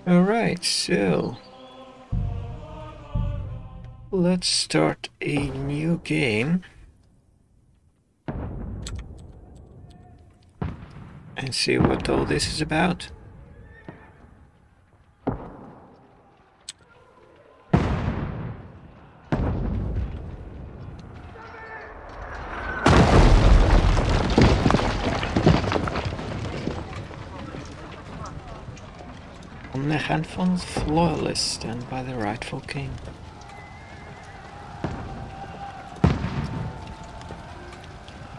Alright, so let's start a new game and see what all this is about. On the handful flawless stand by the rightful king.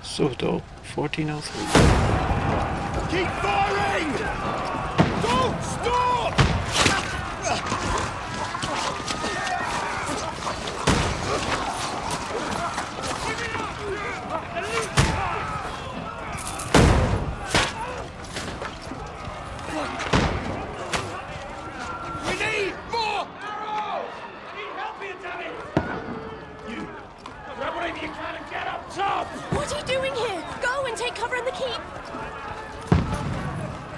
Soto, 1403. Keep firing! Don't stop! We need more arrows! Need help here, damn it! You, grab whatever you can and get up top! What are you doing here? Go and take cover in the keep.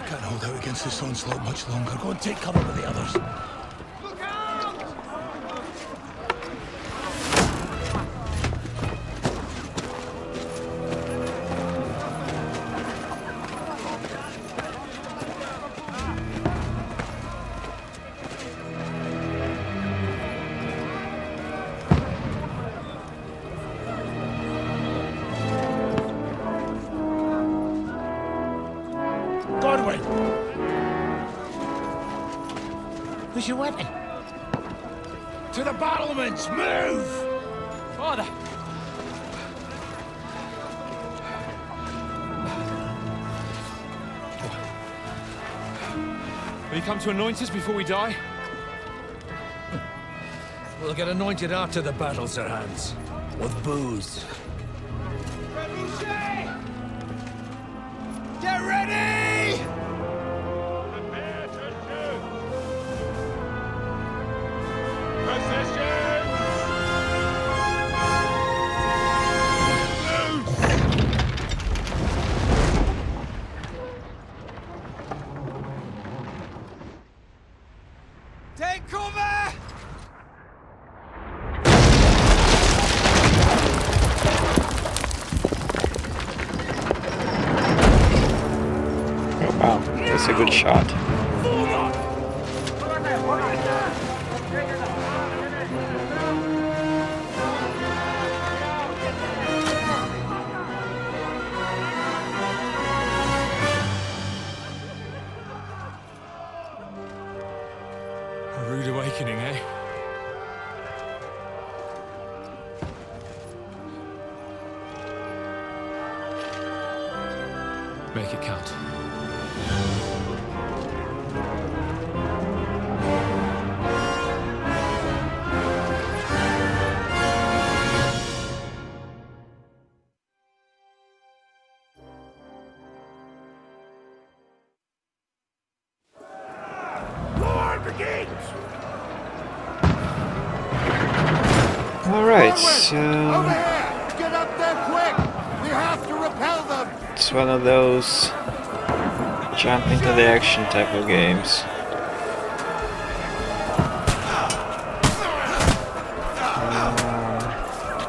Can't hold out against this onslaught much longer. Go and take cover with the others. Look out! Godwin! Where's your weapon? To the battlements! Move! Father! Will you come to anoint us before we die? We'll get anointed after the battles are hands. With booze. Get ready! Prepare to shoot! Positions! Take cover! Oh wow, that's a good shot. A rude awakening, eh? Make it count. War begins! Alright, Over so here! Get up there quick! We have to repel them! it's one of those jump into the action type of games.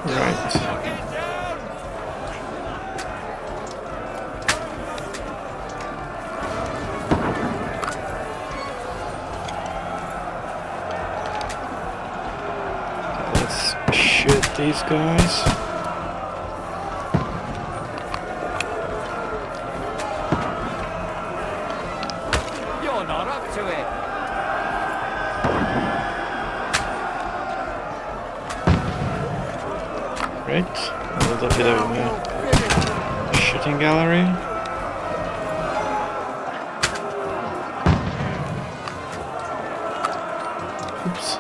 Right. Let's shoot these guys. You're not up to it. Right, a little bit of a shooting gallery. Oops.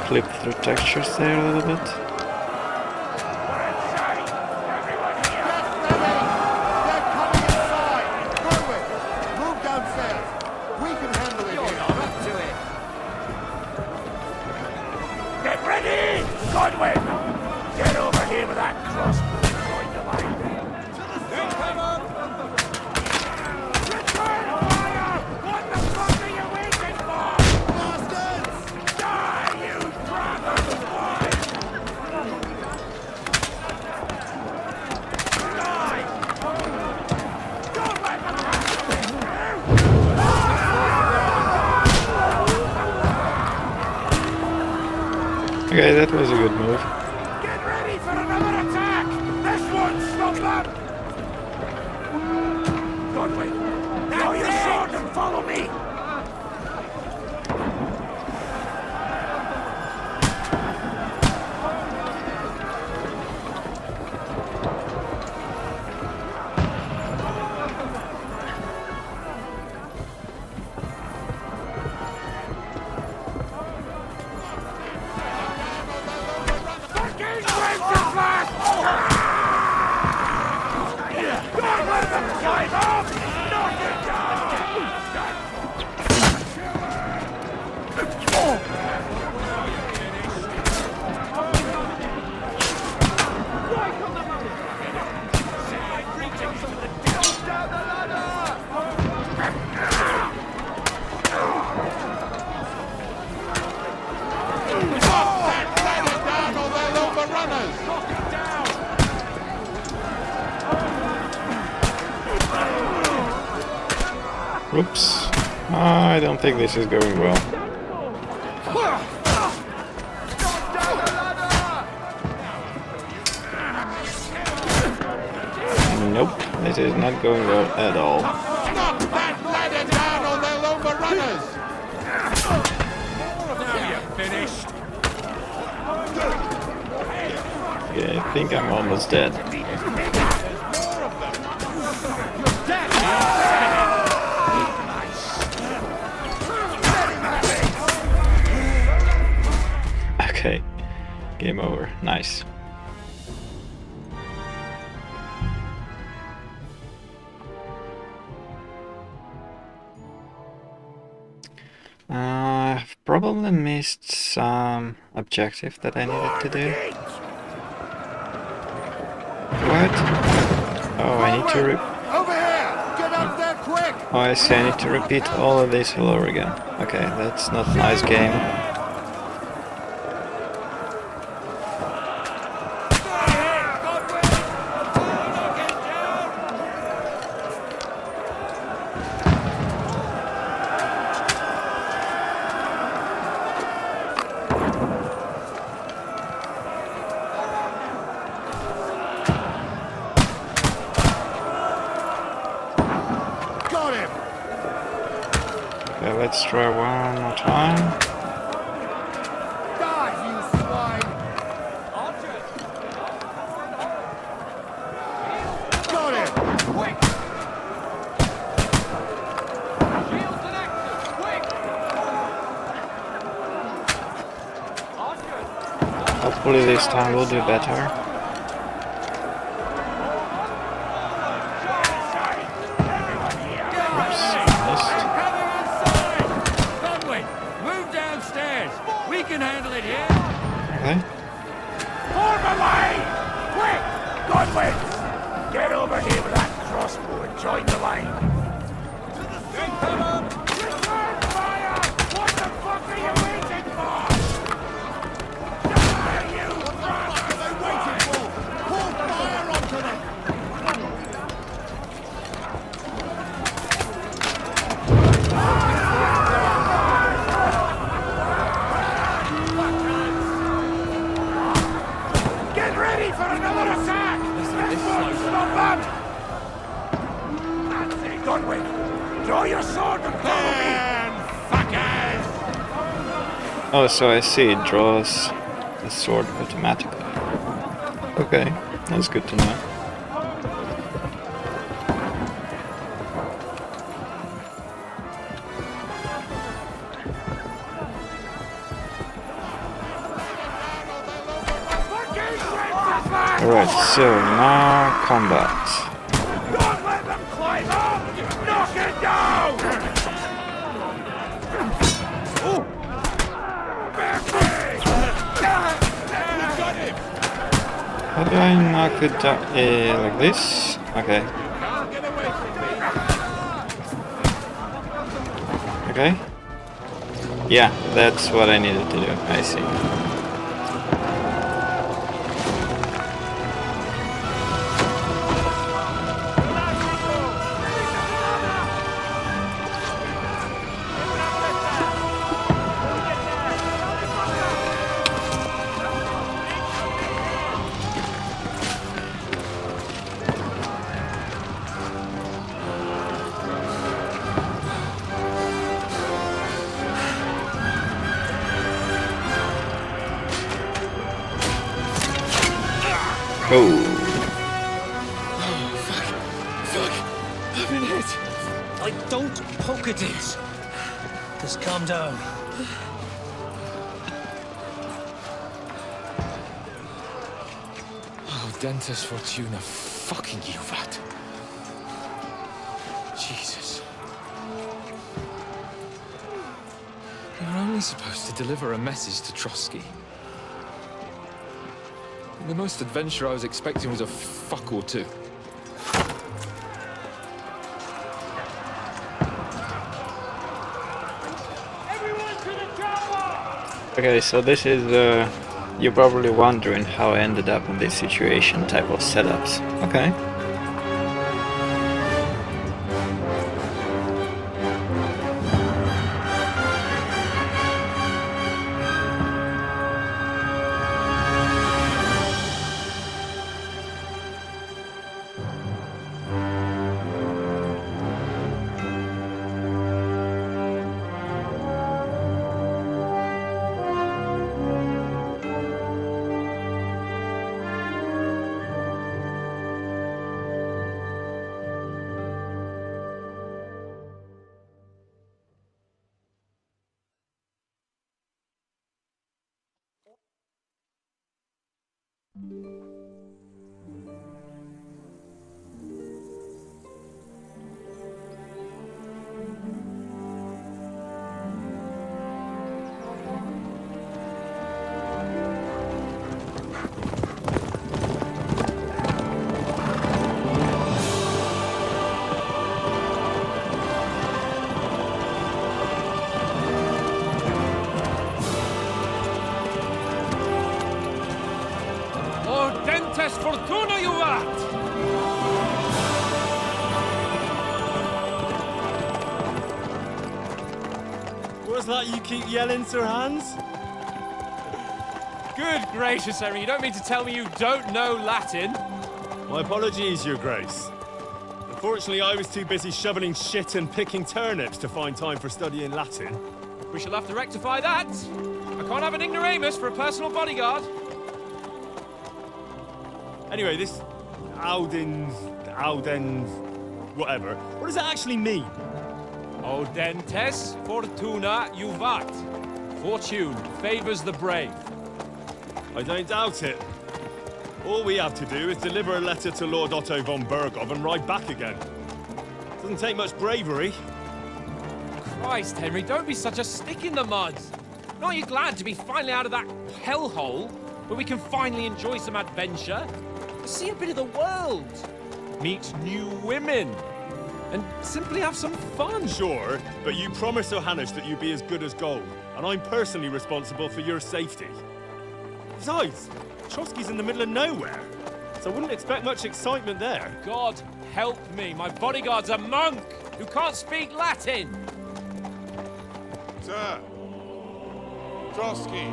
Clip through textures there a little bit. Get ready! Godwin! Get over here with that crossbow behind the line. Come on! Return fire! What the fuck are you waiting for? Okay, that was a good move. Get ready for another attack! This won't stop them! Godwin, draw your sword and follow me! Oops. I don't think this is going well. Nope, this is not going well at all. Knock that ladder down or they'll overrun us! Now you're finished! Yeah, I think I'm almost dead. Okay, game over. Nice. I've probably missed some objective that I needed to do. What? Oh, I need to Over here! Get up there quick! Oh, I see, I need to repeat all of this all over again. Okay, that's not a nice game. Got him! Okay, let's try one more time. Die, you swine! Got him! Quick! Shields in action! Quick! Hopefully this time we'll do better. Oops, missed. Godwin, move downstairs! We can handle it here! Okay. Form a line! Quick! Godwin! Get over here with that crossbow and join the line! Return fire! What the fuck are you waiting for? Die, you What are they waiting for? Pour fire onto them! Get ready for another attack! This won't stop them! That's it, Godwin! Draw your sword and follow me! Fuckers! Oh, so I see, it draws the sword automatically. Okay, that's good to know. Alright, so now combat. Don't let them climb up! Knock it down! Got him! How do I knock it down? Like this? Okay. Can't get away from me! Okay. Yeah, that's what I needed to do. I see. Oh, Fuck! I've been hit! Don't poke at it. Just calm down. Oh, Dentes Fortuna, fucking you, that. Jesus. You're only supposed to deliver a message to Trotsky. The most adventure I was expecting was a fuck or two. Everyone to the chopper! okay, so this is, you're probably wondering how I ended up in this situation type of setups. Okay. Dentes Fortuna, you vat! What's that you keep yelling, Sir Hans? Good gracious, Henry, you don't mean to tell me you don't know Latin? My apologies, Your Grace. Unfortunately, I was too busy shoveling shit and picking turnips to find time for studying Latin. We shall have to rectify that. I can't have an ignoramus for a personal bodyguard. Anyway, this Audens, whatever. What does that actually mean? O Dentes Fortuna Juvat. Fortune favors the brave. I don't doubt it. All we have to do is deliver a letter to Lord Otto von Bergov and ride back again. Doesn't take much bravery. Christ, Henry, don't be such a stick in the mud. Aren't you glad to be finally out of that hellhole where we can finally enjoy some adventure? See a bit of the world, meet new women, and simply have some fun. Sure, but you promised Johannes that you'd be as good as gold, and I'm personally responsible for your safety. Besides, Trotsky's in the middle of nowhere, so I wouldn't expect much excitement there. God help me, my bodyguard's a monk who can't speak Latin. Sir! Trotsky!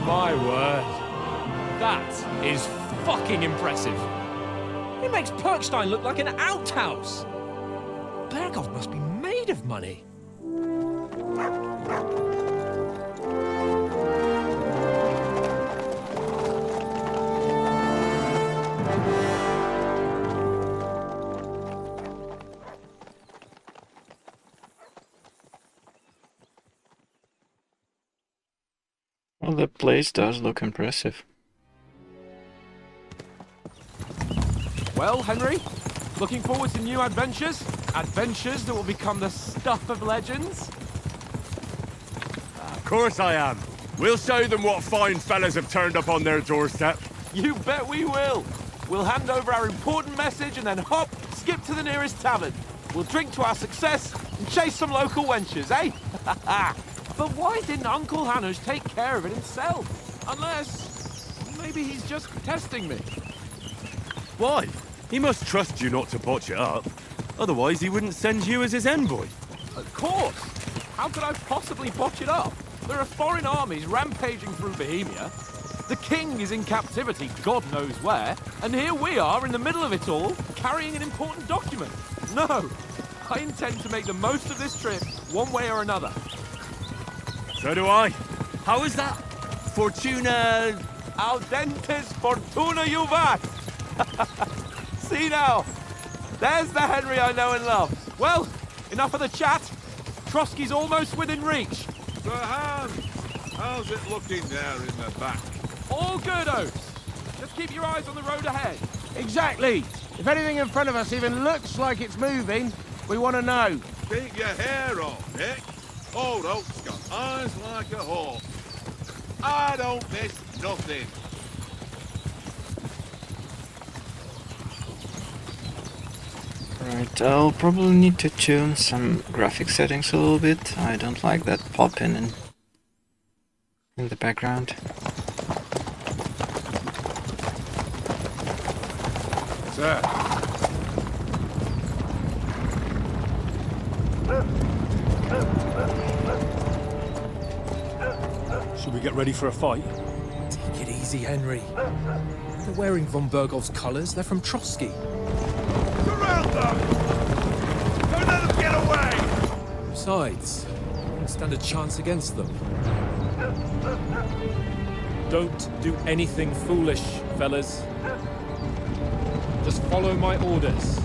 My word. That is fucking impressive. It makes Perkstein look like an outhouse. Bergov must be made of money. Well, the place does look impressive. Well, Henry, looking forward to new adventures? Adventures that will become the stuff of legends? Of course I am. We'll show them what fine fellas have turned up on their doorstep. You bet we will. We'll hand over our important message and then hop, skip to the nearest tavern. We'll drink to our success and chase some local wenches, eh? But why didn't Uncle Hanush take care of it himself? Unless, maybe he's just testing me. Why? He must trust you not to botch it up. Otherwise, he wouldn't send you as his envoy. Of course. How could I possibly botch it up? There are foreign armies rampaging through Bohemia. The king is in captivity, God knows where, and here we are in the middle of it all, carrying an important document. No, I intend to make the most of this trip, one way or another. So do I. How is that? Fortuna... Audentes fortuna juvat! See now, there's the Henry I know and love. Well, enough of the chat. Trotsky's almost within reach. Sir Hans, how's it looking there in the back? All good, Oates. Just keep your eyes on the road ahead. Exactly. If anything in front of us even looks like it's moving, we want to know. Keep your hair on, Nick. Old Oak's got eyes like a hawk. I don't miss nothing. Right, I'll probably need to tune some graphic settings a little bit. I don't like that pop-in in the background. Sir. Should we get ready for a fight? Take it easy, Henry. They're wearing von Bergov's colours. They're from Trotsky. Surround them! Don't let them get away! Besides, I wouldn't stand a chance against them. Don't do anything foolish, fellas. Just follow my orders.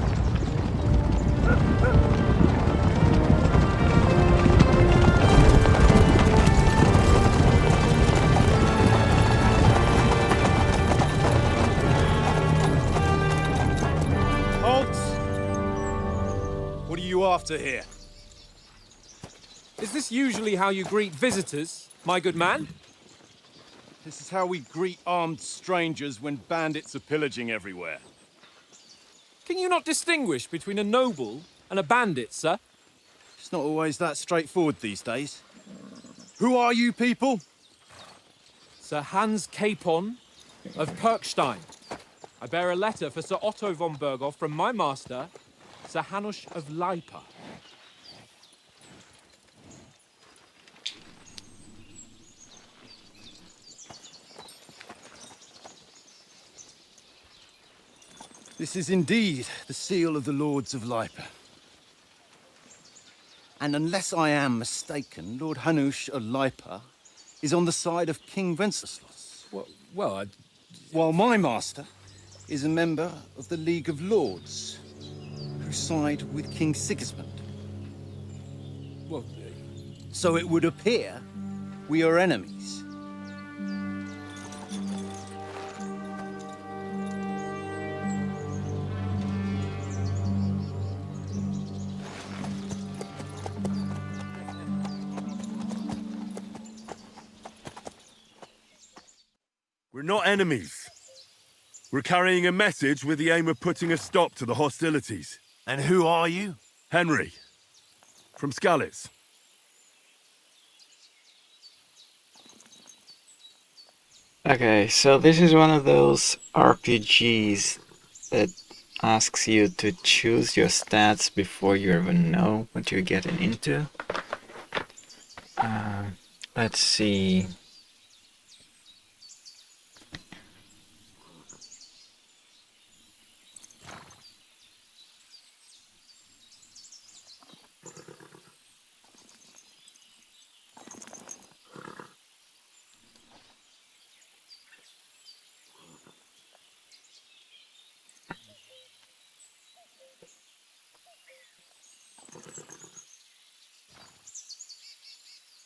What are you after here? Is this usually how you greet visitors, my good man? This is how we greet armed strangers when bandits are pillaging everywhere. Can you not distinguish between a noble and a bandit, sir? It's not always that straightforward these days. Who are you people? Sir Hans Capon of Perkstein. I bear a letter for Sir Otto von Berghoff from my master, Sir Hanush of Lipa. This is indeed the seal of the Lords of Lipa. And unless I am mistaken, Lord Hanush of Lipa is on the side of King Wenceslas. While my master is a member of the League of Lords, who side with King Sigismund. So it would appear we are enemies. We're not enemies. We're carrying a message with the aim of putting a stop to the hostilities. And who are you? Henry, from Skalitz. Okay, so this is one of those RPGs that asks you to choose your stats before you even know what you're getting into. Let's see.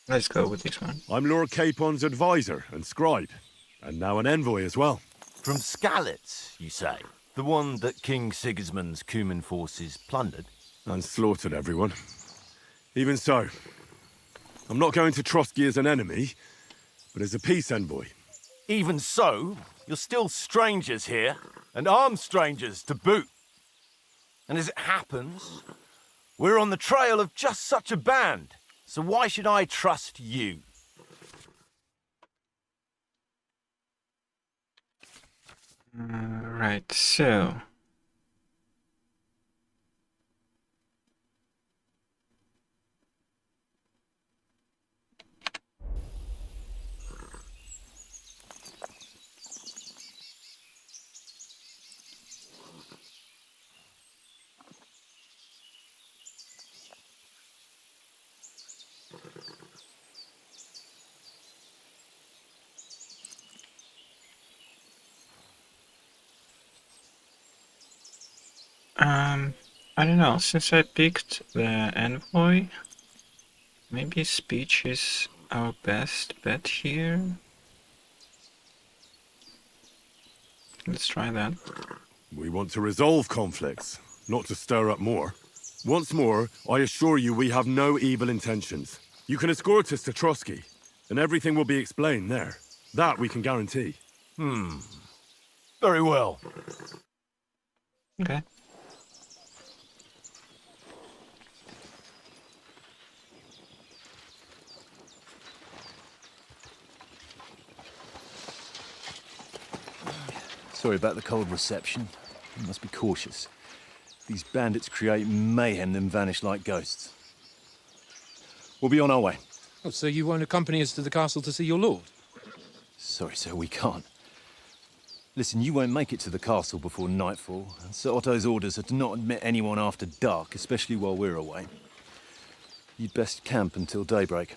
Let's go with this one. I'm Lord Capon's advisor and scribe, and now an envoy as well. From Skalitz, you say? The one that King Sigismund's Cuman forces plundered? And slaughtered everyone. Even so, I'm not going to Trotsky as an enemy, but as a peace envoy. Even so, you're still strangers here, and armed strangers to boot. And as it happens, we're on the trail of just such a band. So why should I trust you? Right, so... I don't know, since I picked the envoy, maybe speech is our best bet here. Let's try that. We want to resolve conflicts, not to stir up more. Once more, I assure you we have no evil intentions. You can escort us to Trotsky, and everything will be explained there. That we can guarantee. Very well. Okay. Sorry about the cold reception. You must be cautious. These bandits create mayhem, then vanish like ghosts. We'll be on our way. Oh, so you won't accompany us to the castle to see your lord? Sorry, sir, we can't. Listen, you won't make it to the castle before nightfall. And Sir Otto's orders are to not admit anyone after dark, especially while we're away. You'd best camp until daybreak.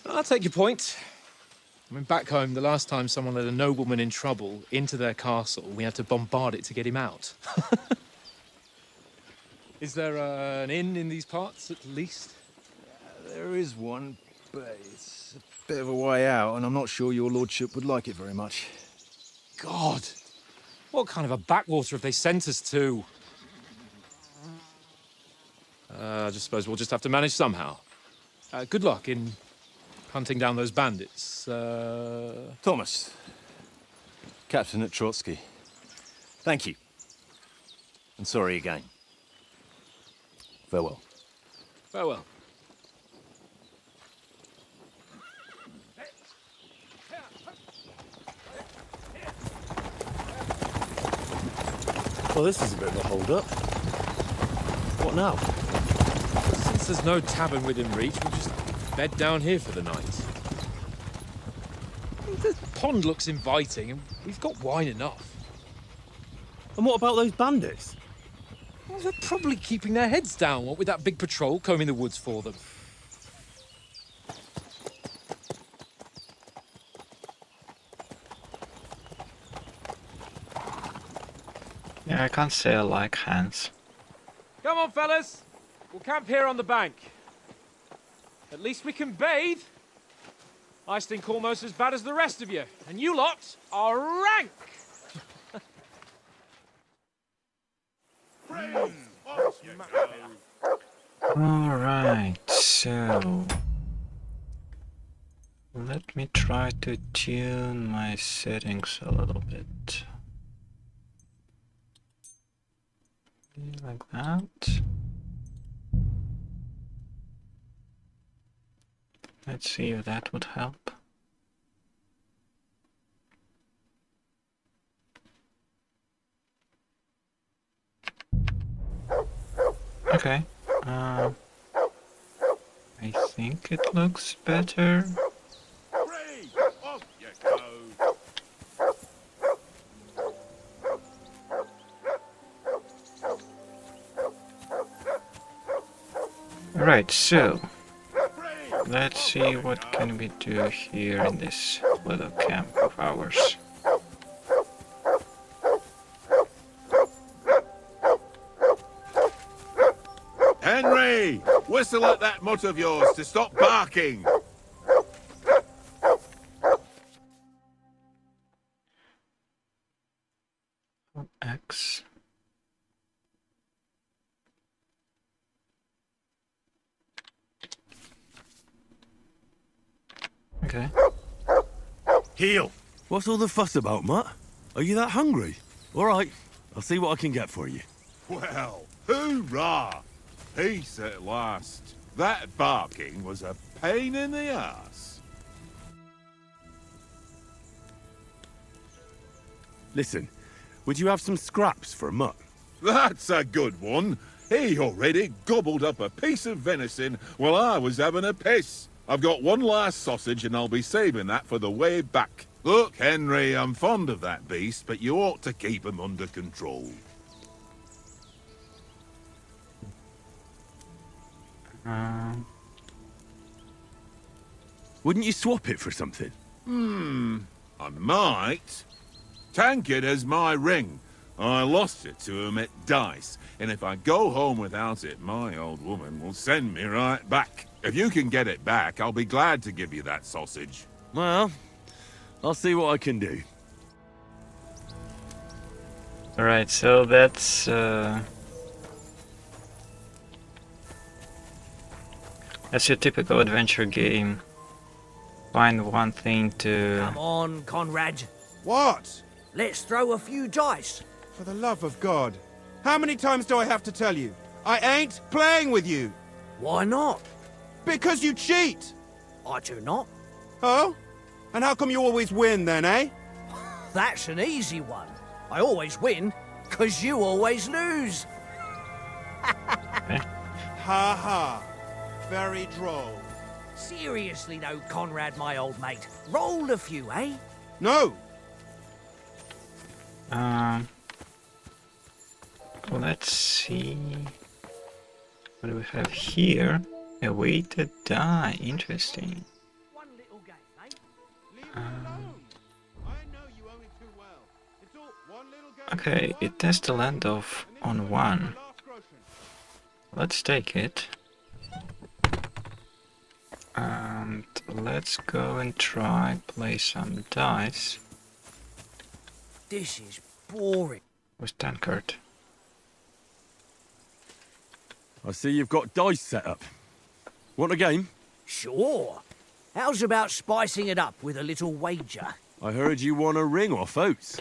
I'll take your point. I mean, back home, the last time someone let a nobleman in trouble into their castle, we had to bombard it to get him out. Is there an inn in these parts, at least? There is one, but it's a bit of a way out, and I'm not sure your lordship would like it very much. God! What kind of a backwater have they sent us to? I just suppose we'll just have to manage somehow. Good luck in hunting down those bandits. Thomas, captain at Trotsky. Thank you. And sorry again. Farewell. Farewell. Well, this is a bit of a hold-up. What now? Since there's no tavern within reach, we'll just bed down here for the night. The pond looks inviting, and we've got wine enough. And what about those bandits? Well, they're probably keeping their heads down, what with that big patrol combing the woods for them. Yeah, I can't say I like Hans. Come on, fellas. We'll camp here on the bank. At least we can bathe. I stink almost as bad as the rest of you, and you lot are rank. Alright, so let me try to tune my settings a little bit. Like that. Let's see if that would help. Okay. I think it looks better. Off you go. Right, so let's see what can we do here in this little camp of ours. Henry! Whistle at that mutt of yours to stop barking! X. Okay. Heel! What's all the fuss about, Mutt? Are you that hungry? All right, I'll see what I can get for you. Well, hoorah! Peace at last. That barking was a pain in the ass. Listen, would you have some scraps for Mutt? That's a good one. He already gobbled up a piece of venison while I was having a piss. I've got one last sausage and I'll be saving that for the way back. Look, Henry, I'm fond of that beast, but you ought to keep him under control. Wouldn't you swap it for something? I might. Tankard has my ring, I lost it to him at dice, and if I go home without it, my old woman will send me right back. If you can get it back, I'll be glad to give you that sausage. Well, I'll see what I can do. Alright, so that's your typical adventure game. Find one thing to... Come on, Conrad. What? Let's throw a few dice. For the love of God. How many times do I have to tell you? I ain't playing with you. Why not? Because you cheat. I do not. Oh? And how come you always win then, eh? That's an easy one. I always win, 'cause you always lose. Ha ha. Very droll. Seriously though, Conrad, my old mate. Roll a few, eh? No. Let's see. What do we have here? A weighted die. Interesting. One little game, eh? Leave it alone. I know you only too well. It's all one little game. Okay, it has the land off on 1. Let's take it. And let's go and try play some dice This is boring. with Tankard. I see you've got dice set up. Want a game? Sure. How's about spicing it up with a little wager? I heard you won a ring off Oates.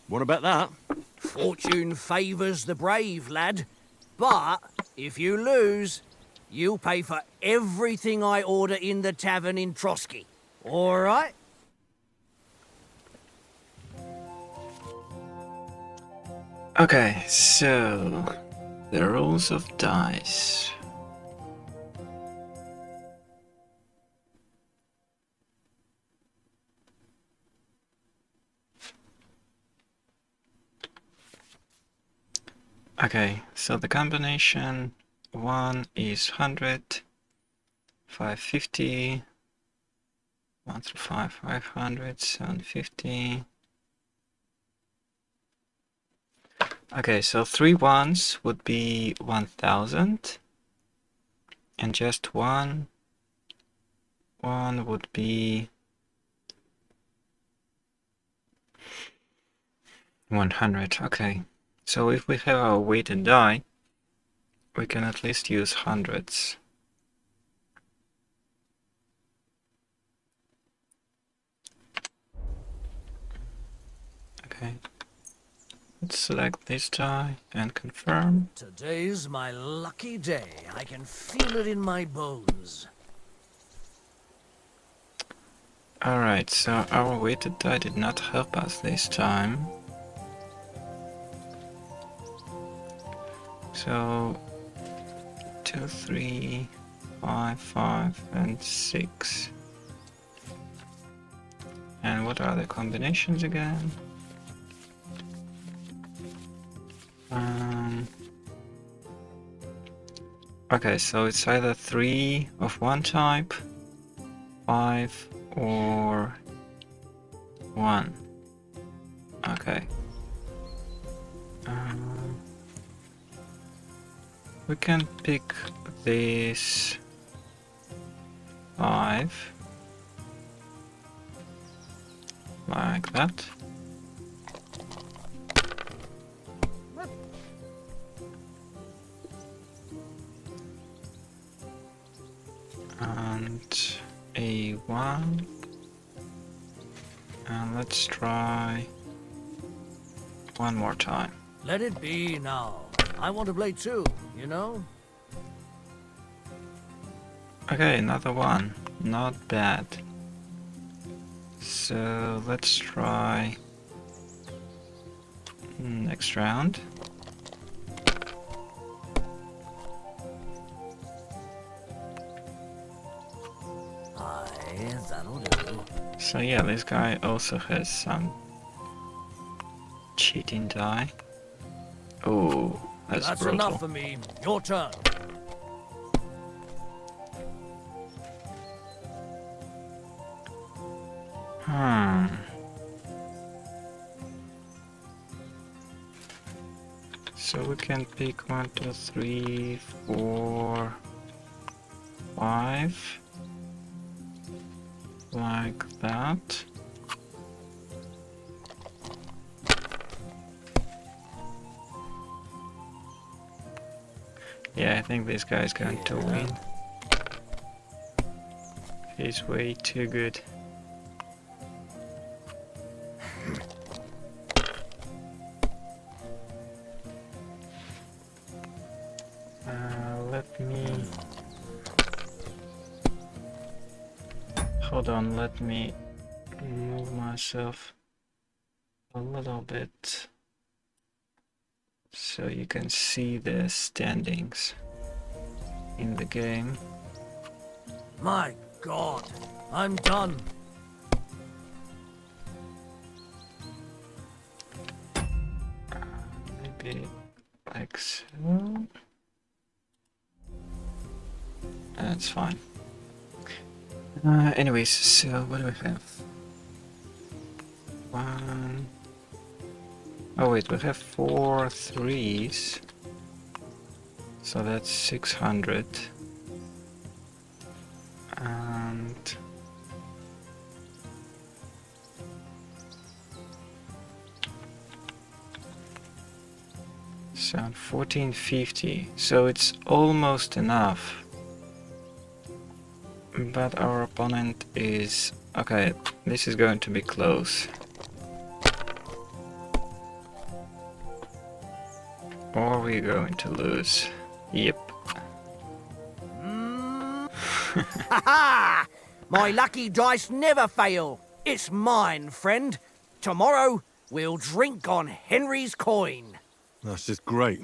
What about that? Fortune favours the brave, lad. But if you lose, you'll pay for everything I order in the tavern in Trotsky. All right? Okay, so the rules of dice. Okay, so the combination 1 is 100, 550, 1 through 5, 500, 750. Okay, so 3 ones would be 1000, and just one would be 100. Okay, so if we have our weighted die, we can at least use hundreds. Okay. Let's select this die and confirm. Today's my lucky day. I can feel it in my bones. Alright, so our weighted die did not help us this time. So 2, 3, 5, 5, and 6. And what are the combinations again? Okay, so it's either 3 of one type, 5, or 1. Okay. We can pick this 5 like that. And a 1. And let's try one more time. Let it be now. I want to play too, you know? Okay, another 1. Not bad. So let's try next round. Aye, that'll do. So yeah, this guy also has some cheating die. Oh, that's brutal. Enough for me. Your turn. So we can pick 1, 2, 3, 4, 5. Like that. Yeah, I think this guy's going to win. He's way too good. Let me... Hold on, let me move myself a little bit so you can see the standings in the game. My God, I'm done. Maybe like so. That's fine. Anyways, so what do we have? 1. Oh wait, we have 4 3s. So that's 600. And so 1450. So it's almost enough. But our opponent is... Okay, this is going to be close. Or we're going to lose. Yep. Ha-ha! My lucky dice never fail. It's mine, friend. Tomorrow, we'll drink on Henry's coin. That's just great.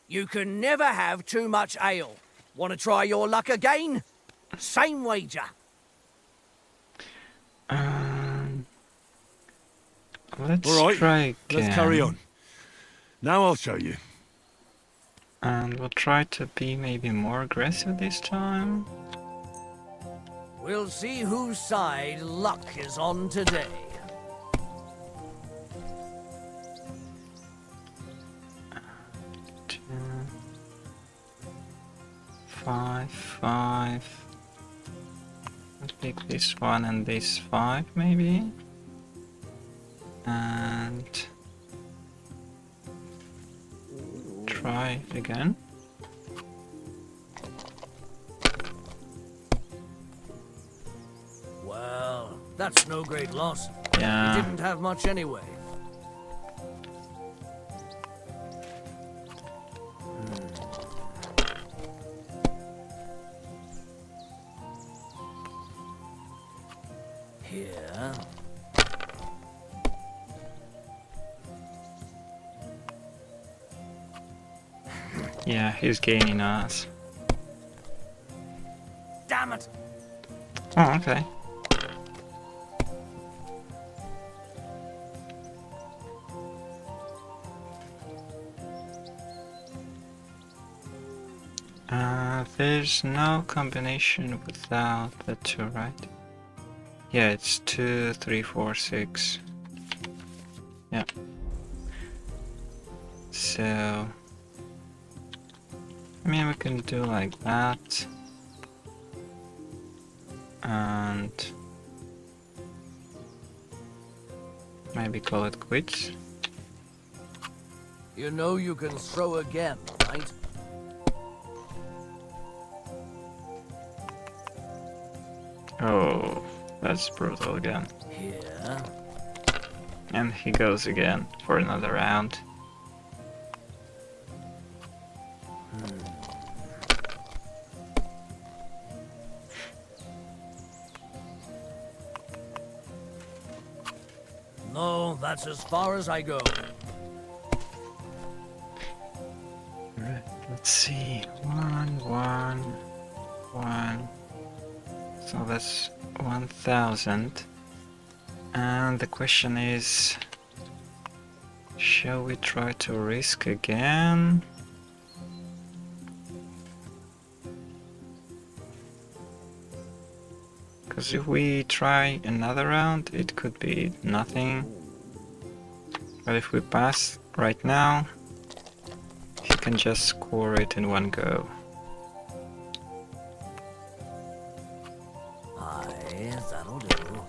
You can never have too much ale. Want to try your luck again? Same wager. Let's All right, try again. let's carry on. Now I'll show you. And we'll try to be maybe more aggressive this time. We'll see whose side luck is on today. 2, 5, 5. I'll pick this one and this 5 maybe. And try again. Well, that's no great loss. Yeah. We didn't have much anyway. Here. Yeah, he's gaining us. Damn it! Oh, okay. There's no combination without the 2, right? Yeah, it's 2, 3, 4, 6. Yeah. So... I mean, we can do like that. And... maybe call it quits. You know you can throw again, right? Oh, that's brutal again. Here. And he goes again for another round. No, that's as far as I go. Right, let's see. 1, 1, 1. So that's 1,000. And the question is, shall we try to risk again? Because if we try another round, it could be nothing. But if we pass right now, can just score it in one go. Aye, that'll do.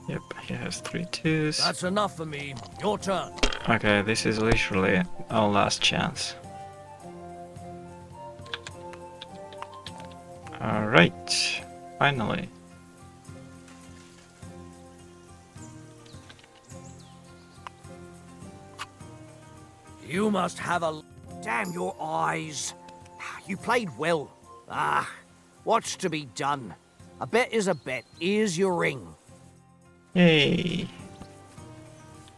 Yep, he has 3 twos. That's enough for me. Your turn. Okay, this is literally our last chance. Alright, finally. You must have a... Damn your eyes. You played well. Ah, what's to be done? A bet is a bet. Here's your ring. Yay!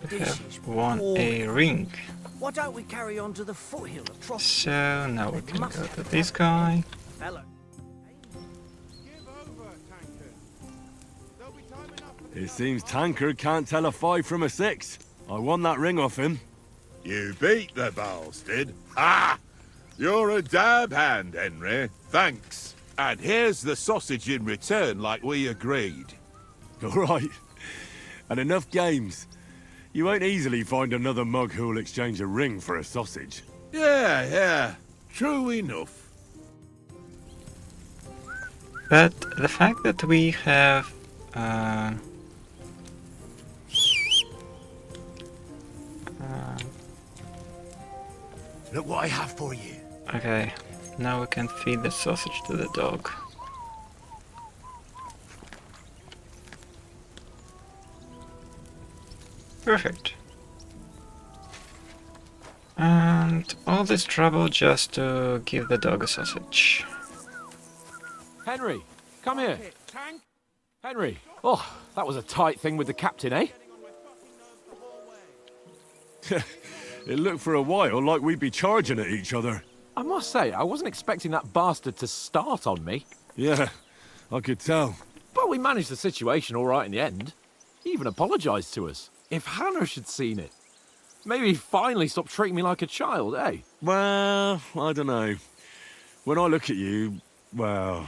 We This have is won a boring. ring. Why don't we carry on to the foothill of Tross? So now we can go to this guy. Fellow. It seems Tankard can't tell a 5 from a 6. I won that ring off him. You beat the bastard. Ha! You're a dab hand, Henry. Thanks. And here's the sausage in return, like we agreed. All right. And enough games. You won't easily find another mug who'll exchange a ring for a sausage. Yeah. True enough. But the fact that we have Look what I have for you. okay, now we can feed the sausage to the dog. Perfect. And all this trouble just to give the dog a sausage. Henry, come here. Henry. Oh, that was a tight thing with the captain, eh? It looked for a while like we'd be charging at each other. I must say, I wasn't expecting that bastard to start on me. Yeah, I could tell. But we managed the situation all right in the end. He even apologised to us. If Hannah had seen it, maybe he'd finally stop treating me like a child, eh? Well, I don't know. When I look at you, well,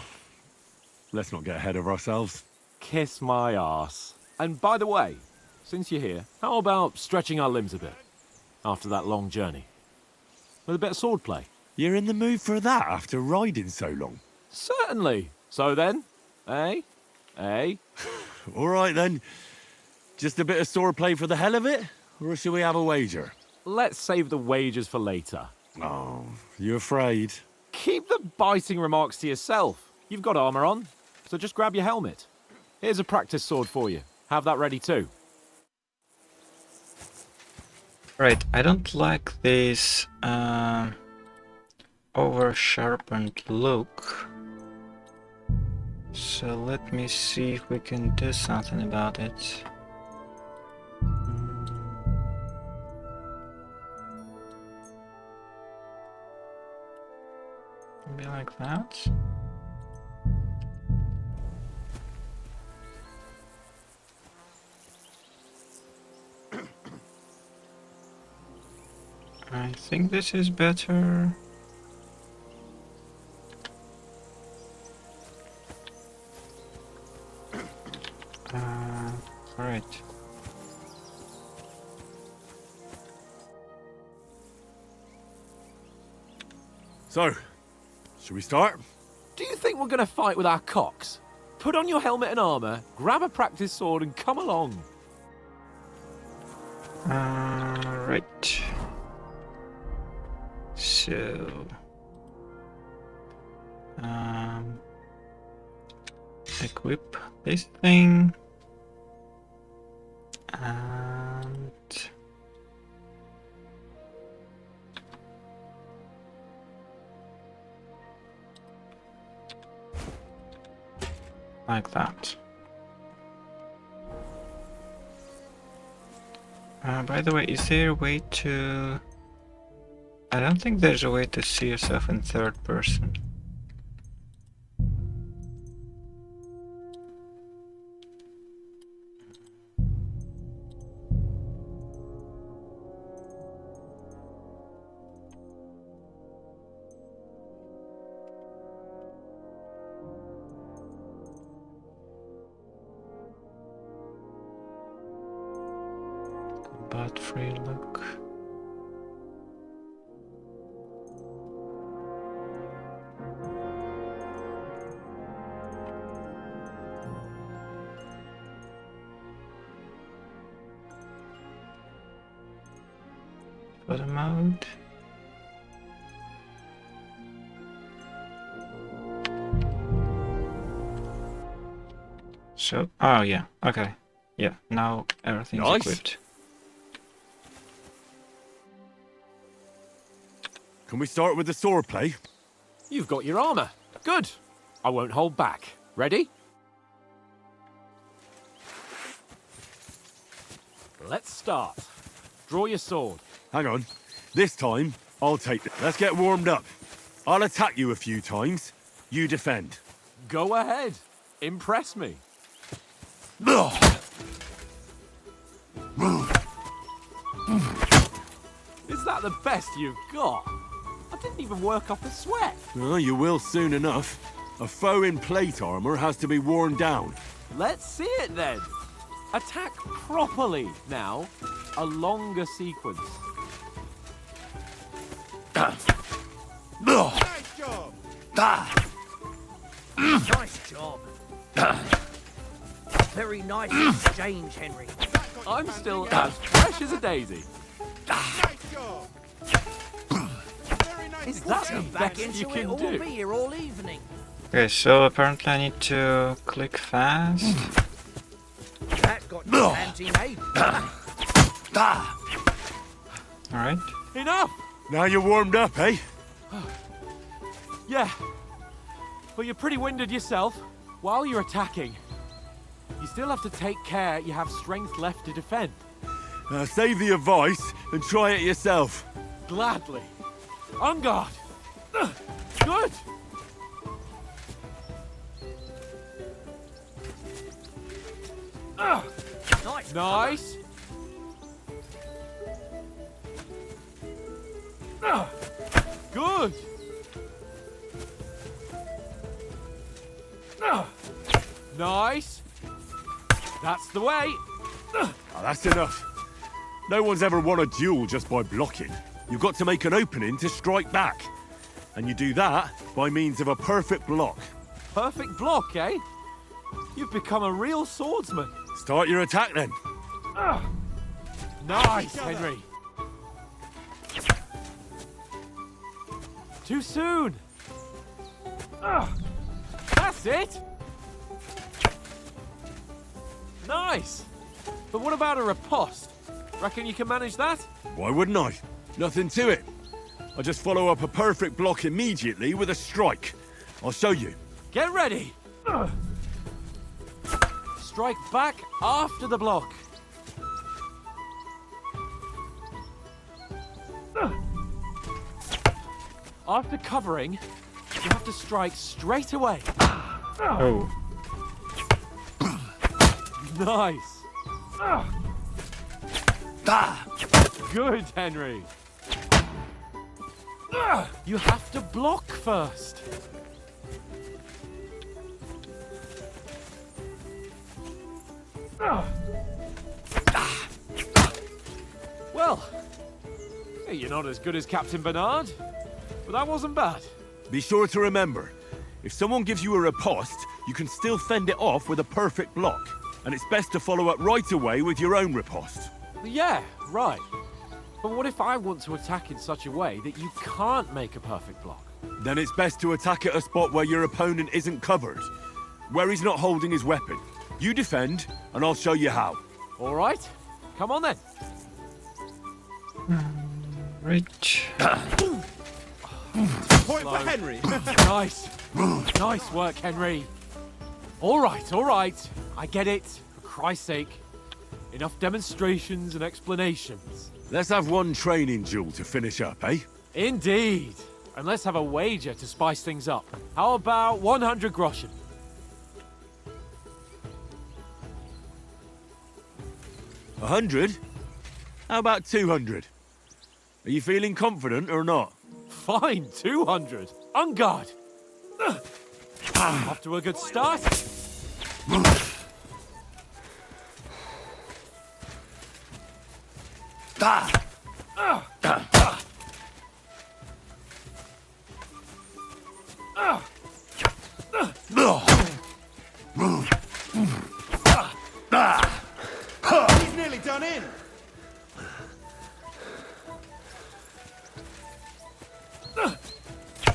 let's not get ahead of ourselves. Kiss my arse. And by the way, since you're here, how about stretching our limbs a bit? After that long journey. With a bit of swordplay. You're in the mood for that after riding so long? Certainly. So then, eh? Eh? All right then. Just a bit of swordplay for the hell of it? Or shall we have a wager? Let's save the wagers for later. Oh, you afraid? Keep the biting remarks to yourself. You've got armour on, so just grab your helmet. Here's a practice sword for you. Have that ready too. Right, I don't like this over-sharpened look. So let me see if we can do something about it. Maybe like that. I think this is better. Alright. So, should we start? Do you think we're going to fight with our cocks? Put on your helmet and armour, grab a practice sword and come along. Right. So, equip this thing, and like that. By the way, is there a way to... I don't think there's a way to see yourself in third person. free look. Photo mode. So, oh yeah, okay. Yeah, now everything's Nice. equipped. Can we start with the sword play? You've got your armor. Good. I won't hold back. Ready? Let's start. Draw your sword. Hang on. This time, I'll take it. Let's get warmed up. I'll attack you a few times. You defend. Go ahead. Impress me. Is that the best you've got? I didn't even work off a sweat. Oh, you will soon enough. A foe in plate armor has to be worn down. Let's see it then. Attack properly now. A longer sequence. Nice job! Nice job. Very nice exchange, Henry. I'm still as fresh as a daisy. Nice job! Very nice. Is that the Back best you into it, can we'll do? be here all evening. Okay, so apparently I need to click fast. That got you anti-made. Alright. Enough! Now you're warmed up, eh? Yeah. But you're pretty winded yourself. While you're attacking, you still have to take care you have strength left to defend. Save the advice and try it yourself. Gladly. On guard. Good. Nice. Nice. Good. Nice. That's the way. Oh, that's enough. No one's ever won a duel just by blocking. You've got to make an opening to strike back. And you do that by means of a perfect block. Perfect block, eh? You've become a real swordsman. Start your attack then. Nice, Henry. Too soon. That's it. Nice. But what about a riposte? Reckon you can manage that? Why wouldn't I? Nothing to it. I just follow up a perfect block immediately with a strike. I'll show you. Get ready. Strike back after the block. After covering, you have to strike straight away. Oh. Nice. Good, Henry. You have to block first. Well, you're not as good as Captain Bernard, but that wasn't bad. Be sure to remember, if someone gives you a riposte, you can still fend it off with a perfect block. And it's best to follow up right away with your own riposte. Yeah, right. But what if I want to attack in such a way that you can't make a perfect block? Then it's best to attack at a spot where your opponent isn't covered, where he's not holding his weapon. You defend, and I'll show you how. All right, come on then. Right. Point for Henry. Nice. Nice work, Henry. All right. I get it, for Christ's sake. Enough demonstrations and explanations. Let's have one training duel to finish up, eh? Indeed. And let's have a wager to spice things up. How about 100 groschen? 100? How about 200? Are you feeling confident or not? Fine, 200. On guard. Off to a good start. He's nearly done in.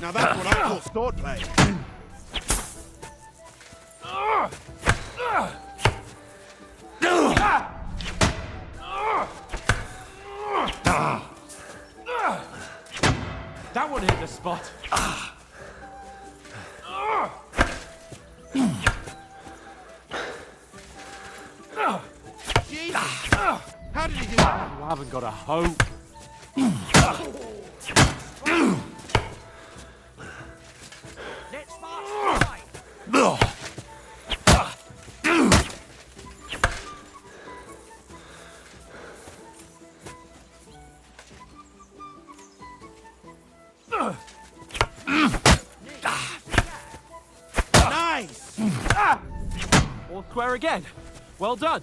Now that's what I call swordplay. That one hit the spot. Jesus! How did he do that? You haven't got a hope. Let's march right. Nice! All square again. Well done.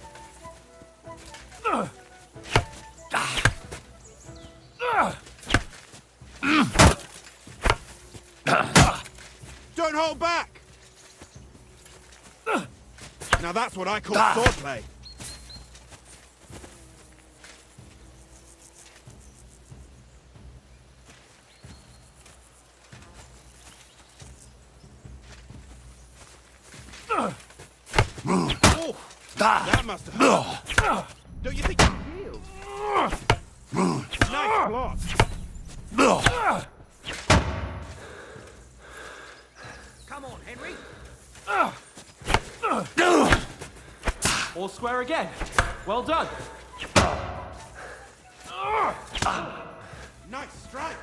Don't hold back! Now that's what I call swordplay. Oh, that must have hurt. Don't you think you healed? Nice block. Come on, Henry. All square again. Well done. Nice strike.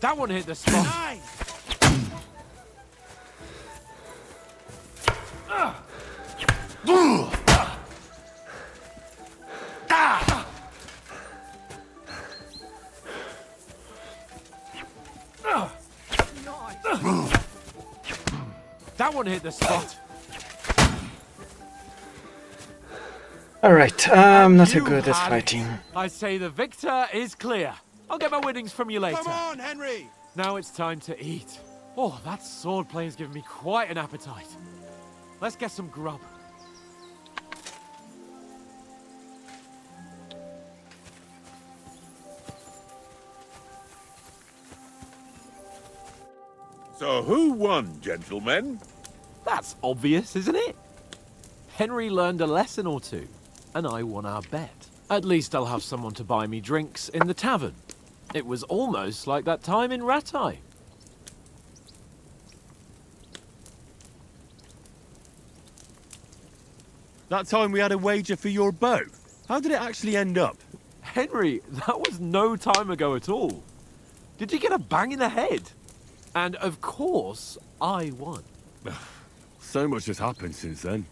That one hit the spot. Nice. That one hit the spot. Alright, I'm not so You good at had it. fighting. I say the victor is clear. I'll get my winnings from you later. Come on, Henry. Now it's time to eat. Oh, that swordplay has given me quite an appetite. Let's get some grub. So who won, gentlemen? That's obvious, isn't it? Henry learned a lesson or two, and I won our bet. At least I'll have someone to buy me drinks in the tavern. It was almost like that time in Rattay. That time we had a wager for your bow. How did it actually end up? Henry, that was no time ago at all. Did you get a bang in the head? And of course, I won. So much has happened since then.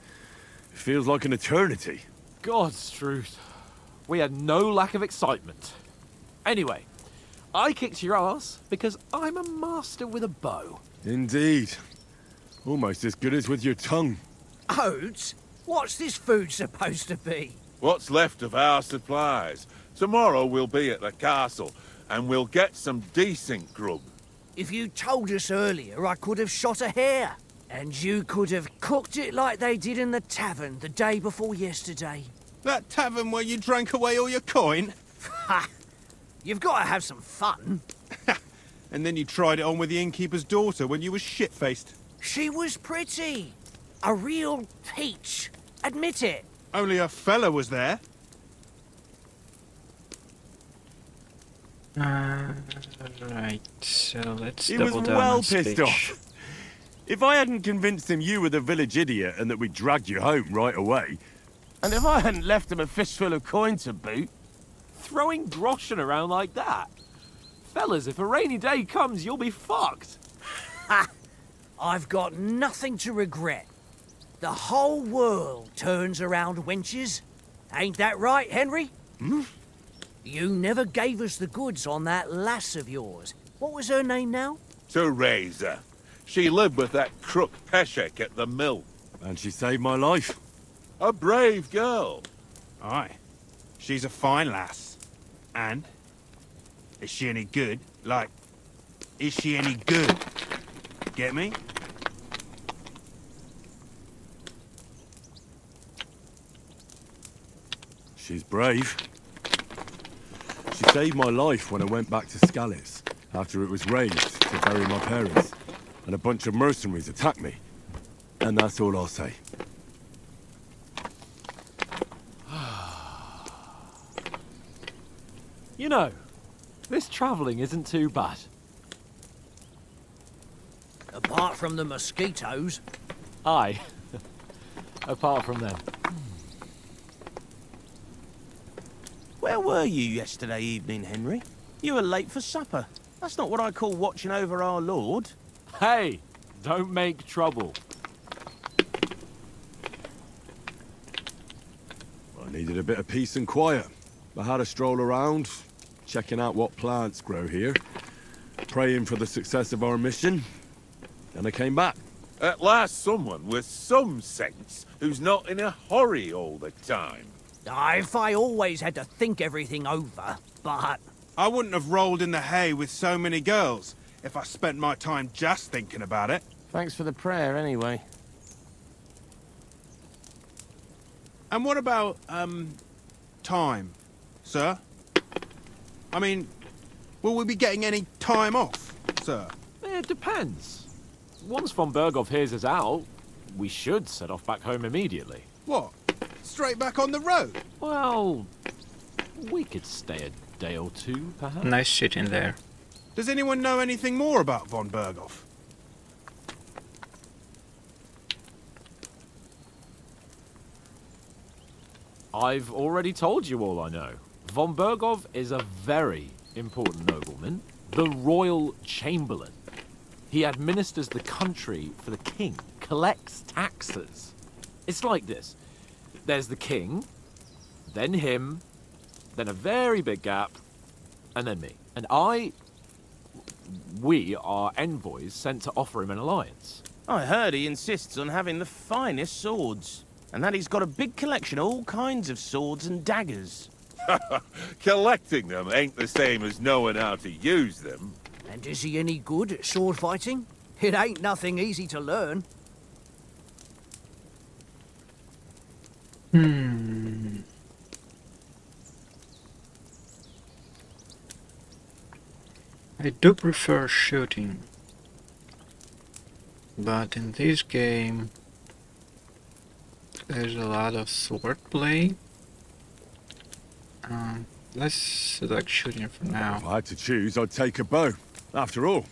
It feels like an eternity. God's truth. We had no lack of excitement. Anyway, I kicked your ass because I'm a master with a bow. Indeed. Almost as good as with your tongue. Oats? What's this food supposed to be? What's left of our supplies. Tomorrow we'll be at the castle, and we'll get some decent grub. If you told us earlier, I could have shot a hare. And you could have cooked it like they did in the tavern the day before yesterday. That tavern where you drank away all your coin? Ha! You've got to have some fun. And then you tried it on with the innkeeper's daughter when you were shit-faced. She was pretty. A real peach. Admit it. Only a fella was there. Right, so let's He double was down well on pissed speech. off. If I hadn't convinced him you were the village idiot and that we dragged you home right away, And if I hadn't left him a fistful of coin to boot, Throwing groschen around like that? Fellas, if a rainy day comes, you'll be fucked. Ha! I've got nothing to regret. The whole world turns around wenches. Ain't that right, Henry? Hmm? You never gave us the goods on that lass of yours. What was her name now? Teresa. She lived with that crook Peshek at the mill. And she saved my life. A brave girl. Aye. She's a fine lass. And? Is she any good? Like, is she any good? Get me? She's brave. She saved my life when I went back to Scallis after it was raised to bury my parents, and a bunch of mercenaries attacked me. And that's all I'll say. You know, this travelling isn't too bad. Apart from the mosquitoes. Aye. Apart from them. Where were you yesterday evening, Henry? You were late for supper. That's not what I call watching over our Lord. Hey, don't make trouble. I needed a bit of peace and quiet. I had a stroll around, checking out what plants grow here, praying for the success of our mission. Then I came back. At last someone with some sense who's not in a hurry all the time. If I always had to think everything over, but... I wouldn't have rolled in the hay with so many girls if I spent my time just thinking about it. Thanks for the prayer, anyway. And what about, time, sir? I mean, will we be getting any time off, sir? It depends. Once von Berghoff hears us out, we should set off back home immediately. What? Straight back on the road? Well, we could stay a day or two, perhaps. Nice shit in there. Does anyone know anything more about von Berghoff? I've already told you all I know. Von Berghoff is a very important nobleman, the royal chamberlain. He administers the country for the king, collects taxes. It's like this. There's the king, then him, then a very big gap, and then me. And we are envoys sent to offer him an alliance. I heard he insists on having the finest swords, and that he's got a big collection of all kinds of swords and daggers. Collecting them ain't the same as knowing how to use them. And is he any good at sword fighting? It ain't nothing easy to learn. I do prefer shooting, but in this game there's a lot of swordplay. Let's select shooting for now. If I had to choose, I'd take a bow. After all,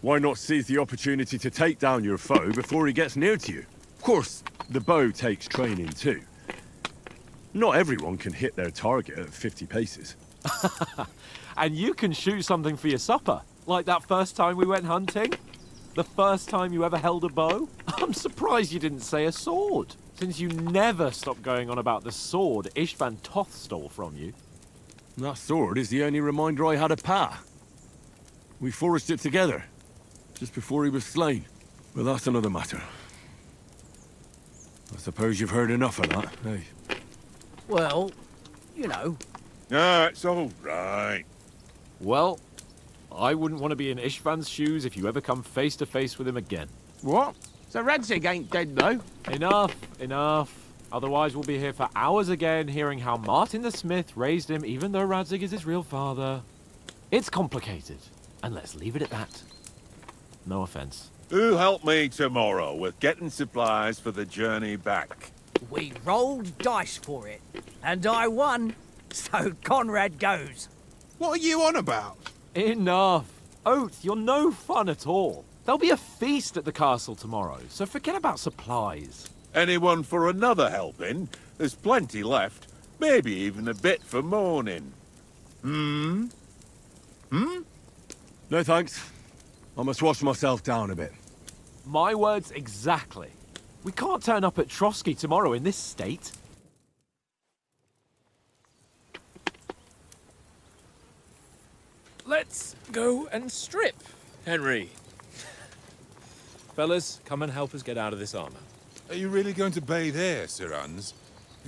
why not seize the opportunity to take down your foe before he gets near to you? Of course, the bow takes training too. Not everyone can hit their target at 50 paces. And you can shoot something for your supper, like that first time we went hunting. The first time you ever held a bow. I'm surprised you didn't say a sword, since you never stopped going on about the sword Istvan Toth stole from you. That sword is the only reminder I had of Pa. We forged it together, just before he was slain. But that's another matter. I suppose you've heard enough of that, eh? Well, you know. No, it's all right. Well, I wouldn't want to be in Istvan's shoes if you ever come face to face with him again. What? So Radzig ain't dead, though? Enough, enough. Otherwise we'll be here for hours again hearing how Martin the Smith raised him even though Radzig is his real father. It's complicated, and let's leave it at that. No offense. Who'll help me tomorrow with getting supplies for the journey back? We rolled dice for it, and I won, so Conrad goes. What are you on about? Enough. Oath, you're no fun at all. There'll be a feast at the castle tomorrow, so forget about supplies. Anyone for another helping? There's plenty left. Maybe even a bit for morning. No thanks. I must wash myself down a bit. My words exactly. We can't turn up at Trotsky tomorrow in this state. Let's go and strip, Henry. Fellas, come and help us get out of this armor. Are you really going to bathe here, Sir Hans?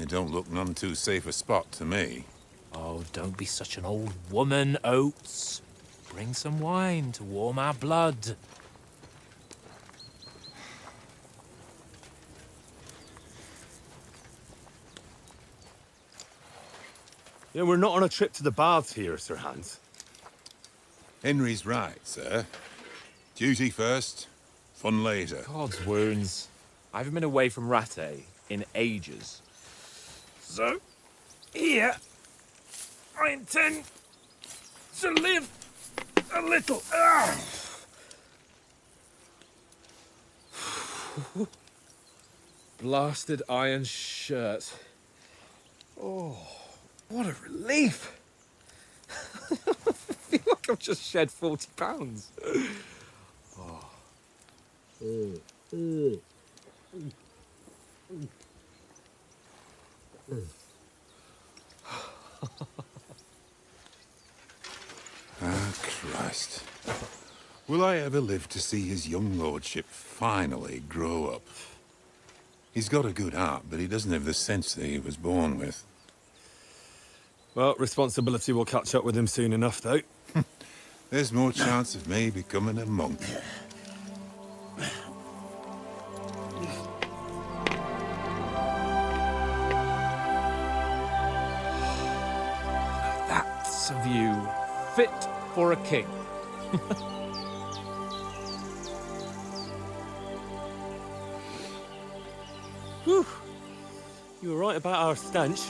It don't look none too safe a spot to me. Oh, don't be such an old woman, Oates. Bring some wine to warm our blood. Yeah, we're not on a trip to the baths here, Sir Hans. Henry's right, sir. Duty first, fun later. God's wounds. I haven't been away from Rattay in ages. So, here, I intend to live a little. Blasted iron shirt. Oh, what a relief. I feel like I've just shed 40 pounds. Oh. Ah, Christ. Will I ever live to see his young lordship finally grow up? He's got a good heart, but he doesn't have the sense that he was born with. Well, responsibility will catch up with him soon enough, though. There's more chance of me becoming a monk. That's a view fit for a king. Whew. You were right about our stench.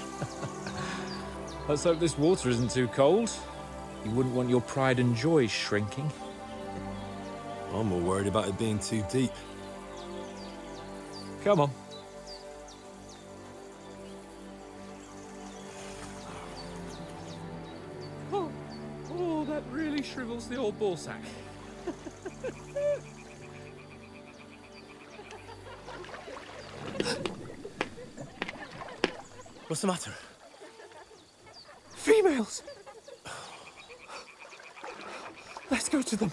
Let's hope this water isn't too cold. You wouldn't want your pride and joy shrinking. I'm more worried about it being too deep. Come on. Oh, that really shrivels the old ball sack. What's the matter? Females! Let's go to them.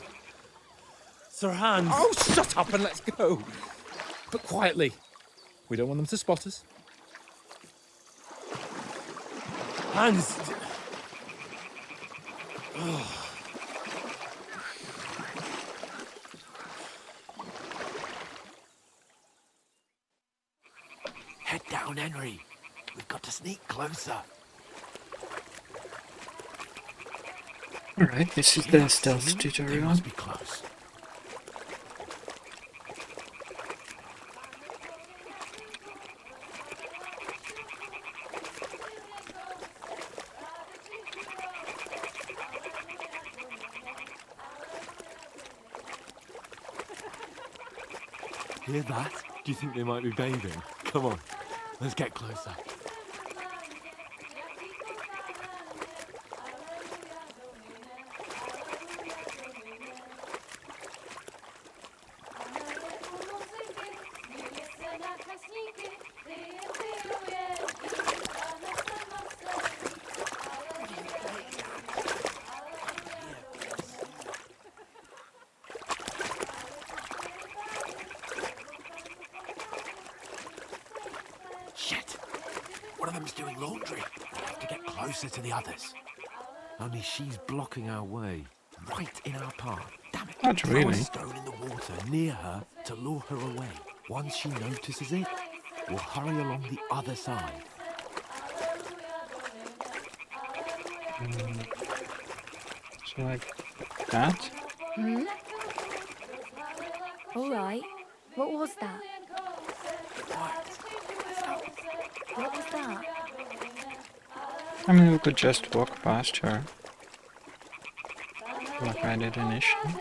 Sir Hans! Oh, shut up and let's go. But quietly. We don't want them to spot us. Hans! Head down, Henry. We've got to sneak closer. Alright, this is the stealth They tutorial. must be close. Hear that? Do you think they might be bathing? Come on, let's get closer. Shit! One of them's doing laundry. We have to get closer to the others. Only she's blocking our way, right in our path. Damn it! Not Throw a really. stone in the water near her to lure her away. Once she notices it, we'll hurry along the other side. So like that? Hmm? All right. What was that? What was that? I mean, we could just walk past her. Like I did initially.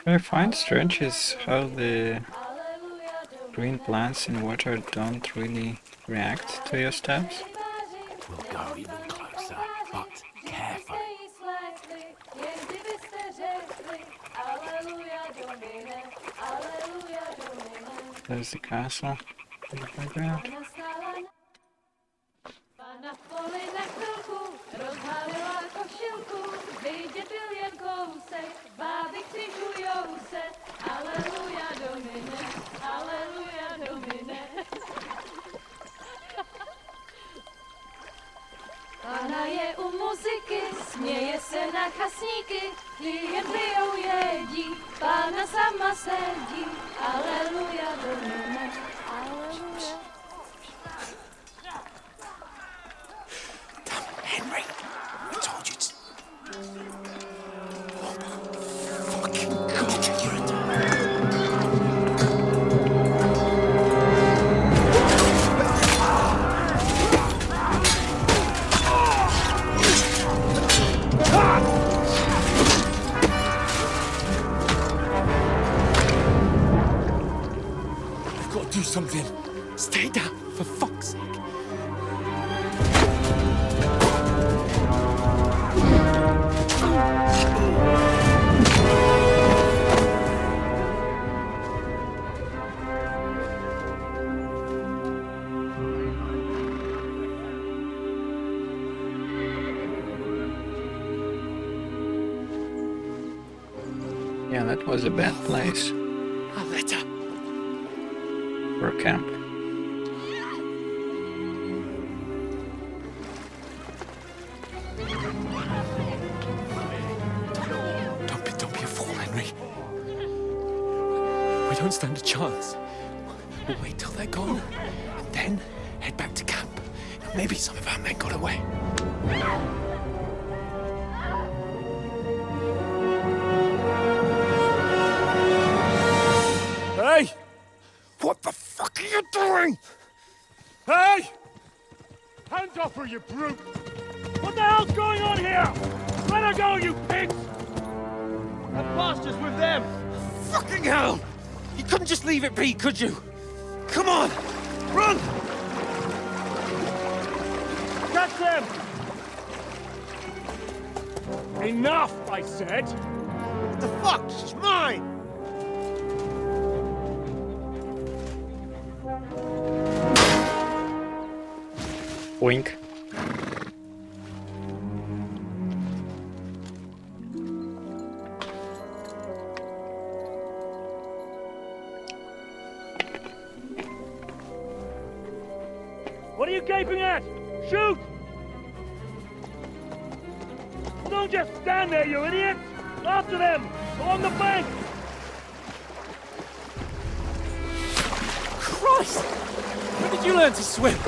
What I find strange is how the green plants in water don't really react to your steps. We'll go even closer, but carefully. There's the castle in the background. Na poli na chvilku rozhalila košilku, vidět byl jen kousek, báby křižujou se, aleluja domine, aleluja domine. Pana je u muziky, směje se na chasníky, klienty jen jedí, pána sama sedí, aleluja domine, aleluja. Henry, I told you to... Fucking God, you're a... I've got to do something. Stay down, for fuck's sake. Yeah, that was a bad place A letter. for a camp. Don't be a fool, Henry. We don't stand a chance. We'll wait till they're gone, and then head back to camp. Maybe some of our men got away. Hey! What the fuck are you doing? Hey! Hands off her, you brute! What the hell's going on here? Let her go, you pigs! That bastard's with them! Fucking hell! You couldn't just leave it be, could you? Come on! Run! Catch them! Enough, I said! What the fuck? She's mine! Wink. What are you gaping at? Shoot! Well, don't just stand there, you idiot! After them! Along the bank! Christ! When did you learn to swim?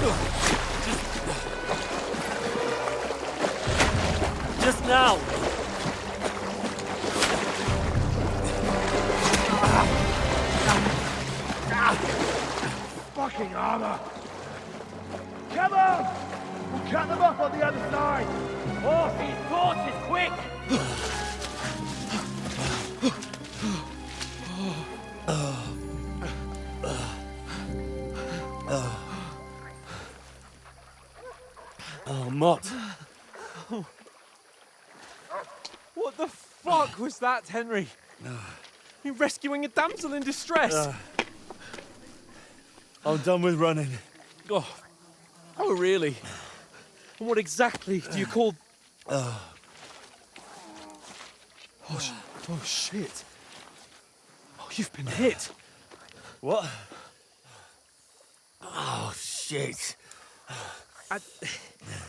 Just now! Fucking armor! Come on! We'll cut them off on the other side! Oh, these horses, quick! Oh, Mott. What the fuck was that, Henry? You rescuing a damsel in distress? I'm done with running. Oh, really? And what exactly do you call... Oh, shit. Oh, you've been hit. What? Oh, shit.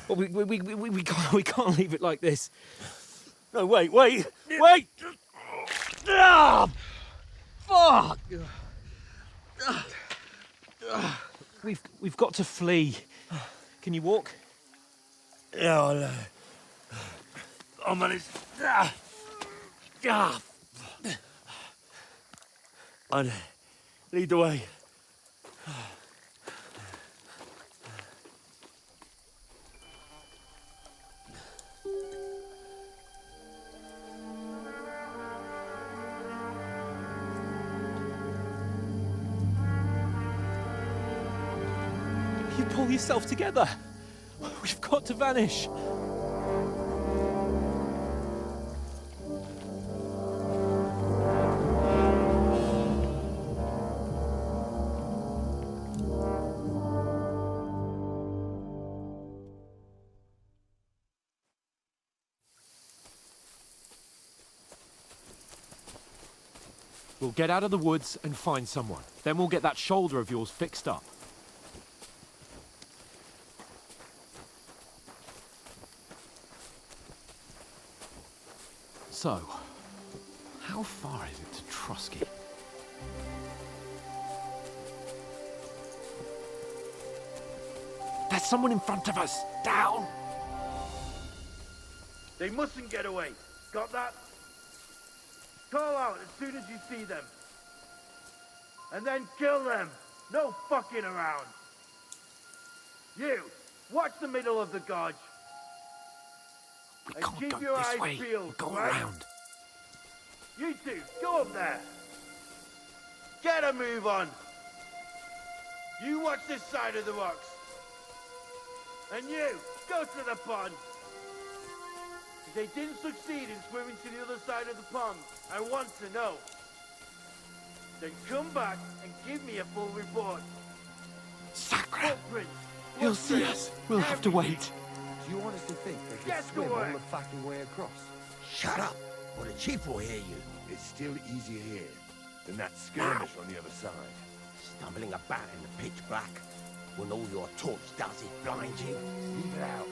Well, we can't leave it like this. No, wait! Ah! Fuck! We've got to flee. Can you walk? Yeah, I'll manage. I'd lead the way. You pull yourself together. We've got to vanish. We'll get out of the woods and find someone. Then we'll get that shoulder of yours fixed up. So, how far is it to Trusky? There's someone in front of us! Down! They mustn't get away. Got that? Call out as soon as you see them. And then kill them. No fucking around. You, watch the middle of the gorge. We And can't keep go your this eyes way. peeled, Go right? around. You two, go up there. Get a move on. You watch this side of the rocks. And you, go to the pond. If they didn't succeed in swimming to the other side of the pond, I want to know. Then come back and give me a full report. Sacra! Footprints, He'll see footprints, us. We'll have to everything. wait. Do you honestly think they can Get swim to all work. the fucking way across? Shut up, or the chief will hear you. It's still easier here than that skirmish on the other side. Stumbling about in the pitch black, when all your torch does is blind you. Leave it out.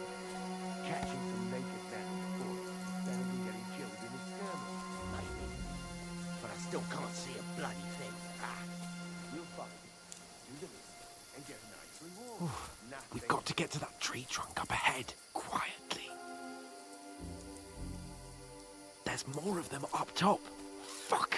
Catching some naked men in the forest is better than getting killed in a skirmish. Maybe. But I still can't see a bloody thing. Ah. We'll find it. Do the list and get a nice reward. We've got to get to that tree trunk up ahead, quietly. There's more of them up top. Fuck!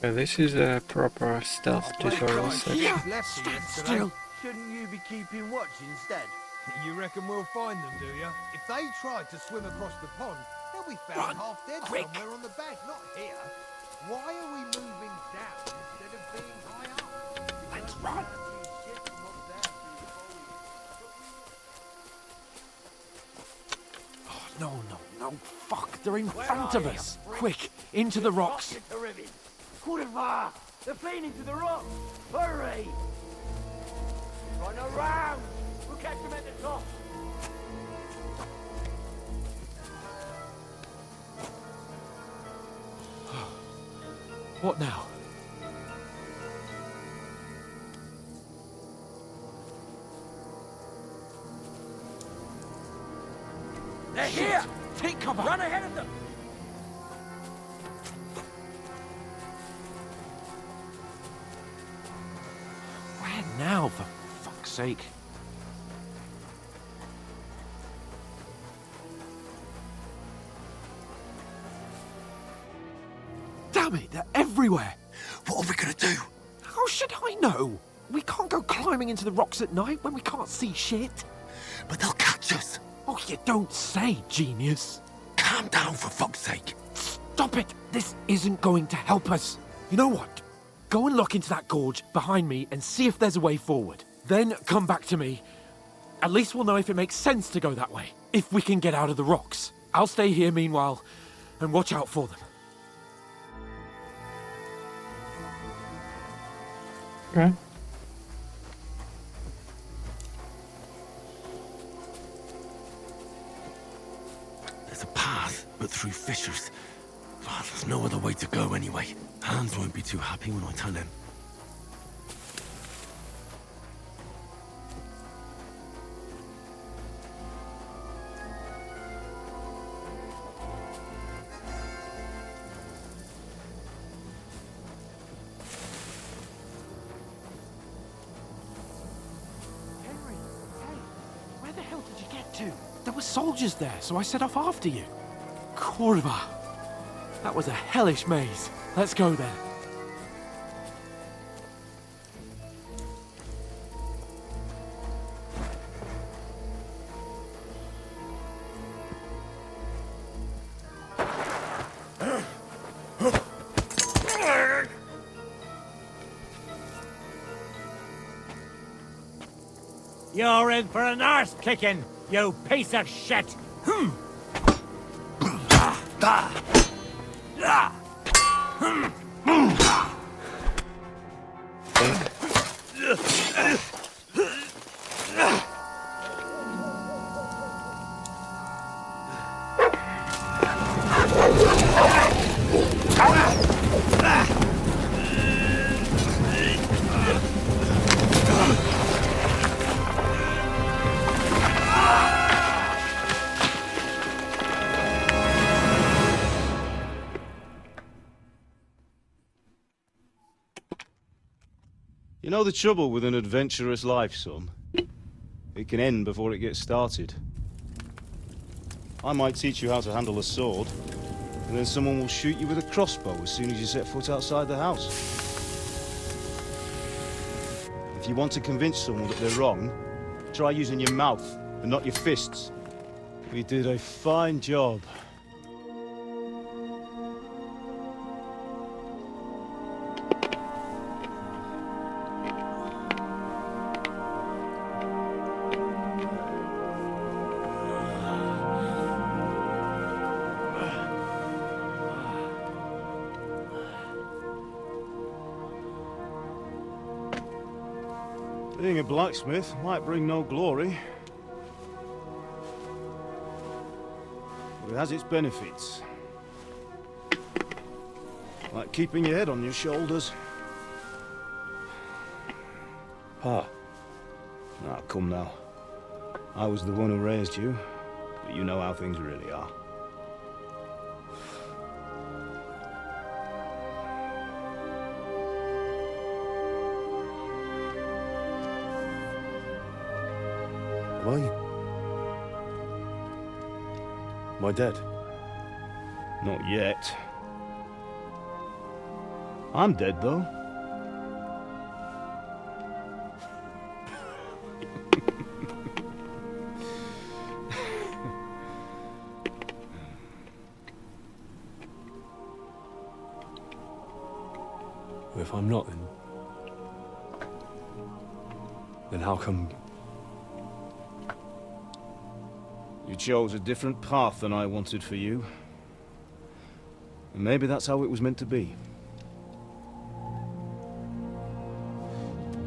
So this is a proper stealth tutorial section. Stand still. Shouldn't you be keeping watch instead? You reckon we'll find them, do you? If they tried to swim across the pond, they'll be Run, found half dead quick. somewhere on the bank, not here. Why are we moving down instead of being high up? Let's run! Oh, no, fuck, they're in front of us! Quick, into the rocks! Kurva! They're fleeing into the rocks! Hurry! Run around! We'll catch them at the top! What now? They're here! Take cover! Run ahead of them! Where now, for fuck's sake? Damn it, they're everywhere! What are we gonna do? How should I know? We can't go climbing into the rocks at night when we can't see shit. But they'll catch us. Oh, you don't say, genius. Calm down, for fuck's sake. Stop it! This isn't going to help us. You know what? Go and look into that gorge behind me and see if there's a way forward. Then come back to me. At least we'll know if it makes sense to go that way. If we can get out of the rocks. I'll stay here meanwhile and watch out for them. Okay. There's a path, but through fissures. Oh, there's no other way to go anyway. Hans won't be too happy when I tell him. Henry, hey, where the hell did you get to? There were soldiers there, so I set off after you. Kurva. That was a hellish maze. Let's go then. You're in for an arse kicking, you piece of shit! You know the trouble with an adventurous life, son? It can end before it gets started. I might teach you how to handle a sword, and then someone will shoot you with a crossbow as soon as you set foot outside the house. If you want to convince someone that they're wrong, try using your mouth and not your fists. We did a fine job. Being a blacksmith might bring no glory, but it has its benefits. Like keeping your head on your shoulders. Pa. Now, come now. I was the one who raised you, but you know how things really are. Am I dead? Not yet. I'm dead, though. If I'm not, then how come... You chose a different path than I wanted for you. And maybe that's how it was meant to be.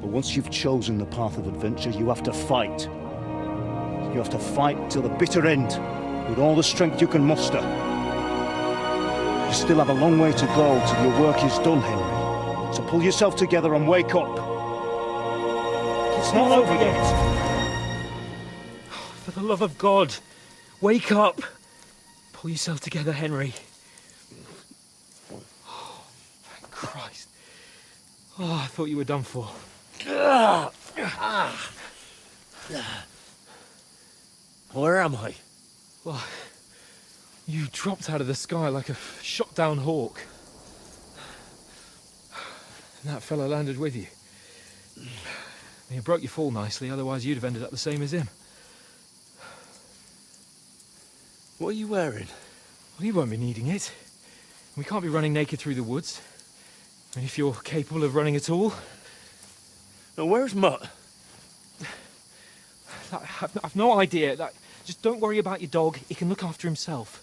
But once you've chosen the path of adventure, you have to fight. You have to fight till the bitter end, with all the strength you can muster. You still have a long way to go till your work is done, Henry. So pull yourself together and wake up. It's not over yet. For the love of God, wake up! Pull yourself together, Henry. Oh, thank Christ. Oh, I thought you were done for. Where am I? Well, you dropped out of the sky like a shot-down hawk. And that fella landed with you. You broke your fall nicely, otherwise you'd have ended up the same as him. What are you wearing? Well, you won't be needing it. We can't be running naked through the woods. I mean, if you're capable of running at all. Now, where's Mutt? I've no idea. Just don't worry about your dog. He can look after himself.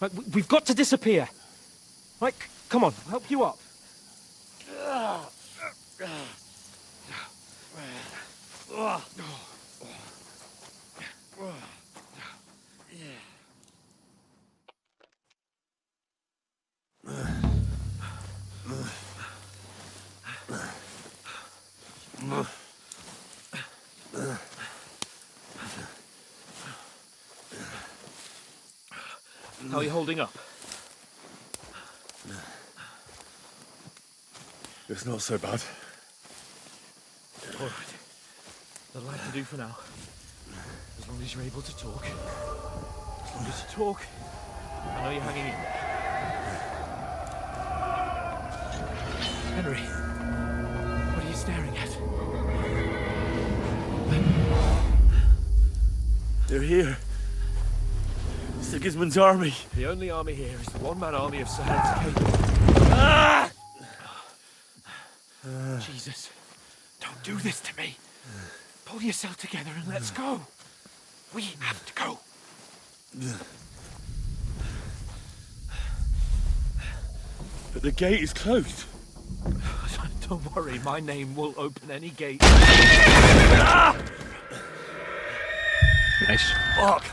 Like, we've got to disappear. Right, come on, I'll help you up. How are you holding up? It's not so bad. All right. That'll have to do for now. As long as you're able to talk. As long as you talk, I know you're hanging in there. Henry, what are you staring at? They're here. Sigismund's army. The only army here is the one-man army of Sir Hans Cable. Jesus, don't do this to me. Pull yourself together and let's go. We have to go. But the gate is closed. Don't worry, my name will open any gate. Nice. Fuck.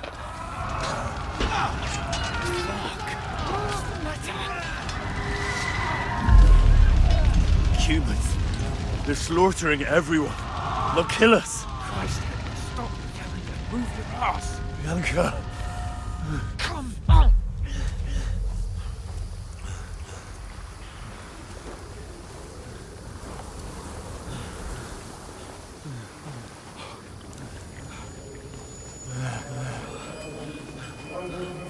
Humans. They're slaughtering everyone. They'll kill us. Christ, stop yelling and move your ass. Bianca. Come on.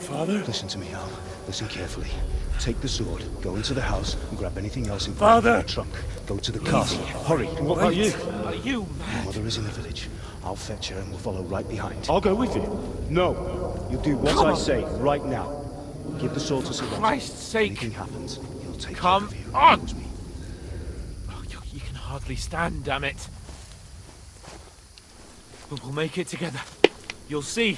Father? Listen to me, Al. Listen carefully. Take the sword, go into the house, and grab anything else in Father! the trunk. Go to the castle. Hurry. And what about you? Are you Your mad? mother is in the village. I'll fetch her and we'll follow right behind. I'll go with you. No! You do what Come I on. say, right now. Give the sword to Sir Walter. Christ's sake. Anything happens, he'll take Come care of you. on. Promise me. Oh, you can hardly stand, damn it. But we'll make it together. You'll see.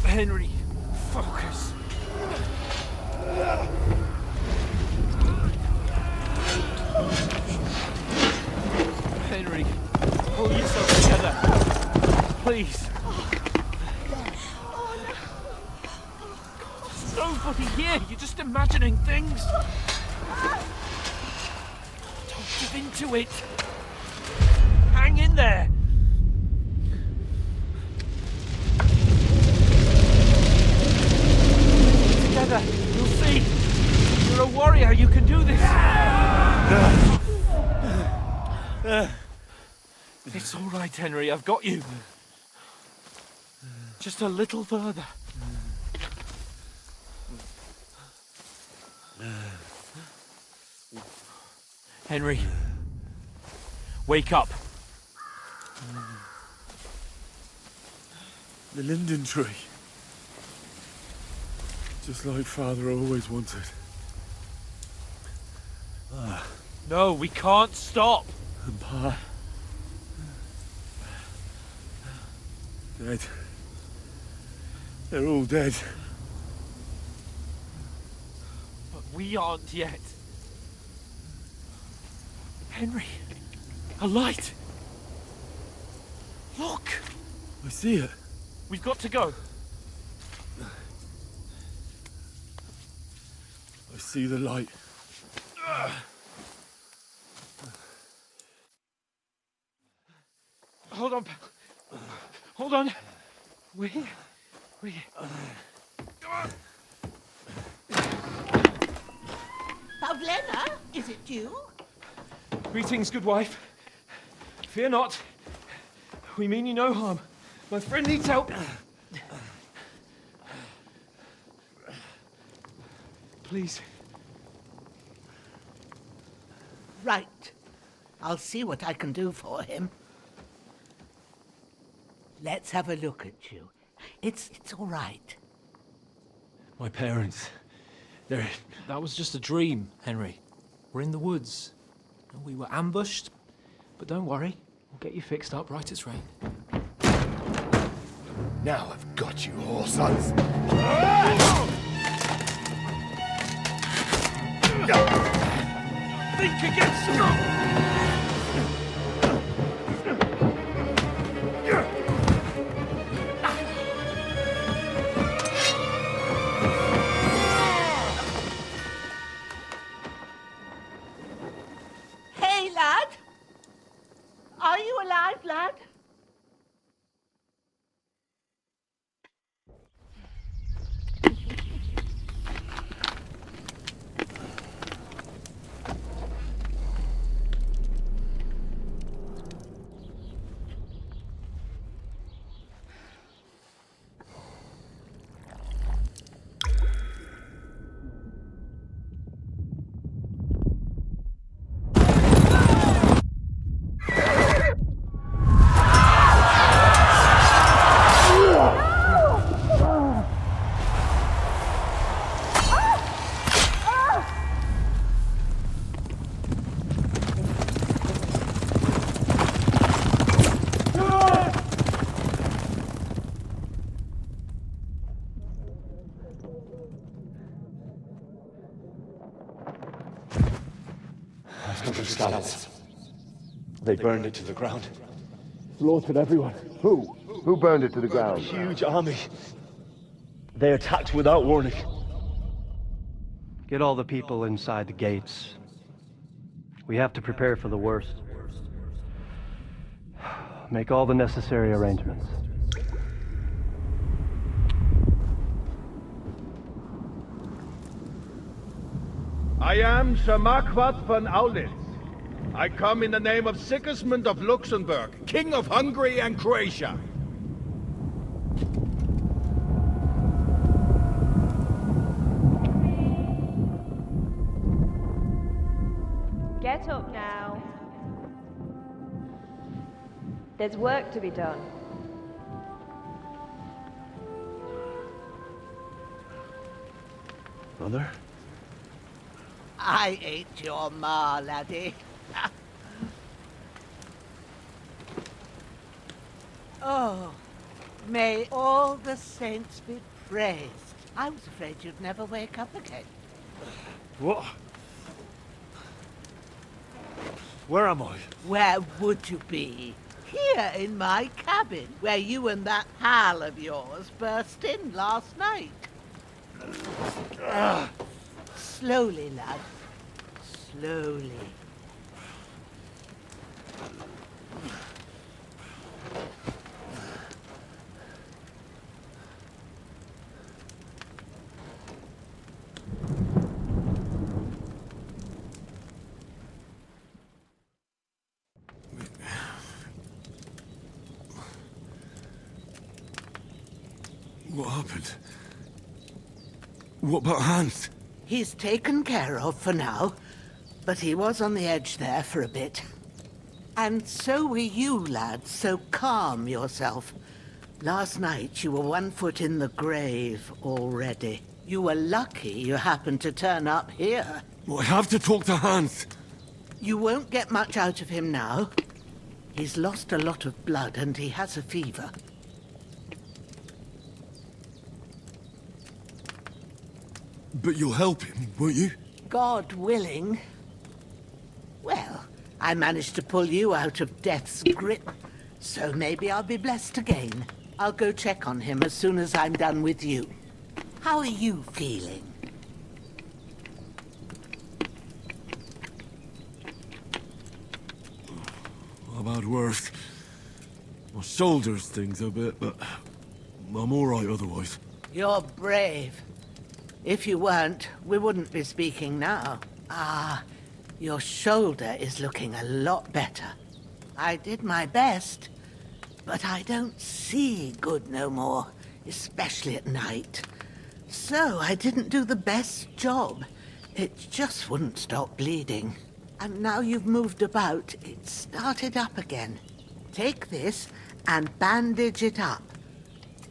Henry, focus. Henry, pull yourself together. Please. There's nobody here. You're just imagining things. Don't give in to it. Hang in there. Together, you'll see. You're a warrior. You can do this. It's all right, Henry. I've got you. Just a little further. Henry, wake up. The linden tree. Just like Father always wanted. No, we can't stop. And Pa. Dead. They're all dead. But we aren't yet. Henry, a light. Look. I see it. We've got to go. I see the light. Hold on, pal. Hold on. We're here. We're here. Pavlena, is it you? Greetings, good wife. Fear not. We mean you no harm. My friend needs help. Please. Right. I'll see what I can do for him. Let's have a look at you. It's all right. My parents. That was just a dream, Henry. We're in the woods. We were ambushed. But don't worry. We'll get you fixed up right as rain. Now I've got you, whoresons. Think again, Hey, lad! Are you alive, lad? Hunter scouts. They burned it to the ground. Slaughtered everyone. Who? Who burned it to the ground? A huge army. They attacked without warning. Get all the people inside the gates. We have to prepare for the worst. Make all the necessary arrangements. I am Sir Marquardt von Aulitz. I come in the name of Sigismund of Luxembourg, King of Hungary and Croatia. Get up now. There's work to be done. Mother? I ain't your ma, laddie. Oh, may all the saints be praised. I was afraid you'd never wake up again. What? Where am I? Where would you be? Here in my cabin, where you and that pal of yours burst in last night. Slowly, lad. Slowly. What happened? What about Hans? He's taken care of for now, but he was on the edge there for a bit. And so were you, lad, so calm yourself. Last night you were 1 foot in the grave already. You were lucky you happened to turn up here. Well, I have to talk to Hans. You won't get much out of him now. He's lost a lot of blood and he has a fever. But you'll help him, won't you? God willing. Well, I managed to pull you out of death's grip, so maybe I'll be blessed again. I'll go check on him as soon as I'm done with you. How are you feeling? I've had worse. My shoulders stings a bit, but I'm all right otherwise. You're brave. If you weren't, we wouldn't be speaking now. Ah, your shoulder is looking a lot better. I did my best, but I don't see good no more, especially at night. So I didn't do the best job. It just wouldn't stop bleeding. And now you've moved about, it started up again. Take this and bandage it up.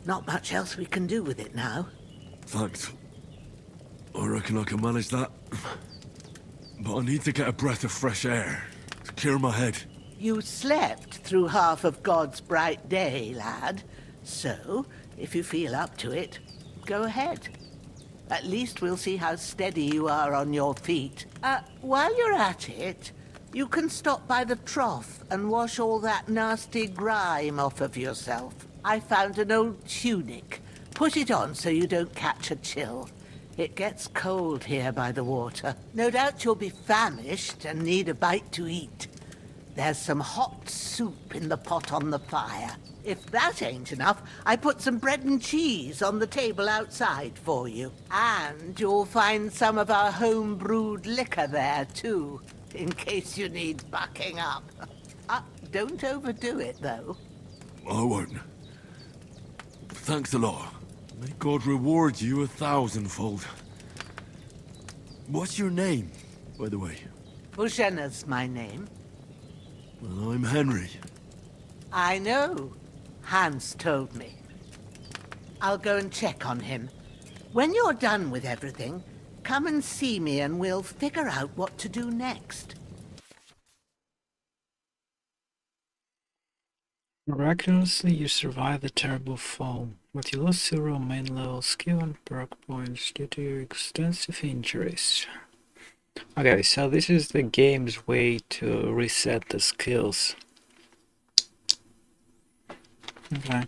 Not much else we can do with it now. Thanks. I reckon I can manage that. But I need to get a breath of fresh air to clear my head. You slept through half of God's bright day, lad. So, if you feel up to it, go ahead. At least we'll see how steady you are on your feet. While you're at it, you can stop by the trough and wash all that nasty grime off of yourself. I found an old tunic. Put it on so you don't catch a chill. It gets cold here by the water. No doubt you'll be famished and need a bite to eat. There's some hot soup in the pot on the fire. If that ain't enough, I put some bread and cheese on the table outside for you. And you'll find some of our home-brewed liquor there, too, in case you need bucking up. Don't overdo it, though. I won't. Thanks a lot. May God reward you 1,000-fold. What's your name, by the way? Bushenna's my name. Well, I'm Henry. I know. Hans told me. I'll go and check on him. When you're done with everything, come and see me and we'll figure out what to do next. Miraculously, you survive the terrible fall, but you lose 0 main level skill and perk points due to your extensive injuries. Okay, so this is the game's way to reset the skills. Okay.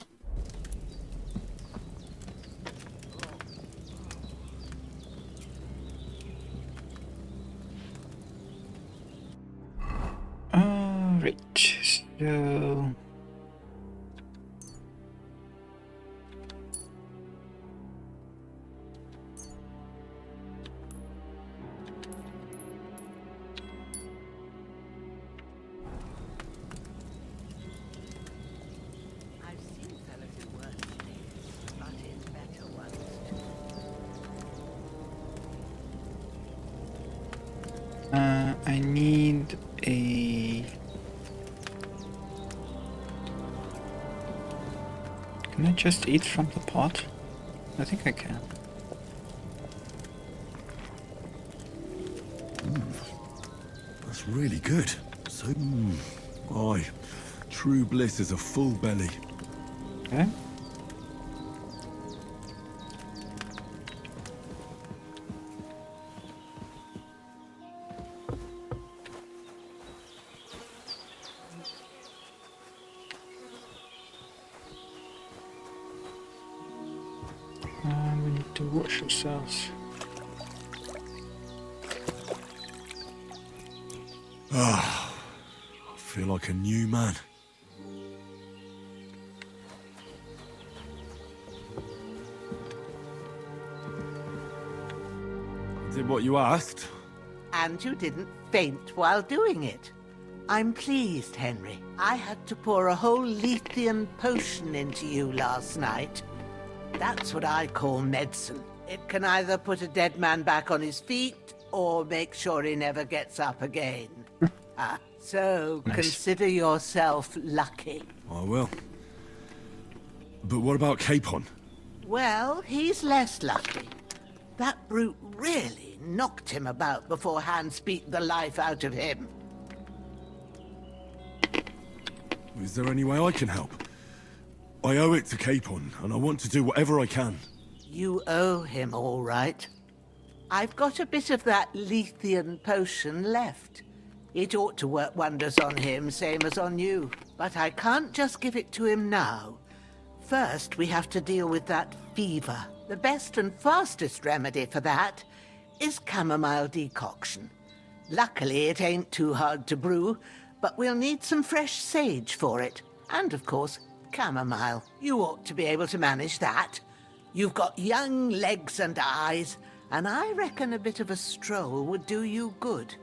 Alright, so... I've seen fellas in worse states, but in better ones too. I need a... Can I just eat from the pot? I think I can. That's really good. So, aye, true bliss is a full belly. Okay. We need to wash ourselves. Ah, I feel like a new man. I did what you asked. And you didn't faint while doing it. I'm pleased, Henry. I had to pour a whole Lethean potion into you last night. That's what I call medicine. It can either put a dead man back on his feet or make sure he never gets up again. So Nice. consider yourself lucky. I will. But what about Capon? Well, he's less lucky. That brute really knocked him about before Hans beat the life out of him. Is there any way I can help? I owe it to Capon, and I want to do whatever I can. You owe him, all right. I've got a bit of that Lethean potion left. It ought to work wonders on him, same as on you. But I can't just give it to him now. First, we have to deal with that fever. The best and fastest remedy for that is chamomile decoction. Luckily, it ain't too hard to brew, but we'll need some fresh sage for it. And, of course, chamomile. You ought to be able to manage that. You've got young legs and eyes, and I reckon a bit of a stroll would do you good.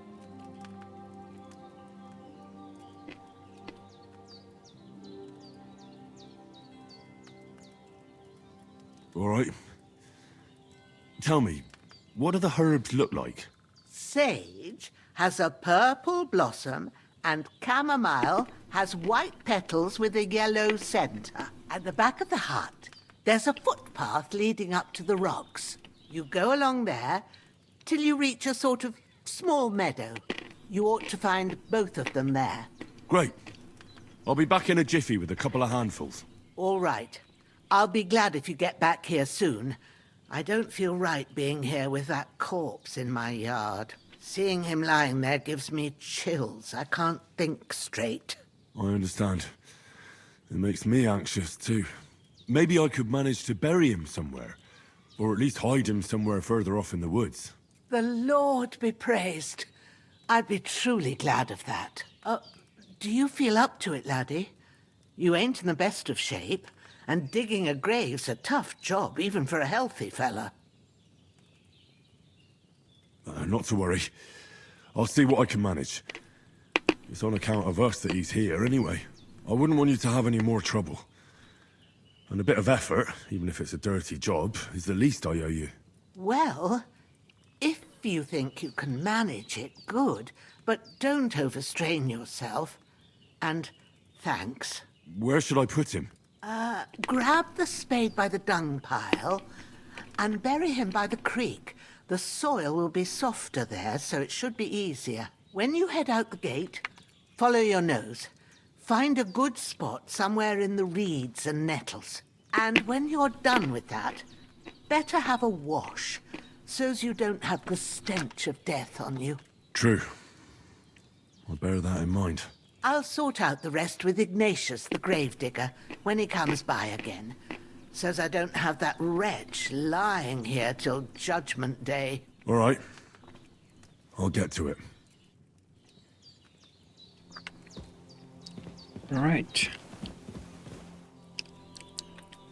All right. Tell me, what do the herbs look like? Sage has a purple blossom, and chamomile has white petals with a yellow center. At the back of the hut, there's a footpath leading up to the rocks. You go along there till you reach a sort of small meadow. You ought to find both of them there. Great. I'll be back in a jiffy with a couple of handfuls. All right. I'll be glad if you get back here soon. I don't feel right being here with that corpse in my yard. Seeing him lying there gives me chills. I can't think straight. I understand. It makes me anxious, too. Maybe I could manage to bury him somewhere. Or at least hide him somewhere further off in the woods. The Lord be praised. I'd be truly glad of that. Do you feel up to it, laddie? You ain't in the best of shape, and digging a grave's a tough job, even for a healthy fella. Not to worry. I'll see what I can manage. It's on account of us that he's here, anyway. I wouldn't want you to have any more trouble. And a bit of effort, even if it's a dirty job, is the least I owe you. Well, if you think you can manage it, good. But don't overstrain yourself. And thanks. Where should I put him? Grab the spade by the dung pile and bury him by the creek. The soil will be softer there, so it should be easier. When you head out the gate, follow your nose. Find a good spot somewhere in the reeds and nettles. And when you're done with that, better have a wash. so's you don't have the stench of death on you. True. I'll bear that in mind. I'll sort out the rest with Ignatius, the gravedigger, when he comes by again, so's I don't have that wretch lying here till Judgment Day. All right. I'll get to it. Right.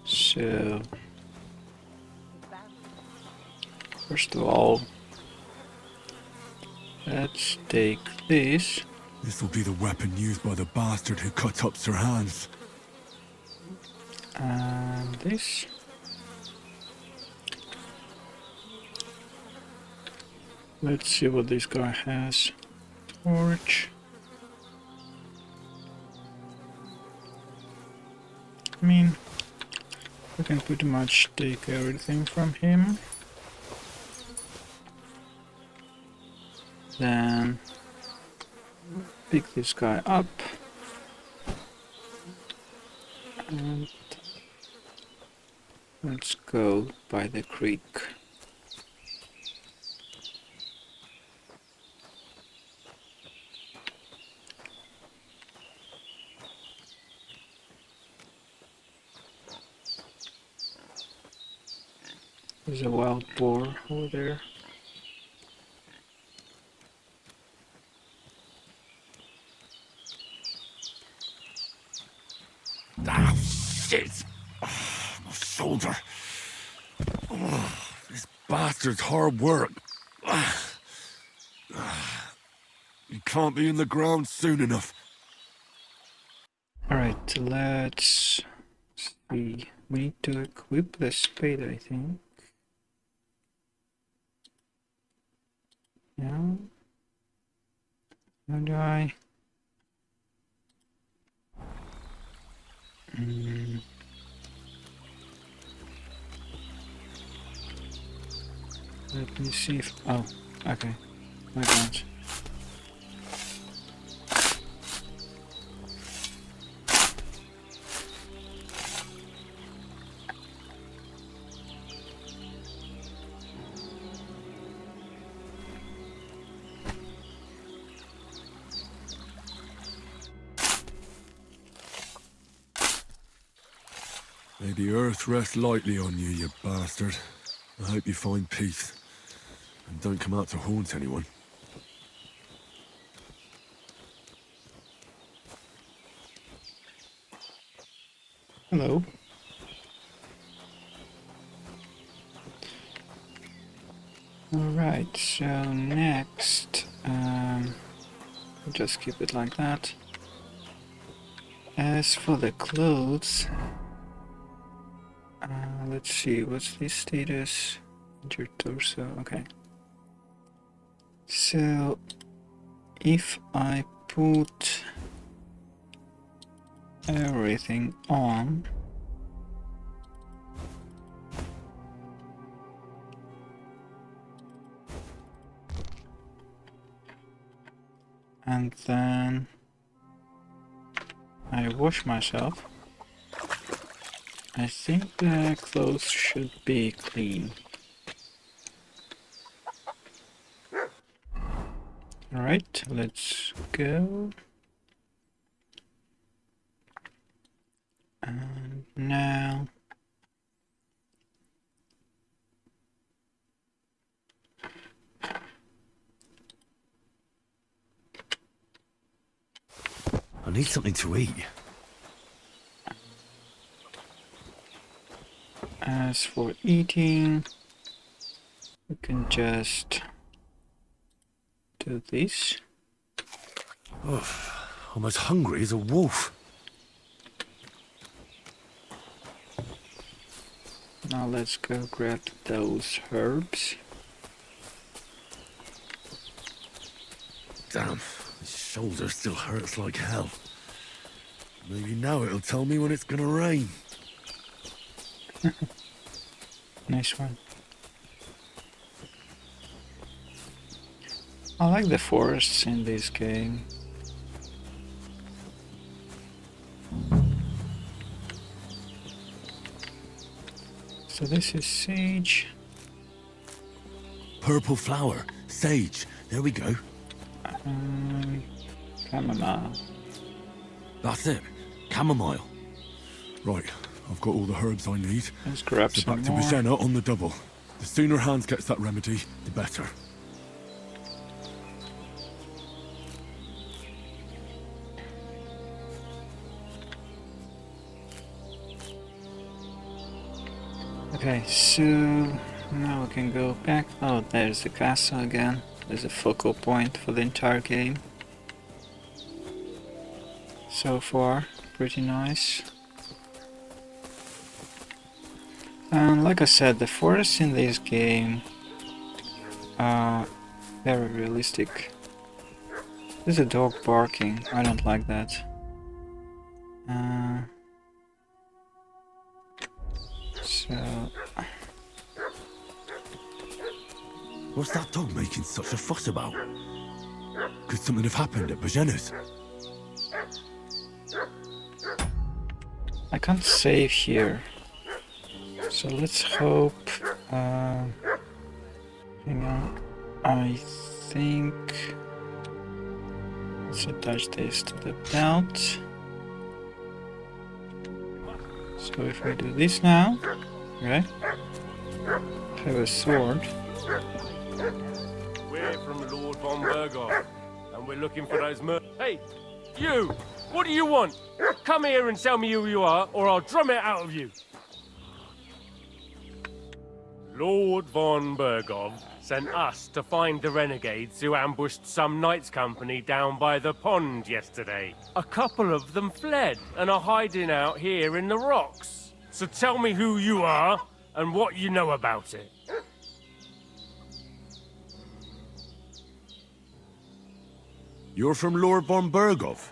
So, first of all, let's take this. This'll be the weapon used by the bastard who cut up Sir Hans. And this. Let's see what this guy has. Torch. I mean, we can pretty much take everything from him. Then pick this guy up. And let's go by the creek. There's a wild boar over there. Ah, shit! Oh, my shoulder. Oh, this bastard's hard work. You can't be in the ground soon enough. Alright, let's see. We need to equip the spade, I think. Yeah. How do I? Let me see if... Oh, okay. My God. May the earth rest lightly on you, you bastard. I hope you find peace. And don't come out to haunt anyone. Hello. Alright, so next, just keep it like that. As for the clothes, let's see, what's the status? Your torso, okay. So, if I put everything on, and then I wash myself, I think the clothes should be clean. Alright, let's go. And now I need something to eat. as for eating, we can just do this. Oh, I'm as hungry as a wolf. Now let's go grab those herbs. Damn, my shoulder still hurts like hell. Maybe now it'll tell me when it's gonna rain. Nice one. I like the forests in this game. So this is sage. purple flower. Sage. There we go. Chamomile. That's it. Chamomile. Right, I've got all the herbs I need. Let's grab so some back to more. Bajena on the double. The sooner Hans gets that remedy, the better. Okay, so now we can go back. Oh, there's the castle again. There's a focal point for the entire game. So far, pretty nice. And like I said, the forests in this game are very realistic. There's a dog barking. I don't like that. So... What's that dog making such a fuss about? Could something have happened at Bajena's? I can't save here. So let's hope... hang on. I think... let's attach this to the belt. So if we do this now, right? Have a sword. We're from Lord von Berghoff, and we're looking for those Hey, you! What do you want? Come here and tell me who you are, or I'll drum it out of you. Lord von Berghoff sent us to find the renegades who ambushed some knights' company down by the pond yesterday. A couple of them fled and are hiding out here in the rocks. So tell me who you are and what you know about it. You're from Lord von Berghoff?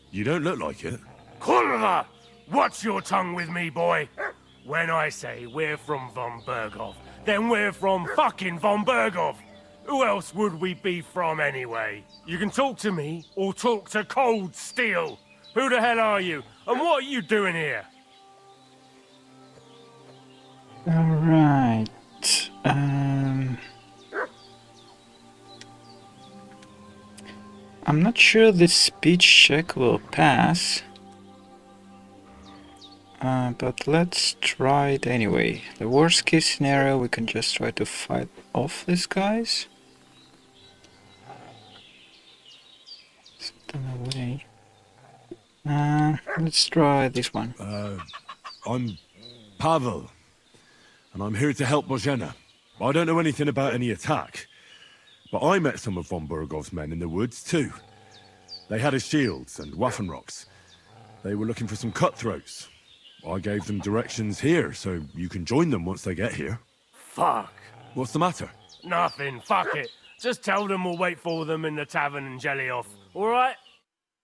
You don't look like it. Kulva! Watch your tongue with me, boy. When I say we're from von Berghoff, then we're from fucking von Berghoff. Who else would we be from anyway? You can talk to me or talk to Cold Steel. Who the hell are you? And what are you doing here? Alright. I'm not sure this speech check will pass. But let's try it anyway. The worst case scenario, we can just try to fight off these guys. Set them away. Let's try this one. I'm Pavel, and I'm here to help Bojena. I don't know anything about any attack, but I met some of von Bergoff's men in the woods too. They had his shields and Waffenrocks. They were looking for some cutthroats. I gave them directions here, so you can join them once they get here. Fuck. What's the matter? Nothing, fuck it. Just tell them we'll wait for them in the tavern in Jelioff, alright?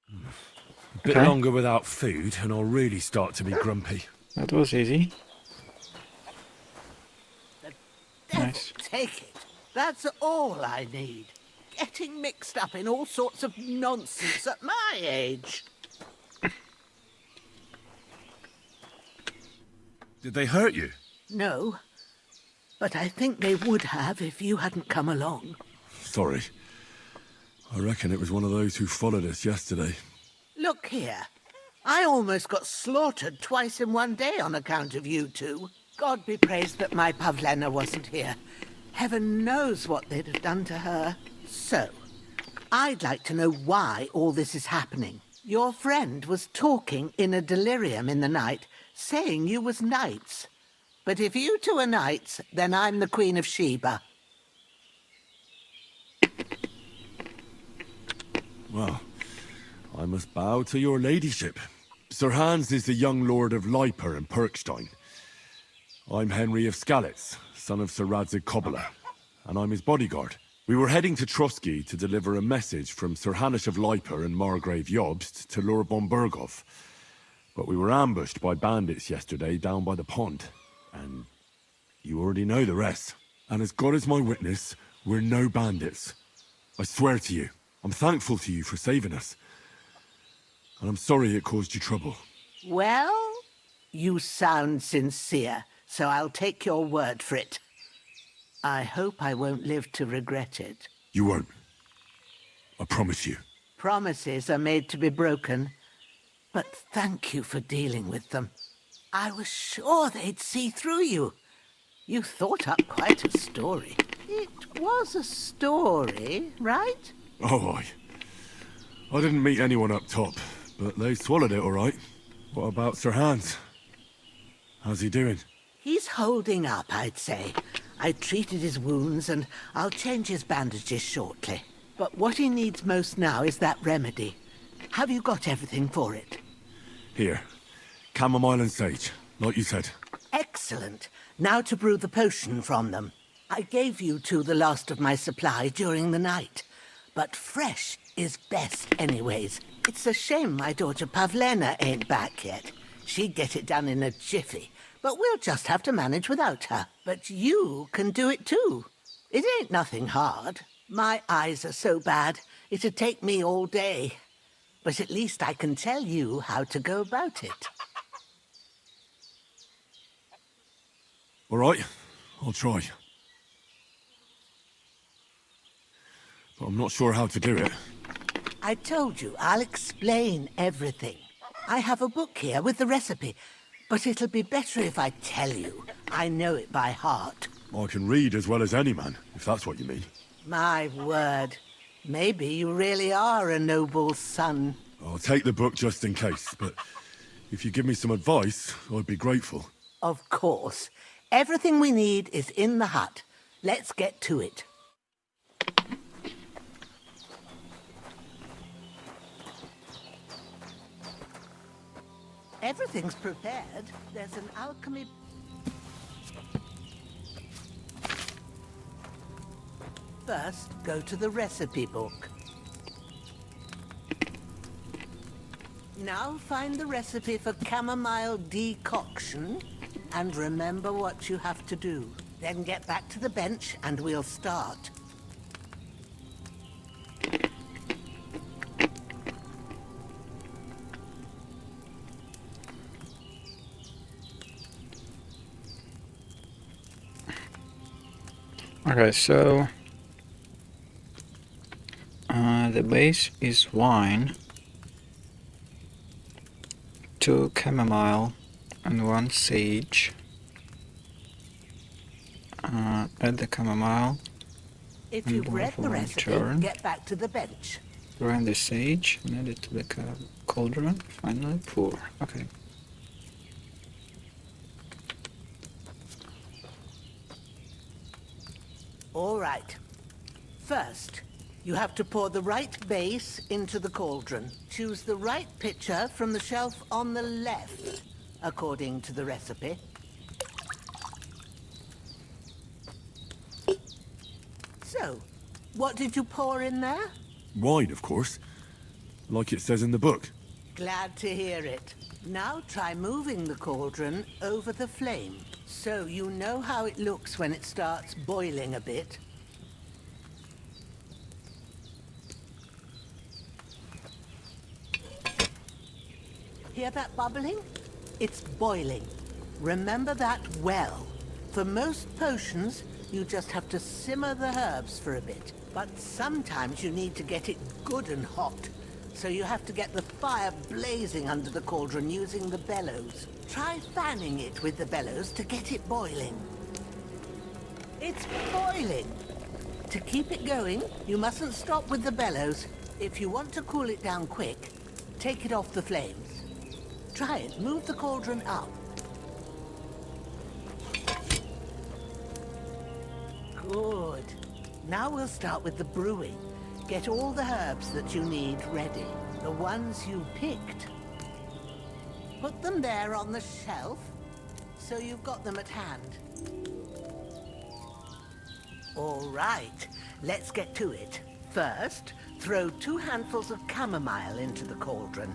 A bit longer without food, and I'll really start to be grumpy. That was easy. Nice. Take it. That's all I need. Getting mixed up in all sorts of nonsense at my age. Did they hurt you? No, but I think they would have if you hadn't come along. Sorry. I reckon it was one of those who followed us yesterday. Look here. I almost got slaughtered twice in one day on account of you two. God be praised that my Pavlena wasn't here. Heaven knows what they'd have done to her. So, I'd like to know why all this is happening. Your friend was talking in a delirium in the night, saying you was knights. But if you two are knights, then I'm the Queen of Sheba. Well, I must bow to your ladyship. Sir Hans is the young lord of Leiper and Perkstein. I'm Henry of Skalitz, son of Sir Radzig Kobyla, and I'm his bodyguard. We were heading to Trotsky to deliver a message from Sir Hanush of Leiper and Margrave Jobst to Lord von Berghoff. But we were ambushed by bandits yesterday down by the pond. And you already know the rest. And as God is my witness, we're no bandits. I swear to you, I'm thankful to you for saving us. And I'm sorry it caused you trouble. Well, you sound sincere, so I'll take your word for it. I hope I won't live to regret it. You won't. I promise you. Promises are made to be broken, but thank you for dealing with them. I was sure they'd see through you. You thought up quite a story. It was a story, right? Oh, I didn't meet anyone up top, but they swallowed it all right. What about Sir Hans? How's he doing? He's holding up, I'd say. I treated his wounds and I'll change his bandages shortly. But what he needs most now is that remedy. Have you got everything for it? Here. Chamomile and sage, like you said. Excellent. Now to brew the potion from them. I gave you two the last of my supply during the night. But fresh is best anyways. It's a shame my daughter Pavlena ain't back yet. She'd get it done in a jiffy. But we'll just have to manage without her. But you can do it too. It ain't nothing hard. My eyes are so bad, it'd take me all day. But at least I can tell you how to go about it. All right, I'll try. But I'm not sure how to do it. I told you, I'll explain everything. I have a book here with the recipe, but it'll be better if I tell you. I know it by heart. I can read as well as any man, if that's what you mean. My word. Maybe you really are a noble son. I'll take the book just in case, but if you give me some advice, I'd be grateful. Of course. Everything we need is in the hut. Let's get to it. Everything's prepared. There's an alchemy... First, go to the recipe book. Now find the recipe for chamomile decoction and remember what you have to do. Then get back to the bench and we'll start. Okay, so the base is wine, 2 chamomile and 1 sage. Add the chamomile. If and you've boil read for the 1 recipe, turn. get back to the bench. Grind the sage and add it to the cauldron. Finally pour. Okay. All right. First, you have to pour the right base into the cauldron. Choose the right pitcher from the shelf on the left, according to the recipe. So, what did you pour in there? Wine, of course. Like it says in the book. Glad to hear it. Now try moving the cauldron over the flame, so you know how it looks when it starts boiling a bit. Hear that bubbling? It's boiling. Remember that well. For most potions, you just have to simmer the herbs for a bit. But sometimes you need to get it good and hot. So you have to get the fire blazing under the cauldron using the bellows. Try fanning it with the bellows to get it boiling. It's boiling! To keep it going, you mustn't stop with the bellows. If you want to cool it down quick, take it off the flames. Try it. Move the cauldron up. Good. Now we'll start with the brewing. Get all the herbs that you need ready. The ones you picked. Put them there on the shelf, so you've got them at hand. All right, let's get to it. First, throw 2 handfuls of chamomile into the cauldron.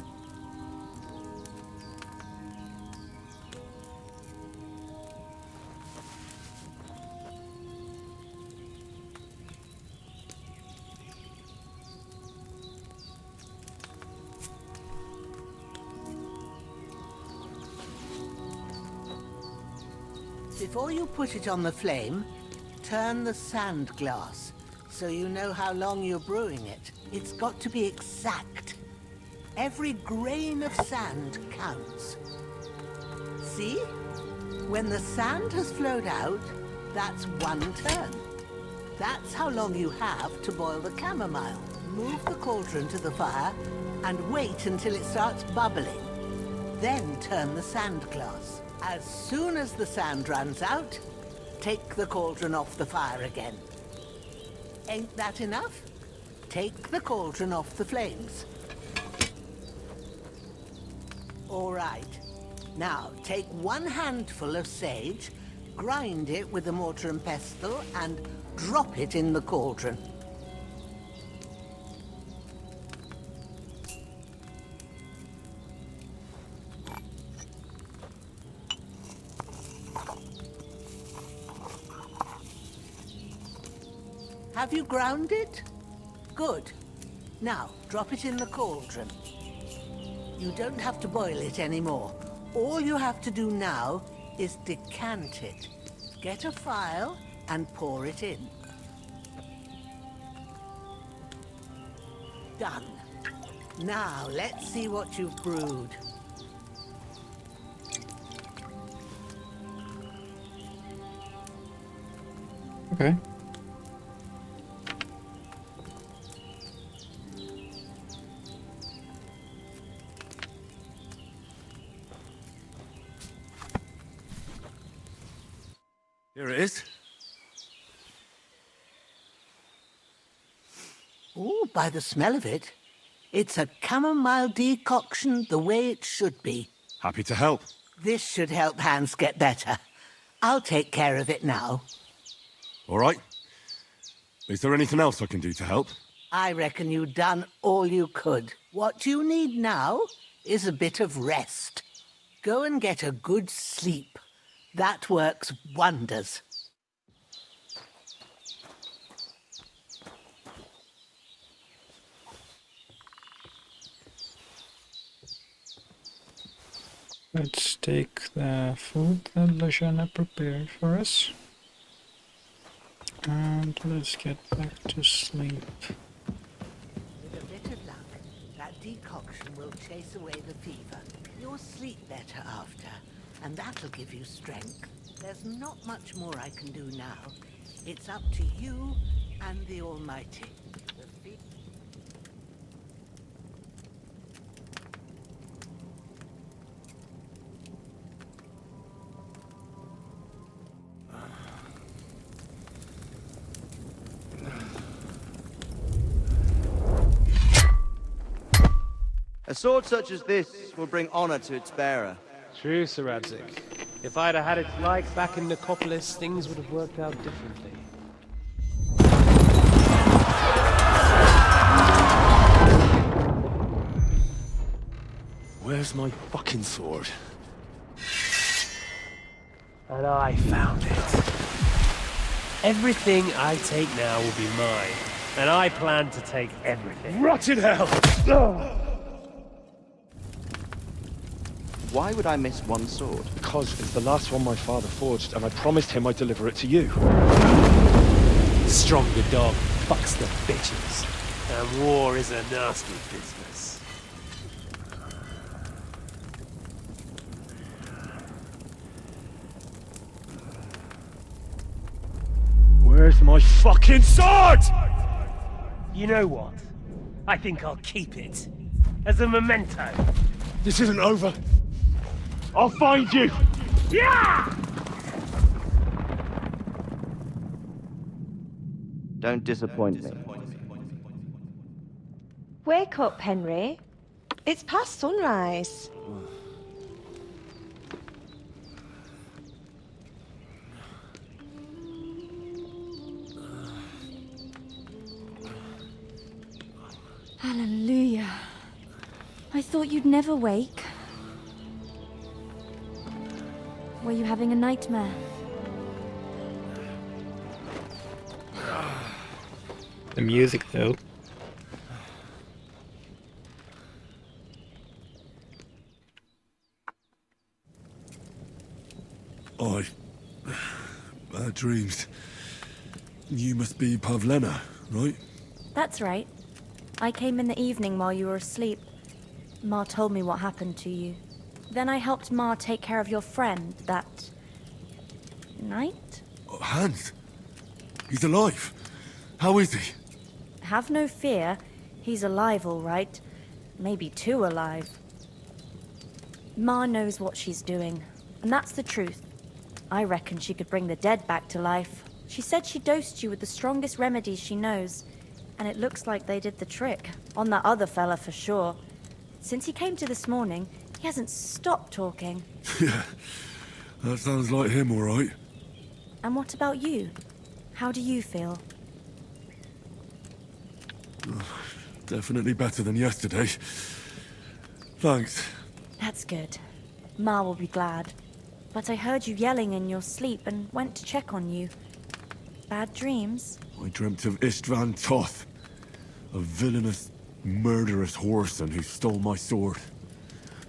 Before you put it on the flame, turn the sand glass so you know how long you're brewing it. It's got to be exact. Every grain of sand counts. See? When the sand has flowed out, that's 1 turn. That's how long you have to boil the chamomile. Move the cauldron to the fire and wait until it starts bubbling. Then turn the sand glass. As soon as the sand runs out, take the cauldron off the fire again. Ain't that enough? Take the cauldron off the flames. All right. Now, take 1 handful of sage, grind it with a mortar and pestle, and drop it in the cauldron. Have you ground it? Good. Now, drop it in the cauldron. You don't have to boil it anymore. All you have to do now is decant it. Get a phial and pour it in. Done. Now, let's see what you've brewed. Okay. Here it is. Oh, by the smell of it, it's a chamomile decoction the way it should be. Happy to help. This should help Hans get better. I'll take care of it now. All right. Is there anything else I can do to help? I reckon you've done all you could. What you need now is a bit of rest. Go and get a good sleep. That works wonders. Let's take the food that Lashana prepared for us. And let's get back to sleep. With a bit of luck, that decoction will chase away the fever. You'll sleep better after, and that'll give you strength. There's not much more I can do now. It's up to you and the Almighty. A sword such as this will bring honor to its bearer. True, Sir Radzik. If I'd have had its like back in Nicopolis, things would have worked out differently. Where's my fucking sword? And I found it. Everything I take now will be mine, and I plan to take everything. Rotten hell! Why would I miss one sword? Because it's the last one my father forged, and I promised him I'd deliver it to you. Stronger dog fucks the bitches, and war is a nasty business. Where's my fucking sword? You know what? I think I'll keep it. As a memento. This isn't over. I'll find you! Yeah! Don't disappoint me. Wake up, Henry. It's past sunrise. Hallelujah. I thought you'd never wake. Were you having a nightmare? The music, though. I dreamed You must be Pavlena, right? That's right. I came in the evening while you were asleep. Ma told me what happened to you. Then I helped Ma take care of your friend that night? Oh, Hans! He's alive! How is he? Have no fear. He's alive, all right. Maybe too alive. Ma knows what she's doing, and that's the truth. I reckon she could bring the dead back to life. She said she dosed you with the strongest remedies she knows, and it looks like they did the trick. On that other fella for sure. Since he came to this morning, he hasn't stopped talking. Yeah, that sounds like him, all right. And what about you? How do you feel? Definitely better than yesterday. Thanks. That's good. Ma will be glad. But I heard you yelling in your sleep and went to check on you. Bad dreams? I dreamt of Istvan Toth, a villainous, murderous whoreson who stole my sword.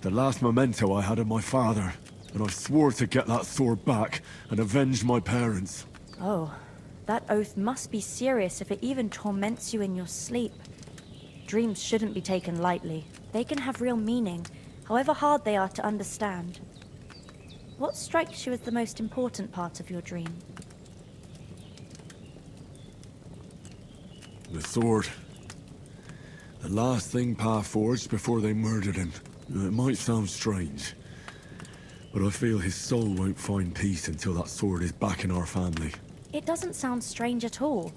The last memento I had of my father, and I swore to get that sword back and avenge my parents. Oh, that oath must be serious if it even torments you in your sleep. Dreams shouldn't be taken lightly. They can have real meaning, however hard they are to understand. What strikes you as the most important part of your dream? The sword. The last thing Pa forged before they murdered him. It might sound strange, but I feel his soul won't find peace until that sword is back in our family. It doesn't sound strange at all.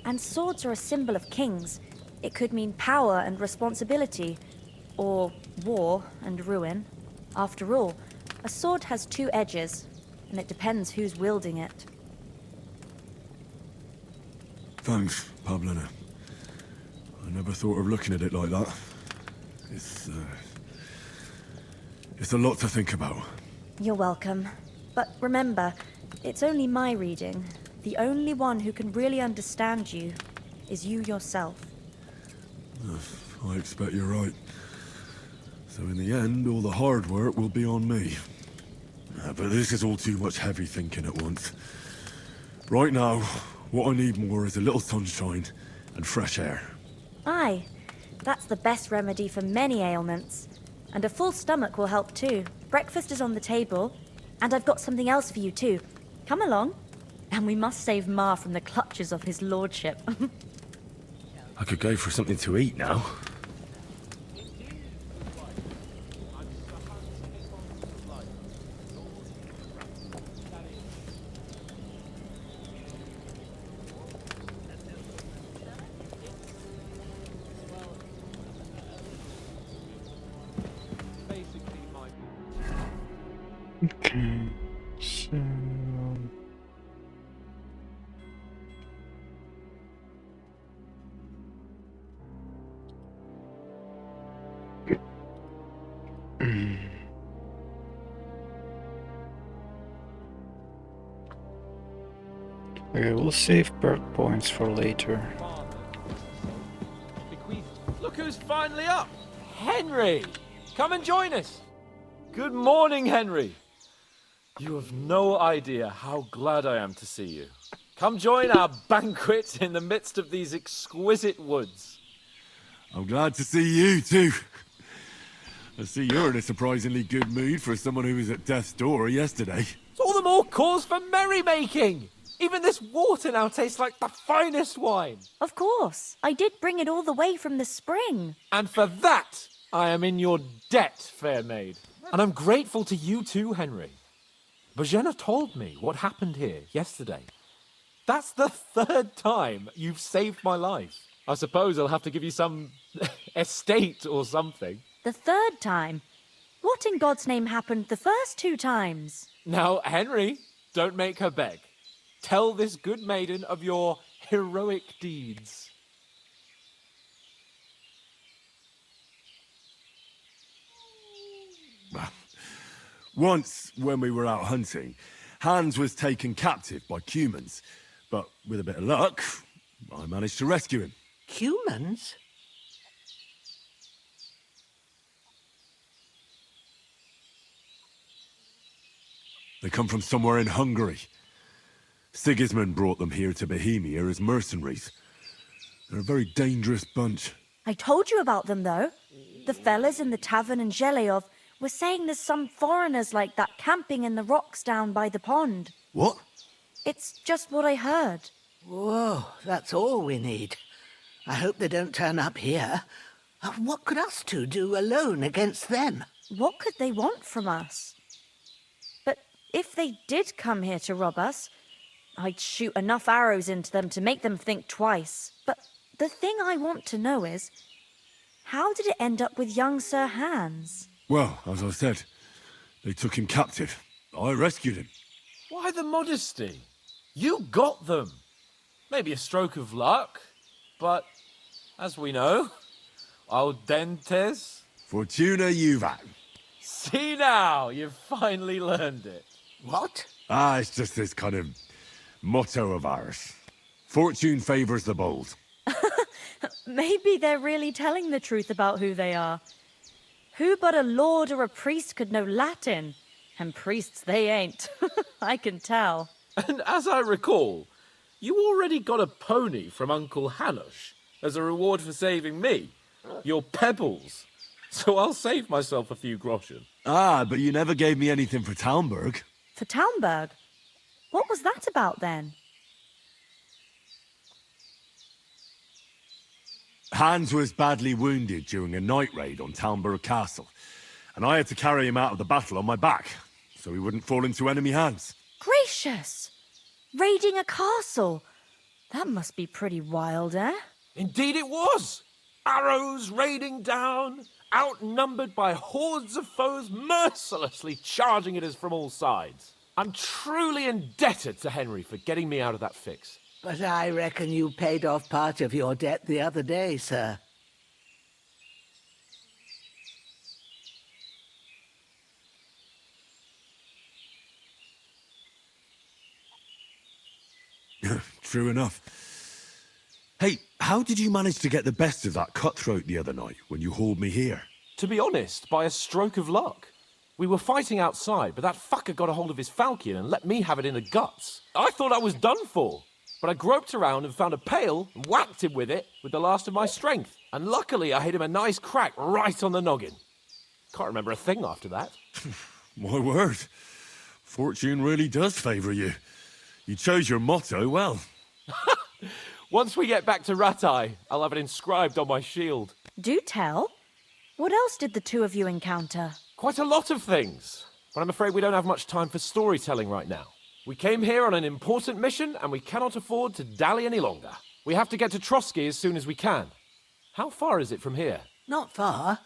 And swords are a symbol of kings. It could mean power and responsibility, or war and ruin. After all, a sword has two edges, and it depends who's wielding it. Thanks, Pavlena. I never thought of looking at it like that. It's a lot to think about. You're welcome. But remember, it's only my reading. The only one who can really understand you is you yourself. I expect you're right. So in the end, all the hard work will be on me. But this is all too much heavy thinking at once. Right now, what I need more is a little sunshine and fresh air. Aye, that's the best remedy for many ailments. And a full stomach will help too. Breakfast is on the table, and I've got something else for you too. Come along. And we must save Ma from the clutches of his lordship. I could go for something to eat now. Okay, so... Okay, we'll save bird points for later. Look who's finally up! Henry! Come and join us! Good morning, Henry! You have no idea how glad I am to see you. Come join our banquet in the midst of these exquisite woods. I'm glad to see you too. I see you're in a surprisingly good mood for someone who was at death's door yesterday. It's all the more cause for merrymaking! Even this water now tastes like the finest wine. Of course. I did bring it all the way from the spring. And for that, I am in your debt, fair maid. And I'm grateful to you too, Henry. Bojena told me what happened here yesterday. That's the third time you've saved my life. I suppose I'll have to give you some estate or something. The third time? What in God's name happened the first two times? Now, Henry, don't make her beg. Tell this good maiden of your heroic deeds. Once, when we were out hunting, Hans was taken captive by humans. But with a bit of luck, I managed to rescue him. Humans? They come from somewhere in Hungary. Sigismund brought them here to Bohemia as mercenaries. They're a very dangerous bunch. I told you about them, though. The fellas in the tavern in Zheleov were saying there's some foreigners like that camping in the rocks down by the pond. What? It's just what I heard. Whoa, that's all we need. I hope they don't turn up here. What could us two do alone against them? What could they want from us? But if they did come here to rob us, I'd shoot enough arrows into them to make them think twice. But the thing I want to know is, how did it end up with young Sir Hans? Well, as I said, they took him captive. I rescued him. Why the modesty? You got them. Maybe a stroke of luck, but as we know, audentes. Fortuna juvat. See now, you've finally learned it. What? It's just this kind of motto of ours. Fortune favors the bold. Maybe they're really telling the truth about who they are. Who but a lord or a priest could know Latin? And priests they ain't. I can tell. And as I recall, you already got a pony from Uncle Hanush as a reward for saving me. Your pebbles. So I'll save myself a few groschen. But you never gave me anything for Talmberg. For Talmberg? What was that about then? Hans was badly wounded during a night raid on Talmberg Castle, and I had to carry him out of the battle on my back, so he wouldn't fall into enemy hands. Gracious! Raiding a castle? That must be pretty wild, eh? Indeed it was! Arrows raining down, outnumbered by hordes of foes mercilessly charging at us from all sides. I'm truly indebted to Henry for getting me out of that fix. But I reckon you paid off part of your debt the other day, sir. True enough. Hey, how did you manage to get the best of that cutthroat the other night when you hauled me here? To be honest, by a stroke of luck. We were fighting outside, but that fucker got a hold of his falchion and let me have it in the guts. I thought I was done for. But I groped around and found a pail and whacked him with it with the last of my strength. And luckily I hit him a nice crack right on the noggin. Can't remember a thing after that. My word. Fortune really does favour you. You chose your motto well. Once we get back to Rattay, I'll have it inscribed on my shield. Do tell. What else did the two of you encounter? Quite a lot of things. But I'm afraid we don't have much time for storytelling right now. We came here on an important mission, and we cannot afford to dally any longer. We have to get to Trotsky as soon as we can. How far is it from here? Not far.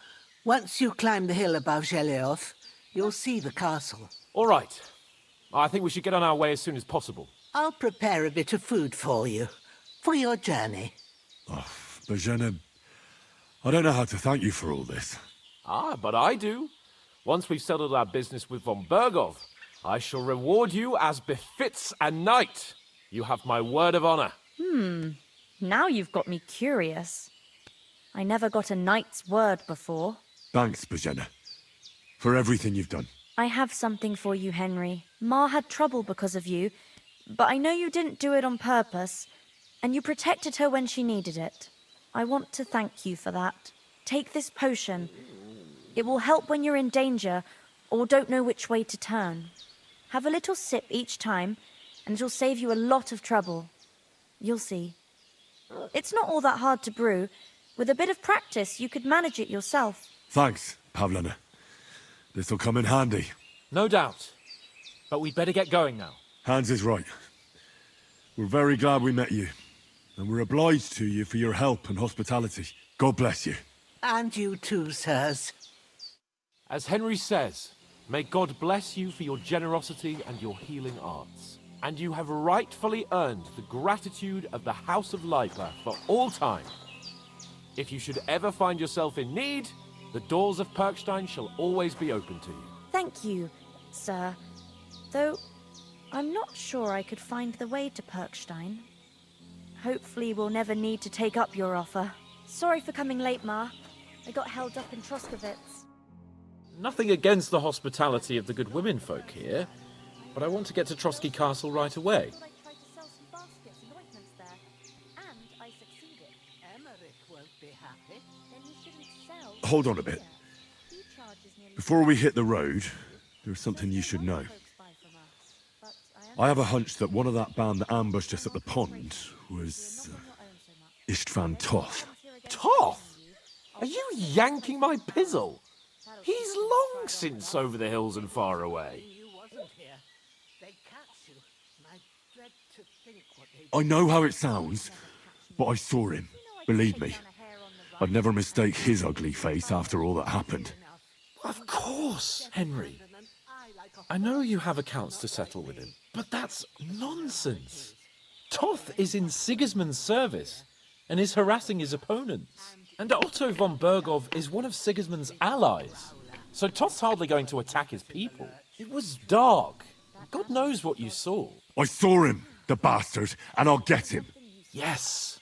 Once you climb the hill above Zheleov, you'll see the castle. All right. I think we should get on our way as soon as possible. I'll prepare a bit of food for you, for your journey. Bozhena, I don't know how to thank you for all this. But I do. Once we've settled our business with von Bergov, I shall reward you as befits a knight. You have my word of honor. Now you've got me curious. I never got a knight's word before. Thanks, Bozhena, for everything you've done. I have something for you, Henry. Ma had trouble because of you, but I know you didn't do it on purpose, and you protected her when she needed it. I want to thank you for that. Take this potion. It will help when you're in danger or don't know which way to turn. Have a little sip each time, and it'll save you a lot of trouble. You'll see. It's not all that hard to brew. With a bit of practice, you could manage it yourself. Thanks, Pavlena. This'll come in handy. No doubt. But we'd better get going now. Hans is right. We're very glad we met you. And we're obliged to you for your help and hospitality. God bless you. And you too, sirs. As Henry says, may God bless you for your generosity and your healing arts. And you have rightfully earned the gratitude of the House of Leipa for all time. If you should ever find yourself in need, the doors of Perkstein shall always be open to you. Thank you, sir. Though, I'm not sure I could find the way to Perkstein. Hopefully we'll never need to take up your offer. Sorry for coming late, Ma. I got held up in Troskovitz. Nothing against the hospitality of the good women folk here, but I want to get to Trotsky Castle right away. Hold on a bit. Before we hit the road, there's something you should know. I have a hunch that one of that band that ambushed us at the pond was Istvan Toth. Toth? Are you yanking my pizzle? He's long since over the hills and far away. I know how it sounds, but I saw him. Believe me. I'd never mistake his ugly face after all that happened. Of course, Henry. I know you have accounts to settle with him, but that's nonsense. Toth is in Sigismund's service and is harassing his opponents. And Otto von Bergov is one of Sigismund's allies. So Toth's hardly going to attack his people. It was dark. God knows what you saw. I saw him, the bastard, and I'll get him. Yes.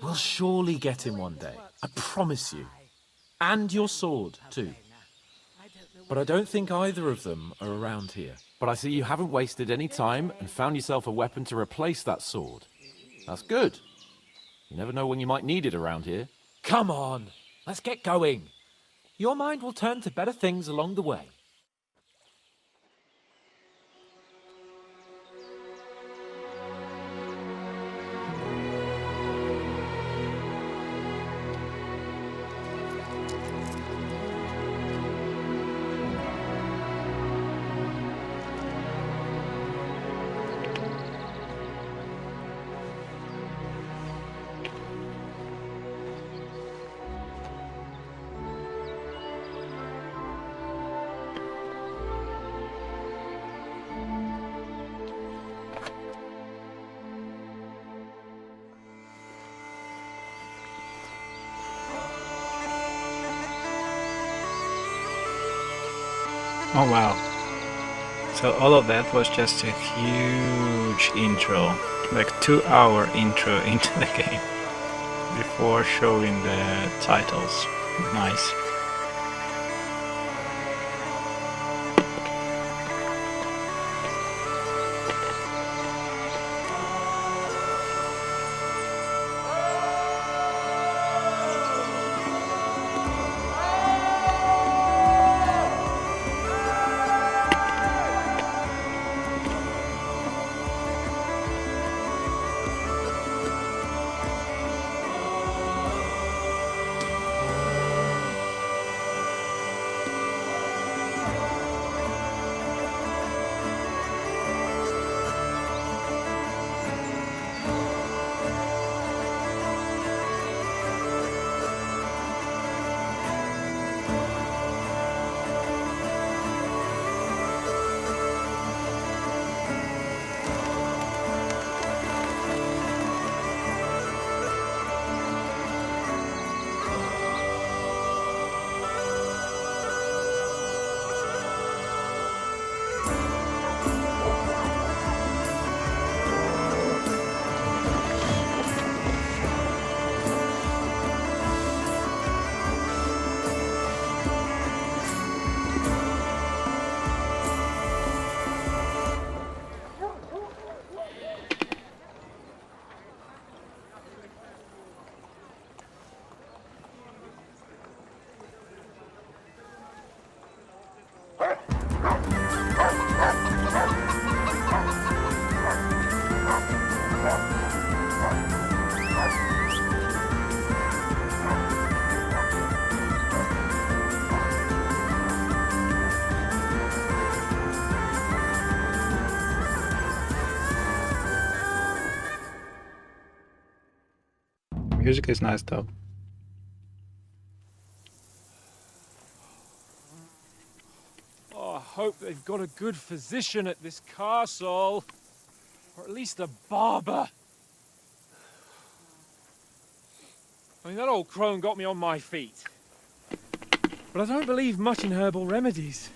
We'll surely get him one day. I promise you. And your sword, too. But I don't think either of them are around here. But I see you haven't wasted any time and found yourself a weapon to replace that sword. That's good. You never know when you might need it around here. Come on, let's get going. Your mind will turn to better things along the way. Oh wow. So all of that was just a huge intro, like 2-hour intro into the game before showing the titles. Nice. Music is nice though. Oh, I hope they've got a good physician at this castle. Or at least a barber. I mean, that old crone got me on my feet. But I don't believe much in herbal remedies.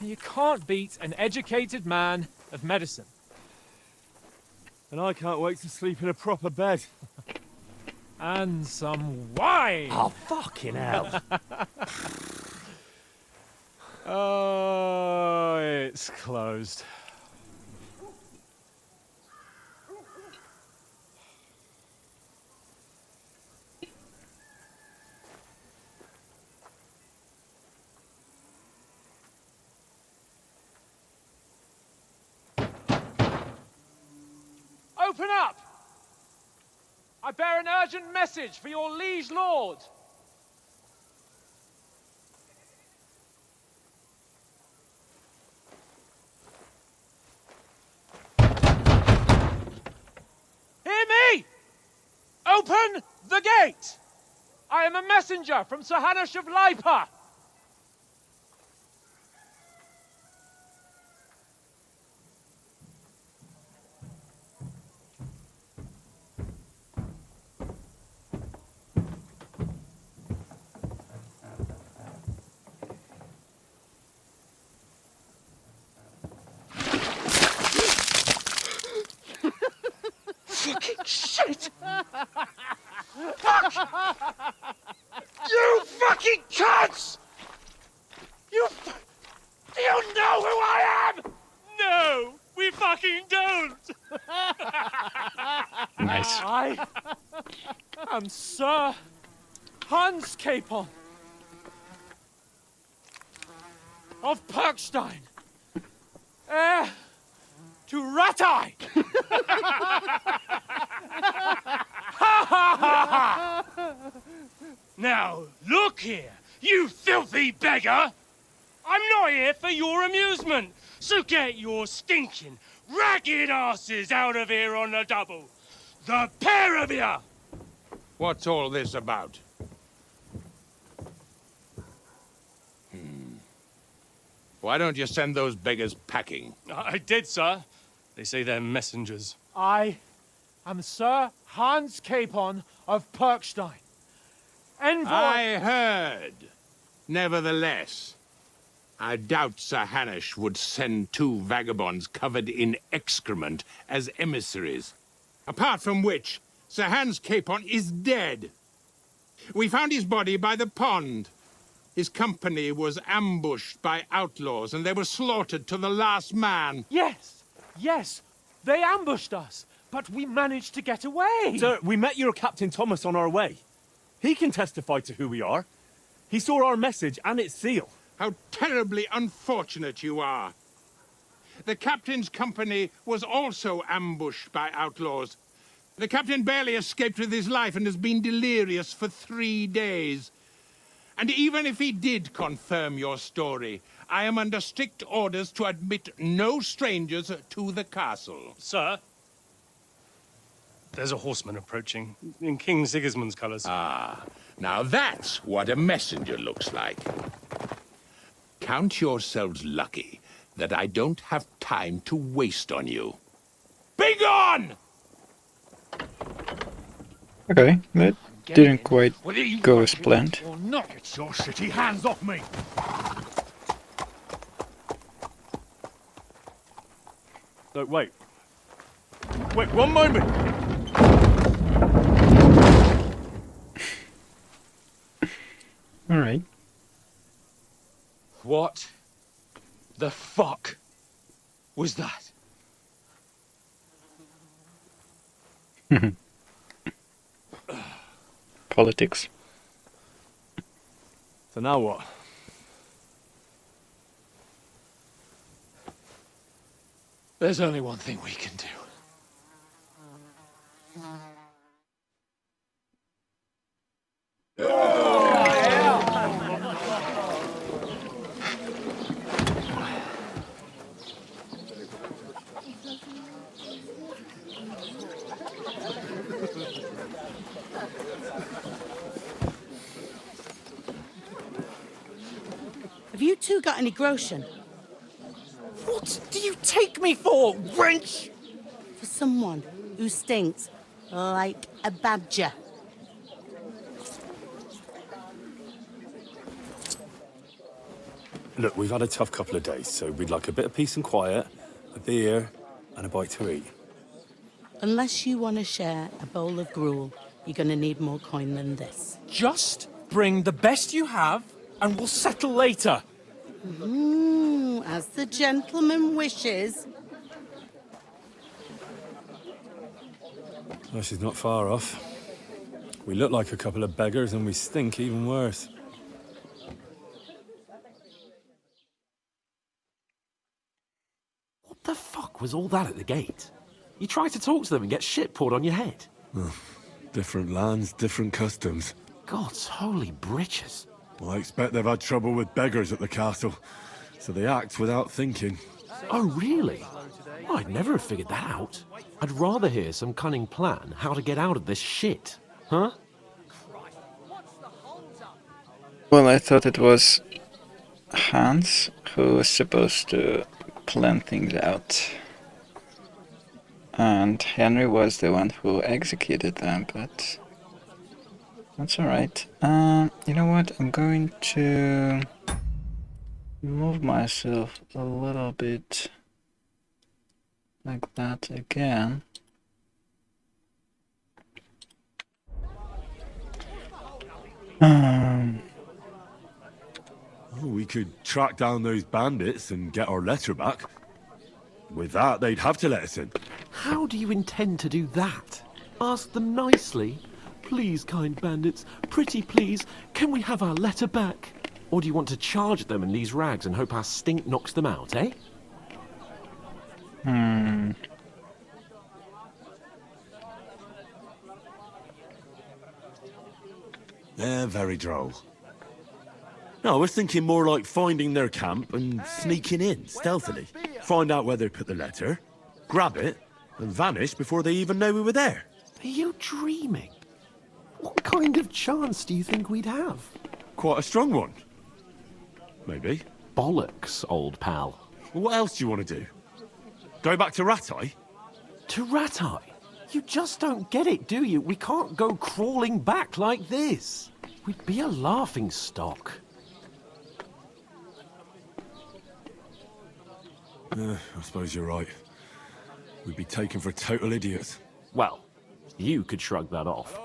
You can't beat an educated man of medicine. And I can't wait to sleep in a proper bed. And some wine! Oh, fucking hell. Oh, it's closed. Open up! I bear an urgent message for your liege lord. Hear me! Open the gate! I am a messenger from Sir Hanush of Lipa. Fucking shit! Fuck! You fucking cunts! Do you know who I am? No, we fucking don't! Nice. I am Sir Hans Capon of Perkstein, heir to Ratai. Now, look here, you filthy beggar! I'm not here for your amusement, so get your stinking, ragged asses out of here on the double. The pair of you! What's all this about? Why don't you send those beggars packing? I did, sir. They say they're messengers. I am Sir Hans Capon of Perkstein, envoy. I heard. Nevertheless, I doubt Sir Hanush would send two vagabonds covered in excrement as emissaries. Apart from which, Sir Hans Capon is dead. We found his body by the pond. His company was ambushed by outlaws, and they were slaughtered to the last man. Yes, yes, they ambushed us, but we managed to get away. Sir, we met your Captain Thomas on our way. He can testify to who we are. He saw our message and its seal. How terribly unfortunate you are. The captain's company was also ambushed by outlaws. The captain barely escaped with his life and has been delirious for 3 days. And even if he did confirm your story, I am under strict orders to admit no strangers to the castle. Sir, there's a horseman approaching, in King Sigismund's colours. Ah, now that's what a messenger looks like. Count yourselves lucky that I don't have time to waste on you. Be gone! Okay, that didn't quite go as planned. Or not get your shitty hands off me! No, wait. Wait, one moment! Alright. What the fuck was that? Politics. So now what? There's only one thing we can do. Have you two got any groschen? What do you take me for, wench? For someone who stinks like a badger. Look, we've had a tough couple of days, so we'd like a bit of peace and quiet, a beer, and a bite to eat. Unless you want to share a bowl of gruel, you're going to need more coin than this. Just bring the best you have, and we'll settle later. As the gentleman wishes. Well, she's not far off. We look like a couple of beggars, and we stink even worse. What the fuck was all that at the gate? You try to talk to them and get shit poured on your head. Different lands, different customs. God's holy britches. Well, I expect they've had trouble with beggars at the castle, so they act without thinking. Oh, really? Well, I'd never have figured that out. I'd rather hear some cunning plan how to get out of this shit. Huh? Well, I thought it was Hans who was supposed to plan things out. And Henry was the one who executed them, but that's alright. You know what? I'm going to move myself a little bit like that again. We could track down those bandits and get our letter back. With that, they'd have to let us in. How do you intend to do that? Ask them nicely. Please, kind bandits, pretty please, can we have our letter back? Or do you want to charge at them in these rags and hope our stink knocks them out, eh? They're very droll. No, I was thinking more like finding their camp and sneaking in, stealthily. Find out where they put the letter, grab it, and vanish before they even know we were there. Are you dreaming? What kind of chance do you think we'd have? Quite a strong one. Maybe. Bollocks, old pal. What else do you want to do? Go back to Rattay? To Rattay? You just don't get it, do you? We can't go crawling back like this. We'd be a laughing stock. I suppose you're right. We'd be taken for total idiots. Well, you could shrug that off.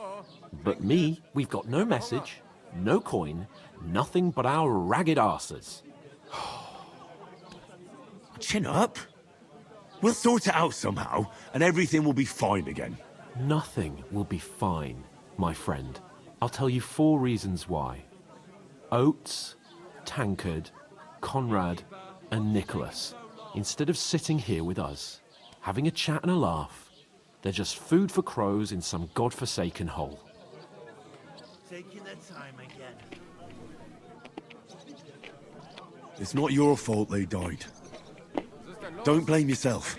But me, we've got no message, no coin, nothing but our ragged arses. Chin up. We'll sort it out somehow, and everything will be fine again. Nothing will be fine, my friend. I'll tell you 4 reasons why. Oates, Tankard, Conrad, and Nicholas, instead of sitting here with us, having a chat and a laugh, they're just food for crows in some godforsaken hole. Taking their time again. It's not your fault they died. Don't blame yourself.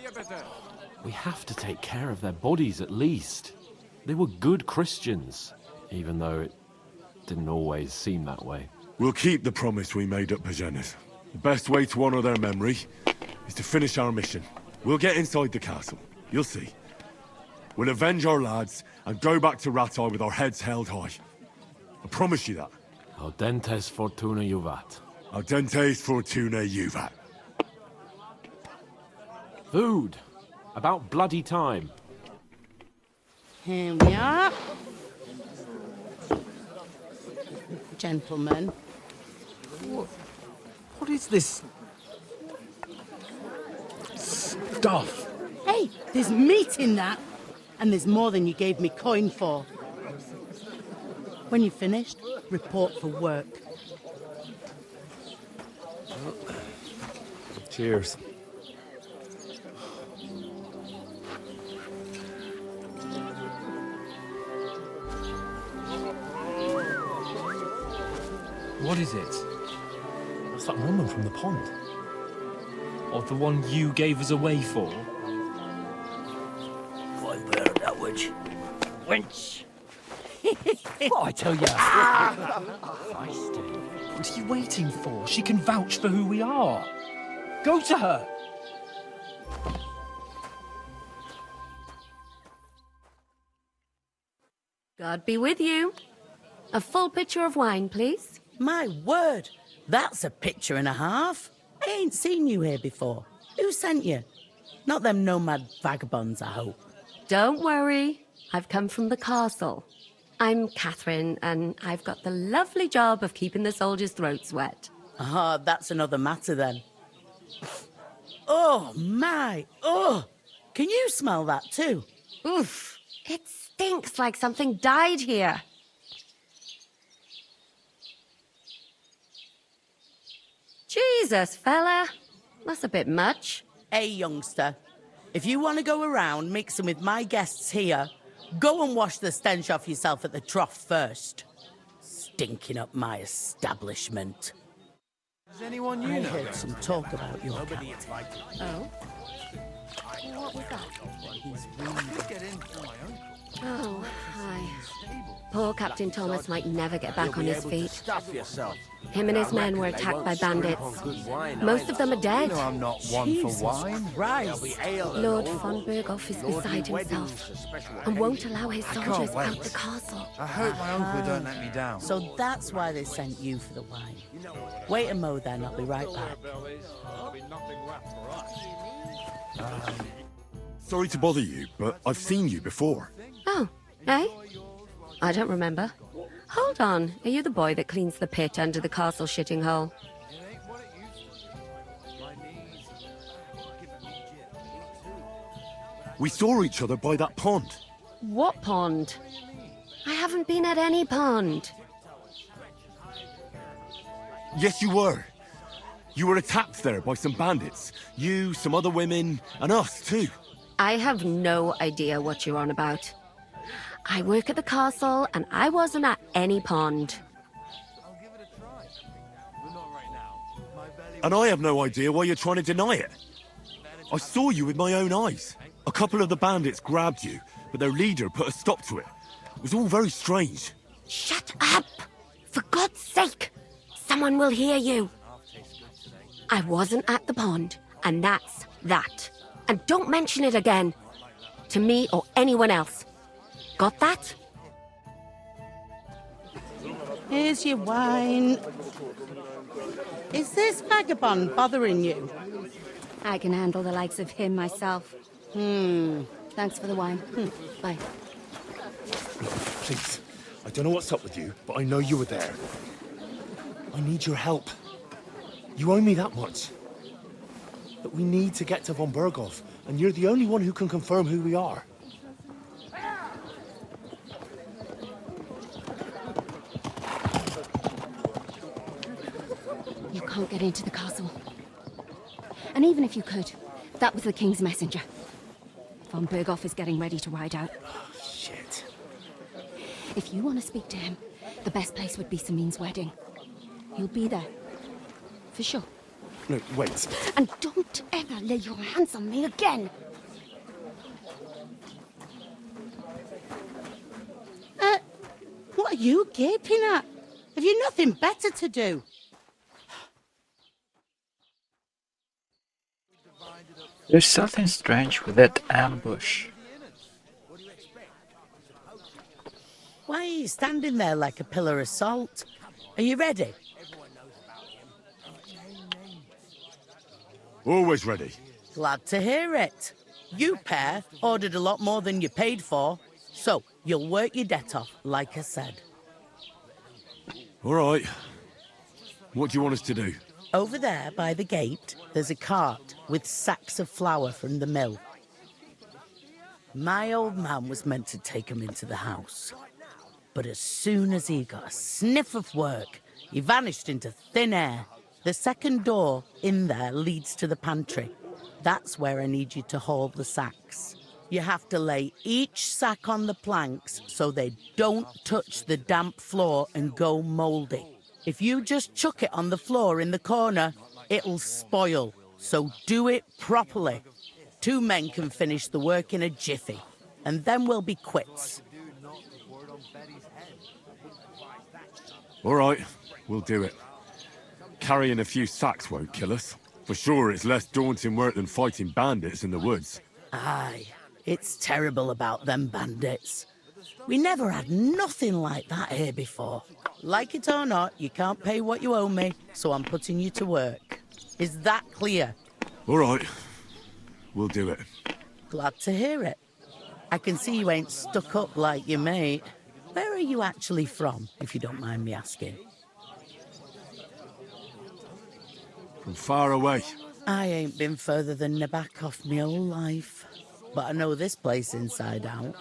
We have to take care of their bodies at least. They were good Christians, even though it didn't always seem that way. We'll keep the promise we made at Pagenes. The best way to honor their memory is to finish our mission. We'll get inside the castle. You'll see. We'll avenge our lads and go back to Rattay with our heads held high. I promise you that. Audentes fortuna juvat. Audentes fortuna juvat. Food. About bloody time. Here we are. Gentlemen. What is this stuff? Hey, there's meat in that. And there's more than you gave me coin for. When you're finished, report for work. Cheers. What is it? It's that woman from the pond. Or the one you gave us away for? Why, bear that witch. Wench! What I tell you? What are you waiting for? She can vouch for who we are. Go to her! God be with you. A full pitcher of wine, please. My word, that's a picture and a half. I ain't seen you here before. Who sent you? Not them nomad vagabonds, I hope. Don't worry. I've come from the castle. I'm Catherine, and I've got the lovely job of keeping the soldiers' throats wet. Ah, that's another matter then. Oh, my. Oh, can you smell that too? Oof. It stinks like something died here. Jesus, fella. That's a bit much. Hey, youngster. If you want to go around mixing with my guests here, go and wash the stench off yourself at the trough first. Stinking up my establishment. Does anyone I heard some talk about your cat. Oh? What was that? Oh, hi. Poor Captain Thomas might never get back on his feet. Stuff yourself. Him and his men were attacked by bandits. Most of them are dead. You know I'm not one for wine. Christ. Lord von Berghoff is beside himself and won't allow his soldiers out the castle. I hope my uncle don't let me down. So that's why they sent you for the wine. Wait a mo then, I'll be right back. Sorry to bother you, but I've seen you before. Oh, eh? I don't remember. Hold on, are you the boy that cleans the pit under the castle shitting hole? We saw each other by that pond. What pond? I haven't been at any pond. Yes, you were. You were attacked there by some bandits. You, some other women, and us too. I have no idea what you're on about. I work at the castle, and I wasn't at any pond. And I have no idea why you're trying to deny it. I saw you with my own eyes. A couple of the bandits grabbed you, but their leader put a stop to it. It was all very strange. Shut up! For God's sake! Someone will hear you. I wasn't at the pond, and that's that. And don't mention it again. To me or anyone else. Got that? Here's your wine. Is this vagabond bothering you? I can handle the likes of him myself. Thanks for the wine. Bye. Please, I don't know what's up with you, but I know you were there. I need your help. You owe me that much. But we need to get to von Berghoff, and you're the only one who can confirm who we are. You can't get into the castle. And even if you could, that was the King's messenger. Von Berghoff is getting ready to ride out. Oh, shit. If you want to speak to him, the best place would be Samin's wedding. He'll be there. For sure. No, wait. And don't ever lay your hands on me again! What are you gaping at? Have you nothing better to do? There's something strange with that ambush. Why are you standing there like a pillar of salt? Are you ready? Always ready. Glad to hear it. You pair ordered a lot more than you paid for, so you'll work your debt off, like I said. All right. What do you want us to do? Over there by the gate, there's a cart with sacks of flour from the mill. My old man was meant to take 'em into the house. But as soon as he got a sniff of work, he vanished into thin air. The second door in there leads to the pantry. That's where I need you to haul the sacks. You have to lay each sack on the planks so they don't touch the damp floor and go mouldy. If you just chuck it on the floor in the corner, it'll spoil. So do it properly. 2 men can finish the work in a jiffy, and then we'll be quits. All right, we'll do it. Carrying a few sacks won't kill us. For sure, it's less daunting work than fighting bandits in the woods. Aye, it's terrible about them bandits. We never had nothing like that here before. Like it or not, you can't pay what you owe me, so I'm putting you to work. Is that clear? All right, we'll do it. Glad to hear it. I can see you ain't stuck up like your mate. Where are you actually from, if you don't mind me asking? From far away. I ain't been further than the back off my whole life. But I know this place inside out.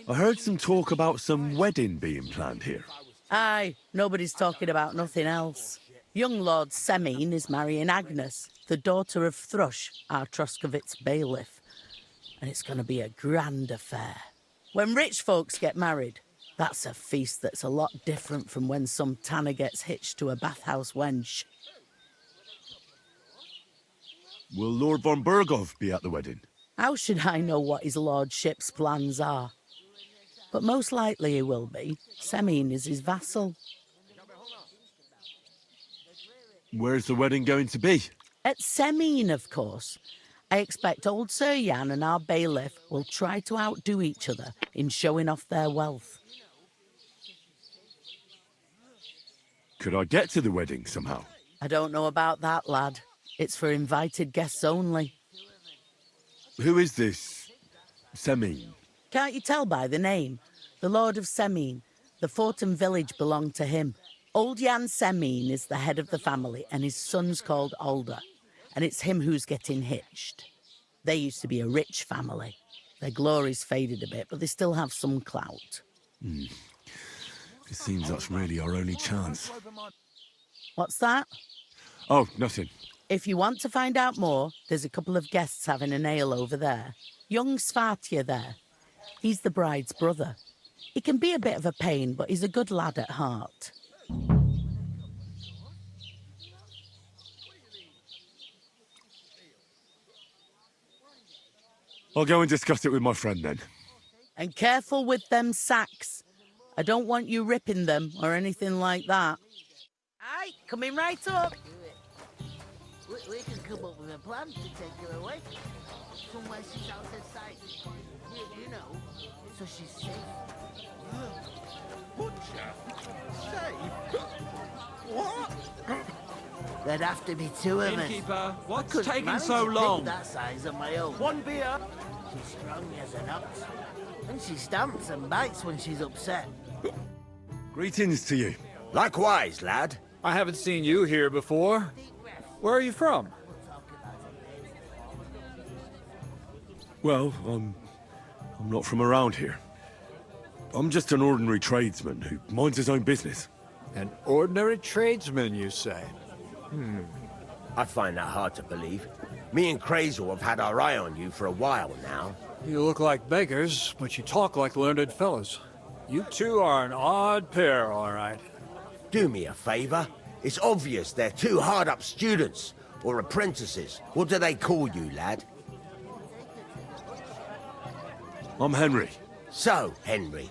I heard some talk about some wedding being planned here. Aye, nobody's talking about nothing else. Young Lord Semine is marrying Agnes, the daughter of Thrush, our Troskovitz bailiff. And it's going to be a grand affair. When rich folks get married, that's a feast that's a lot different from when some tanner gets hitched to a bathhouse wench. Will Lord von Berghoff be at the wedding? How should I know what his lordship's plans are? But most likely he will be. Semine is his vassal. Where's the wedding going to be? At Semine, of course. I expect old Sir Jan and our bailiff will try to outdo each other in showing off their wealth. Could I get to the wedding somehow? I don't know about that, lad. It's for invited guests only. Who is this Semine? Can't you tell by the name? The Lord of Semine. The fort and village belong to him. Old Jan Semine is the head of the family, and his son's called Alder. And it's him who's getting hitched. They used to be a rich family. Their glory's faded a bit, but they still have some clout. It seems that's really our only chance. What's that? Oh, nothing. If you want to find out more, there's a couple of guests having an ale over there. Young Svartje there. He's the bride's brother. He can be a bit of a pain, but he's a good lad at heart. I'll go and discuss it with my friend then. And careful with them sacks. I don't want you ripping them or anything like that. Aye, coming right up. We can come up with a plan to take her away. Somewhere she's out of sight. You know, so she's safe. Butcher? Safe? What? There'd have to be two of us. Innkeeper, what's Couldn't taking manage so to long? pick that size on my own. One beer. She's strong as an ox. And she stamps and bites when she's upset. Greetings to you. Likewise, lad. I haven't seen you here before. Where are you from? Well, I'm not from around here. I'm just an ordinary tradesman who minds his own business. An ordinary tradesman, you say? I find that hard to believe. Me and Crazel have had our eye on you for a while now. You look like beggars, but you talk like learned fellows. You two are an odd pair, all right. Do me a favor. It's obvious they're two hard-up students, or apprentices. What do they call you, lad? I'm Henry. So, Henry,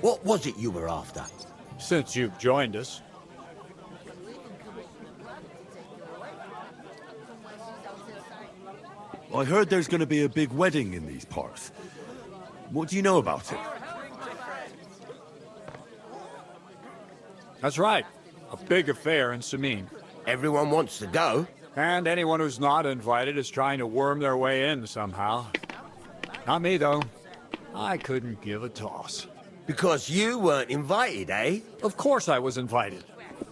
what was it you were after? Since you've joined us. I heard there's going to be a big wedding in these parts. What do you know about it? That's right. A big affair in Semine. Everyone wants to go. And anyone who's not invited is trying to worm their way in somehow. Not me, though. I couldn't give a toss. Because you weren't invited, eh? Of course I was invited.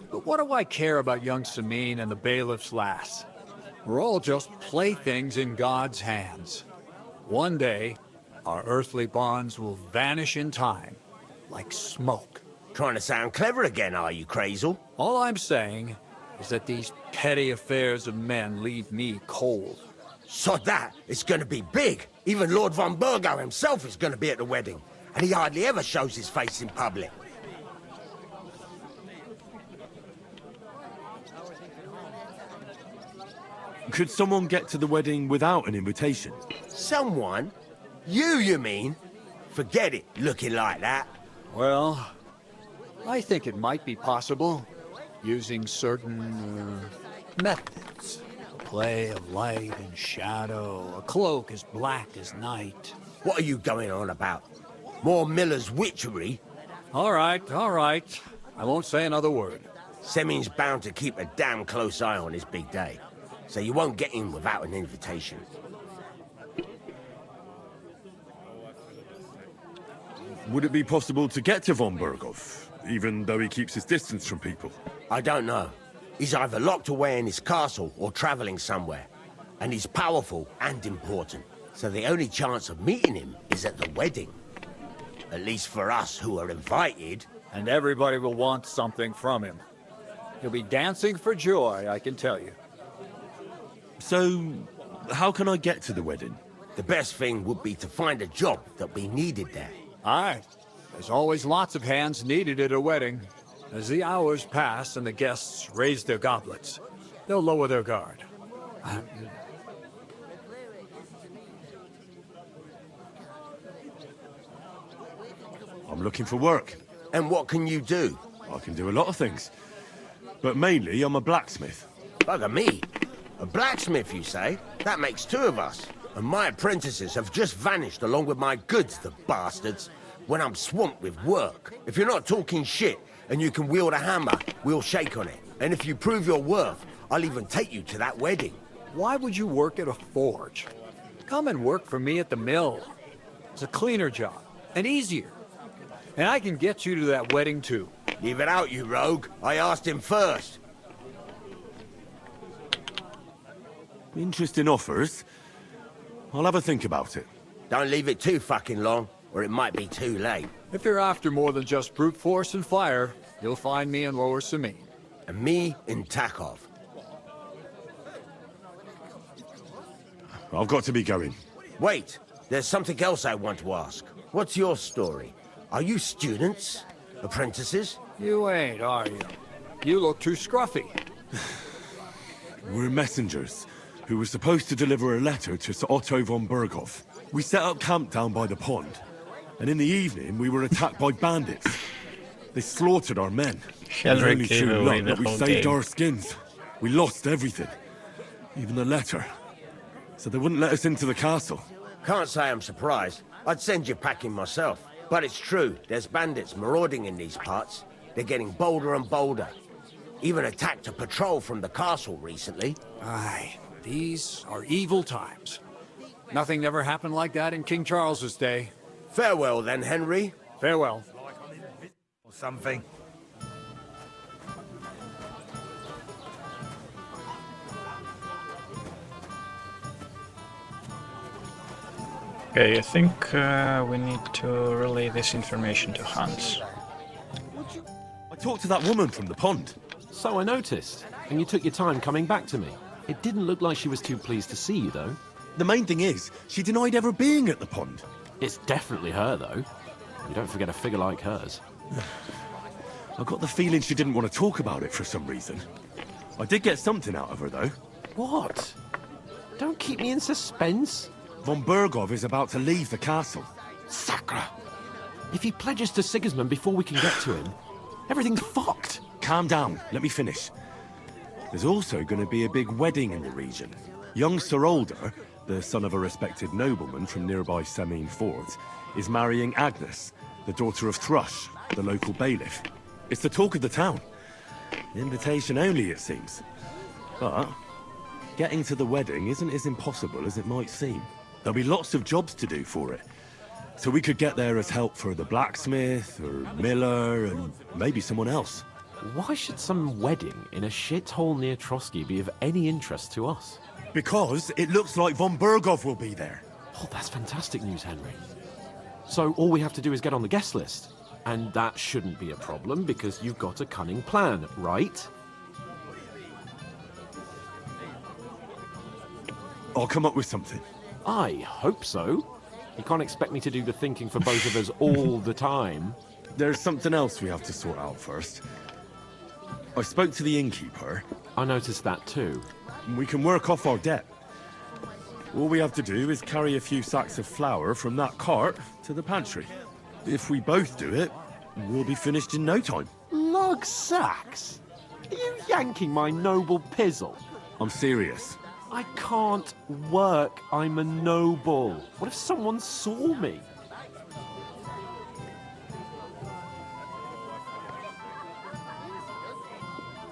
But what do I care about young Semine and the bailiff's lass? We're all just playthings in God's hands. One day, our earthly bonds will vanish in time, like smoke. Trying to sound clever again, are you, Crazel? All I'm saying is that these petty affairs of men leave me cold. Sod that, it's gonna be big. Even Lord von Burgo himself is gonna be at the wedding. And he hardly ever shows his face in public. Could someone get to the wedding without an invitation? Someone? You mean? Forget it, looking like that. Well, I think it might be possible, using certain methods. A play of light and shadow, a cloak as black as night. What are you going on about? More Miller's witchery? All right. I won't say another word. Semine's bound to keep a damn close eye on his big day, so you won't get in without an invitation. Would it be possible to get to von Berghoff, even though he keeps his distance from people? I don't know. He's either locked away in his castle or traveling somewhere. And he's powerful and important. So the only chance of meeting him is at the wedding. At least for us who are invited. And everybody will want something from him. He'll be dancing for joy, I can tell you. So, how can I get to the wedding? The best thing would be to find a job that we needed there. Aye. There's always lots of hands needed at a wedding. As the hours pass and the guests raise their goblets, they'll lower their guard. I'm looking for work. And what can you do? I can do a lot of things. But mainly, I'm a blacksmith. Bugger me. A blacksmith, you say? That makes two of us. And my apprentices have just vanished along with my goods, the bastards, when I'm swamped with work. If you're not talking shit and you can wield a hammer, we'll shake on it. And if you prove your worth, I'll even take you to that wedding. Why would you work at a forge? Come and work for me at the mill. It's a cleaner job, and easier. And I can get you to that wedding, too. Leave it out, you rogue. I asked him first. Interesting offers. I'll have a think about it. Don't leave it too fucking long, or it might be too late. If you're after more than just brute force and fire, you'll find me in Lower Samine. And me in Takov. I've got to be going. Wait, there's something else I want to ask. What's your story? Are you students? Apprentices? You ain't, are you? You look too scruffy. We're messengers who were supposed to deliver a letter to Sir Otto von Berghoff. We set up camp down by the pond, and in the evening we were attacked by bandits. They slaughtered our men. It was only true luck that we saved our skins. We lost everything, even the letter. So they wouldn't let us into the castle. Can't say I'm surprised. I'd send you packing myself. But it's true, there's bandits marauding in these parts. They're getting bolder and bolder. Even attacked a patrol from the castle recently. Aye, these are evil times. Nothing ever happened like that in King Charles's day. Farewell then, Henry. Farewell. Or something. Okay, I think we need to relay this information to Hans. I talked to that woman from the pond. So I noticed, and you took your time coming back to me. It didn't look like she was too pleased to see you, though. The main thing is, she denied ever being at the pond. It's definitely her, though. You don't forget a figure like hers. I got the feeling she didn't want to talk about it for some reason. I did get something out of her, though. What? Don't keep me in suspense. Von Berghoff is about to leave the castle. Sacre! If he pledges to Sigismund before we can get to him, everything's fucked. Calm down, let me finish. There's also going to be a big wedding in the region. Young Sir Older, the son of a respected nobleman from nearby Samine Fort, is marrying Agnes, the daughter of Thrush, the local bailiff. It's the talk of the town. Invitation only, it seems. But getting to the wedding isn't as impossible as it might seem. There'll be lots of jobs to do for it. So we could get there as help for the blacksmith, or miller, and maybe someone else. Why should some wedding in a shithole near Trotsky be of any interest to us? Because it looks like von Berghoff will be there. Oh, that's fantastic news, Henry. So all we have to do is get on the guest list. And that shouldn't be a problem because you've got a cunning plan, right? I'll come up with something. I hope so. You can't expect me to do the thinking for both of us all the time. There's something else we have to sort out first. I spoke to the innkeeper. I noticed that too. We can work off our debt. All we have to do is carry a few sacks of flour from that cart to the pantry. If we both do it, we'll be finished in no time. Log sacks? Are you yanking my noble pizzle? I'm serious. I can't work. I'm a noble. What if someone saw me?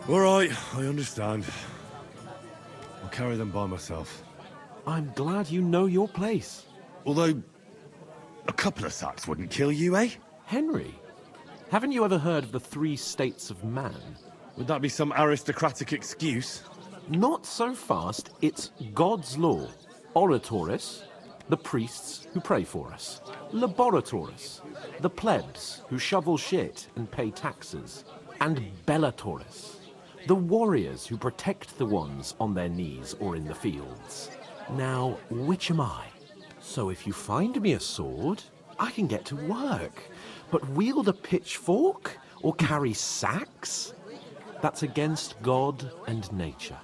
All right, I understand. I'll carry them by myself. I'm glad you know your place. Although, a couple of sacks wouldn't kill you, eh? Henry, haven't you ever heard of the 3 states of man? Would that be some aristocratic excuse? Not so fast. It's God's law. Oratoris, the priests who pray for us. Laboratoris, the plebs who shovel shit and pay taxes. And Bellatoris, The warriors who protect the ones on their knees or in the fields. Now, which am I? So if you find me a sword, I can get to work. But wield a pitchfork or carry sacks? That's against God and nature.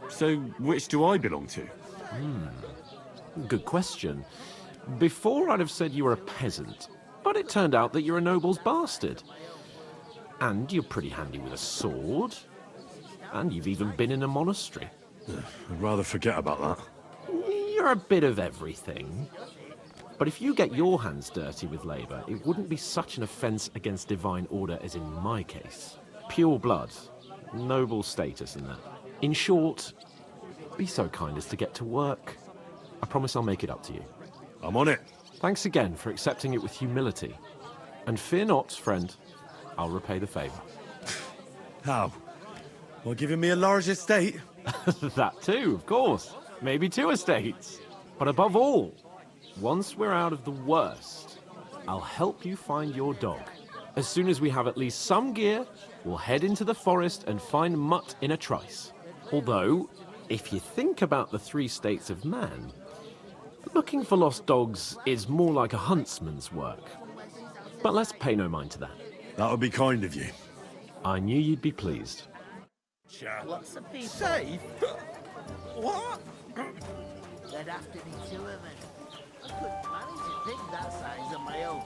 So, which do I belong to? Good question. Before I'd have said you were a peasant, but it turned out that you're a noble's bastard. And you're pretty handy with a sword. And you've even been in a monastery. I'd rather forget about that. You're a bit of everything. But if you get your hands dirty with labour, it wouldn't be such an offence against divine order as in my case. Pure blood, noble status in that. In short, be so kind as to get to work. I promise I'll make it up to you. I'm on it. Thanks again for accepting it with humility. And fear not, friend, I'll repay the favour. How? By giving me a large estate? That too, of course. Maybe 2 estates. But above all, once we're out of the worst, I'll help you find your dog. As soon as we have at least some gear, we'll head into the forest and find Mutt in a trice. Although, if you think about the 3 states of man, looking for lost dogs is more like a huntsman's work. But let's pay no mind to that. That would be kind of you. I knew you'd be pleased. Lots of people. Safe? What? There'd have to be 2 of them. I couldn't manage a pig that size on my own.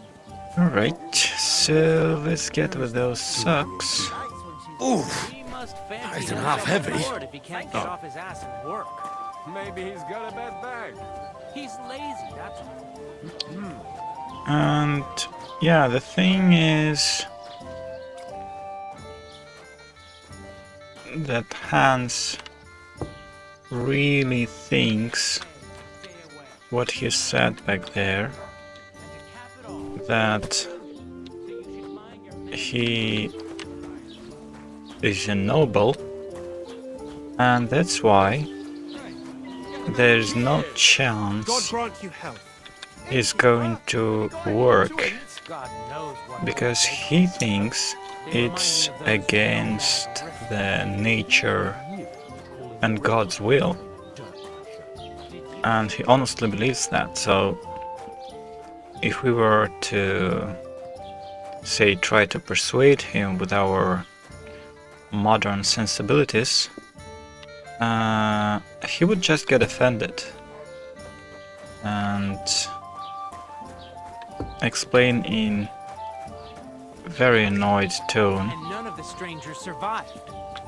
Alright, so let's get with those socks. Oof! That isn't half heavy. If he can't get off his ass and work. Maybe he's got a bad bag. He's lazy, that's all. And yeah, the thing is that Hans really thinks what he said back there, that he is a noble, and that's why there's no chance he's going to work, because he thinks it's against the nature and God's will, and he honestly believes that. So if we were to, say, try to persuade him with our modern sensibilities, he would just get offended and explain in very annoyed tone, And none of the strangers survived.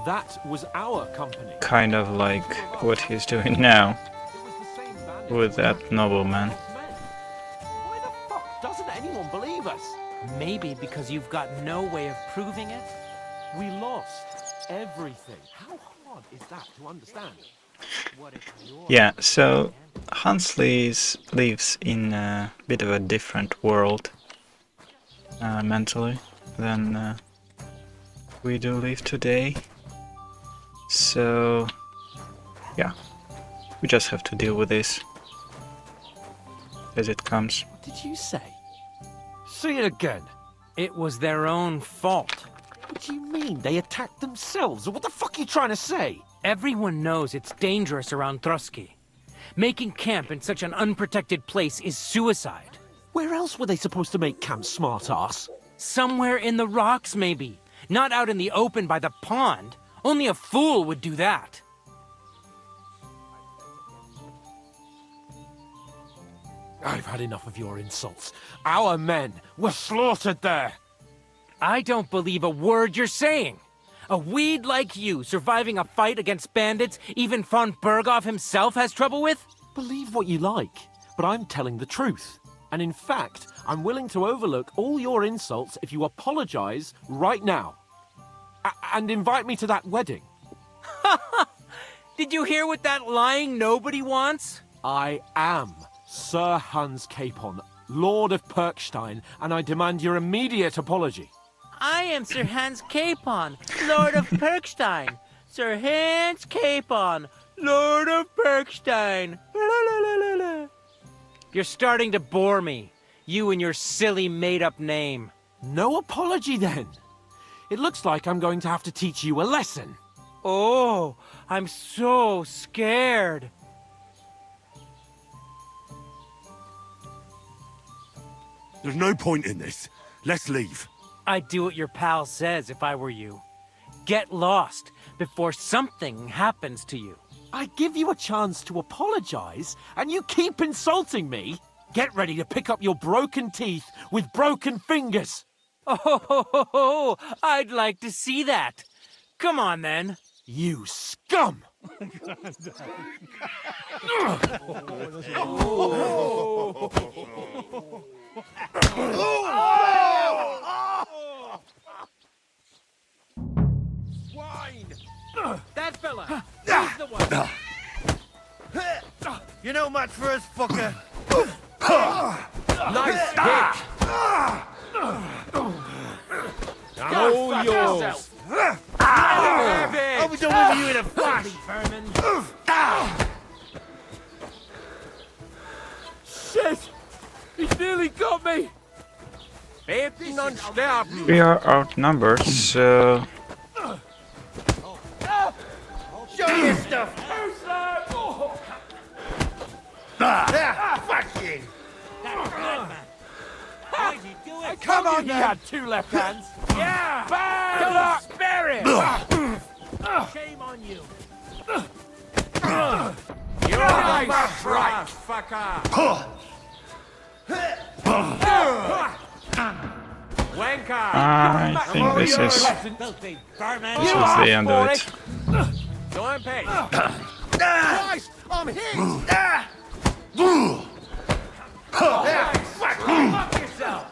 That was our company. kind of like what he's doing now with that nobleman. Why the fuck doesn't anyone believe us? Maybe because you've got no way of proving it? We lost everything. How hard is that to understand? Yeah, so Hans lives in a bit of a different world mentally than we do live today. So yeah, we just have to deal with this as it comes. What did you say? Say it again. It was their own fault. What do you mean? They attacked themselves? What the fuck are you trying to say? Everyone knows it's dangerous around Trotsky. Making camp in such an unprotected place is suicide. Where else were they supposed to make camp, smart-ass? Somewhere in the rocks, maybe. Not out in the open by the pond. Only a fool would do that. I've had enough of your insults. Our men were slaughtered there. I don't believe a word you're saying. A weed like you surviving a fight against bandits even von Berghoff himself has trouble with? Believe what you like, but I'm telling the truth. And in fact, I'm willing to overlook all your insults if you apologize right now. And invite me to that wedding. Did you hear what that lying nobody wants? I am Sir Hans Capon, Lord of Perkstein, and I demand your immediate apology. I am Sir Hans Capon, Lord of Perkstein. Sir Hans Capon, Lord of Perkstein. You're starting to bore me. You and your silly made-up name. No apology, then. It looks like I'm going to have to teach you a lesson. Oh, I'm so scared. There's no point in this. Let's leave. I'd do what your pal says if I were you. Get lost before something happens to you. I give you a chance to apologize, and you keep insulting me. Get ready to pick up your broken teeth with broken fingers. Oh, I'd like to see that. Come on, then. You scum! Swine! That fella! He's the one! You're no match for us, fucker! Nice hit! I'm all yours! I'll be done with you in a flash! Vermin! Shit! He's nearly got me! We are outnumbered, so... Show me your stuff! Fucking! Come on, he had two left hands. Yeah! Bad luck! Spare him! Shame on you! You're nice, right, fucker! Wanker! I think this is the end of it. Join Page. Christ! I'm hit! Fuck yourself!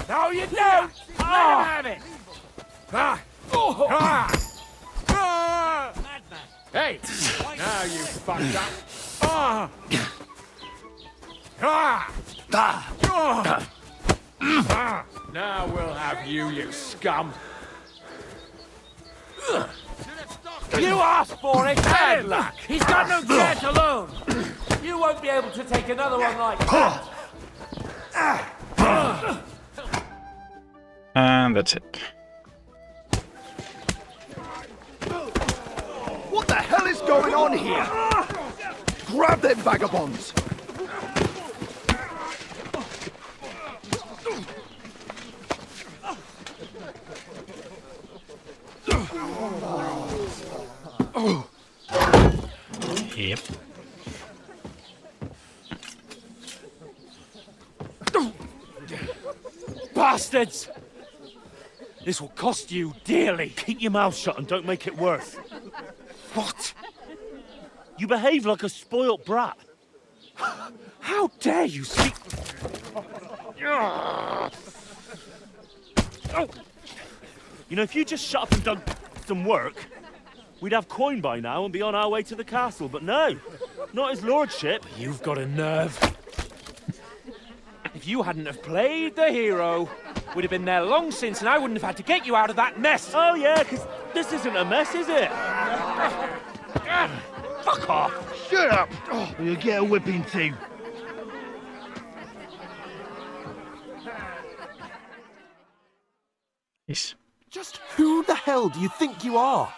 No, you don't! Let him have it! Hey! Now you fucked up! Now we'll have you scum! You asked for it, bad luck! He's got no chance alone! You won't be able to take another one like that! And that's it. What the hell is going on here? Grab them vagabonds! Yep. Bastards! This will cost you dearly. Keep your mouth shut and don't make it worse. What? You behave like a spoilt brat. How dare you speak... Oh. You know, if you just shut up and done some work, we'd have coin by now and be on our way to the castle. But no, not his lordship. You've got a nerve. If you hadn't have played the hero, we'd have been there long since and I wouldn't have had to get you out of that mess. Oh yeah, because this isn't a mess, is it? Fuck off. Shut up! Or you'll get a whipping too. Yes. Just who the hell do you think you are?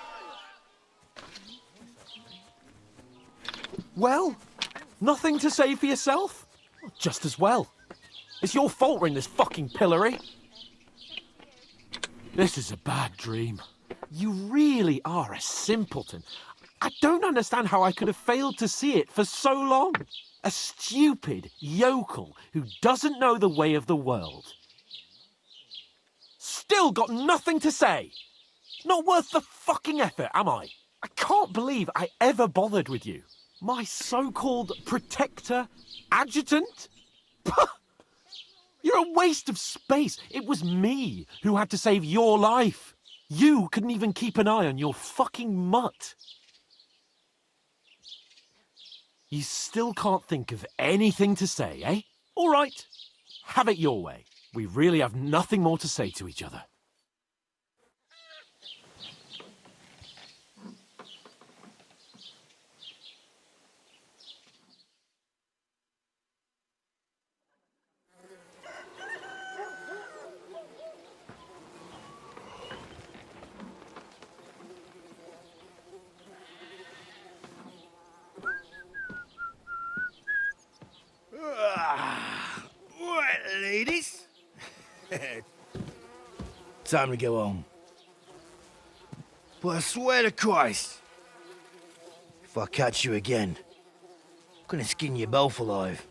Well, nothing to say for yourself? Just as well. It's your fault we're in this fucking pillory. This is a bad dream. You really are a simpleton. I don't understand how I could have failed to see it for so long. A stupid yokel who doesn't know the way of the world. Still got nothing to say. Not worth the fucking effort, am I? I can't believe I ever bothered with you. My so-called protector, adjutant? You're a waste of space. It was me who had to save your life. You couldn't even keep an eye on your fucking mutt. You still can't think of anything to say, eh? All right, have it your way. We really have nothing more to say to each other. Time to go home. But I swear to Christ, if I catch you again, I'm gonna skin you both alive.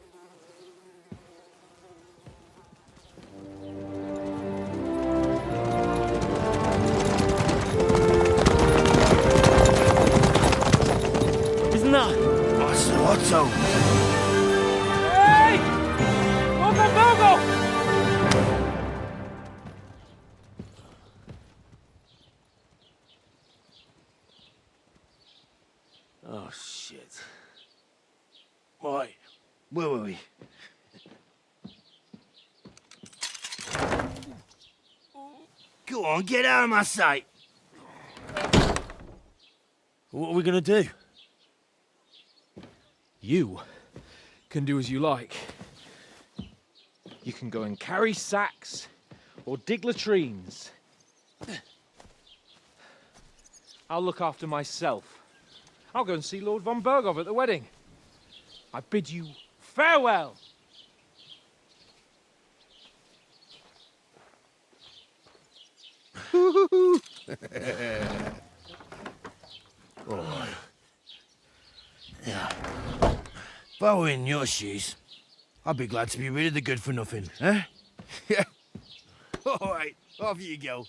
Isn't that? Otto! Hey! Open Bogo! Oh, shit. Right, where were we? Go on, get out of my sight! What are we gonna do? You can do as you like. You can go and carry sacks or dig latrines. I'll look after myself. I'll go and see Lord von Berghoff at the wedding. I bid you farewell. Alright. Yeah. If I were in your shoes, I'd be glad to be rid of the good for nothing, eh? Yeah. Alright, off you go.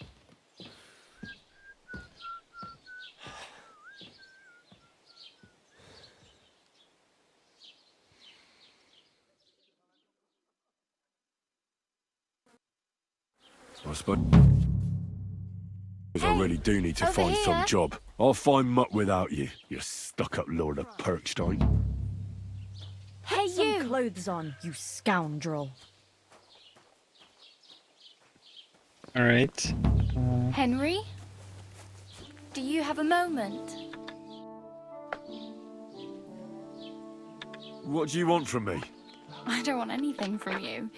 I suppose I really do need to find some job. I'll find muck without you, you stuck-up Lord of Perkstein. Hey, you! Put some clothes on, you scoundrel. Alright. Henry? Do you have a moment? What do you want from me? I don't want anything from you.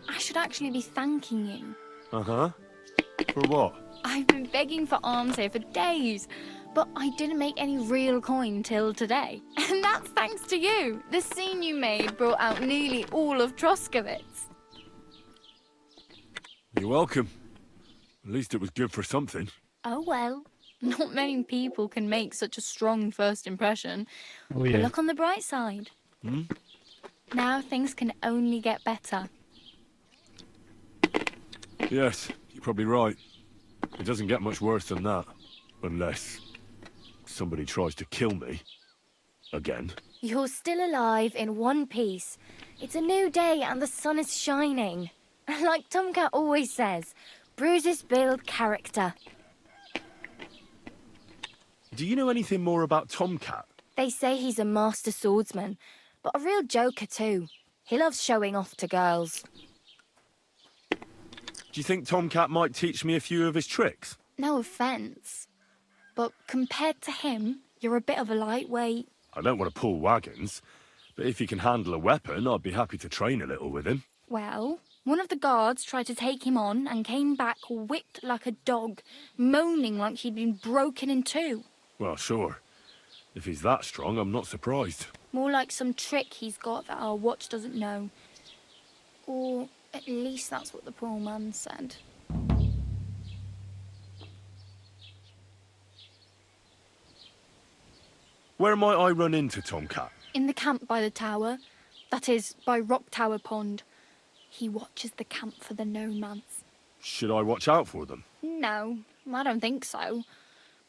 I should actually be thanking you. Uh-huh. For what? I've been begging for alms here for days, but I didn't make any real coin till today. And that's thanks to you. The scene you made brought out nearly all of Troskowitz. You're welcome. At least it was good for something. Oh well. Not many people can make such a strong first impression. Oh, But yeah. look on the bright side. Hmm? Now things can only get better. Yes, you're probably right. It doesn't get much worse than that. Unless somebody tries to kill me. Again. You're still alive in one piece. It's a new day and the sun is shining. Like Tomcat always says, bruises build character. Do you know anything more about Tomcat? They say he's a master swordsman, but a real joker too. He loves showing off to girls. Do you think Tomcat might teach me a few of his tricks? No offence, but compared to him, you're a bit of a lightweight. I don't want to pull wagons, but if he can handle a weapon, I'd be happy to train a little with him. Well, one of the guards tried to take him on and came back whipped like a dog, moaning like he'd been broken in two. Well, sure. If he's that strong, I'm not surprised. More like some trick he's got that our watch doesn't know. Or at least that's what the poor man said. Where might I run into Tomcat? In the camp by the tower. That is, by Rock Tower Pond. He watches the camp for the nomads. Should I watch out for them? No, I don't think so.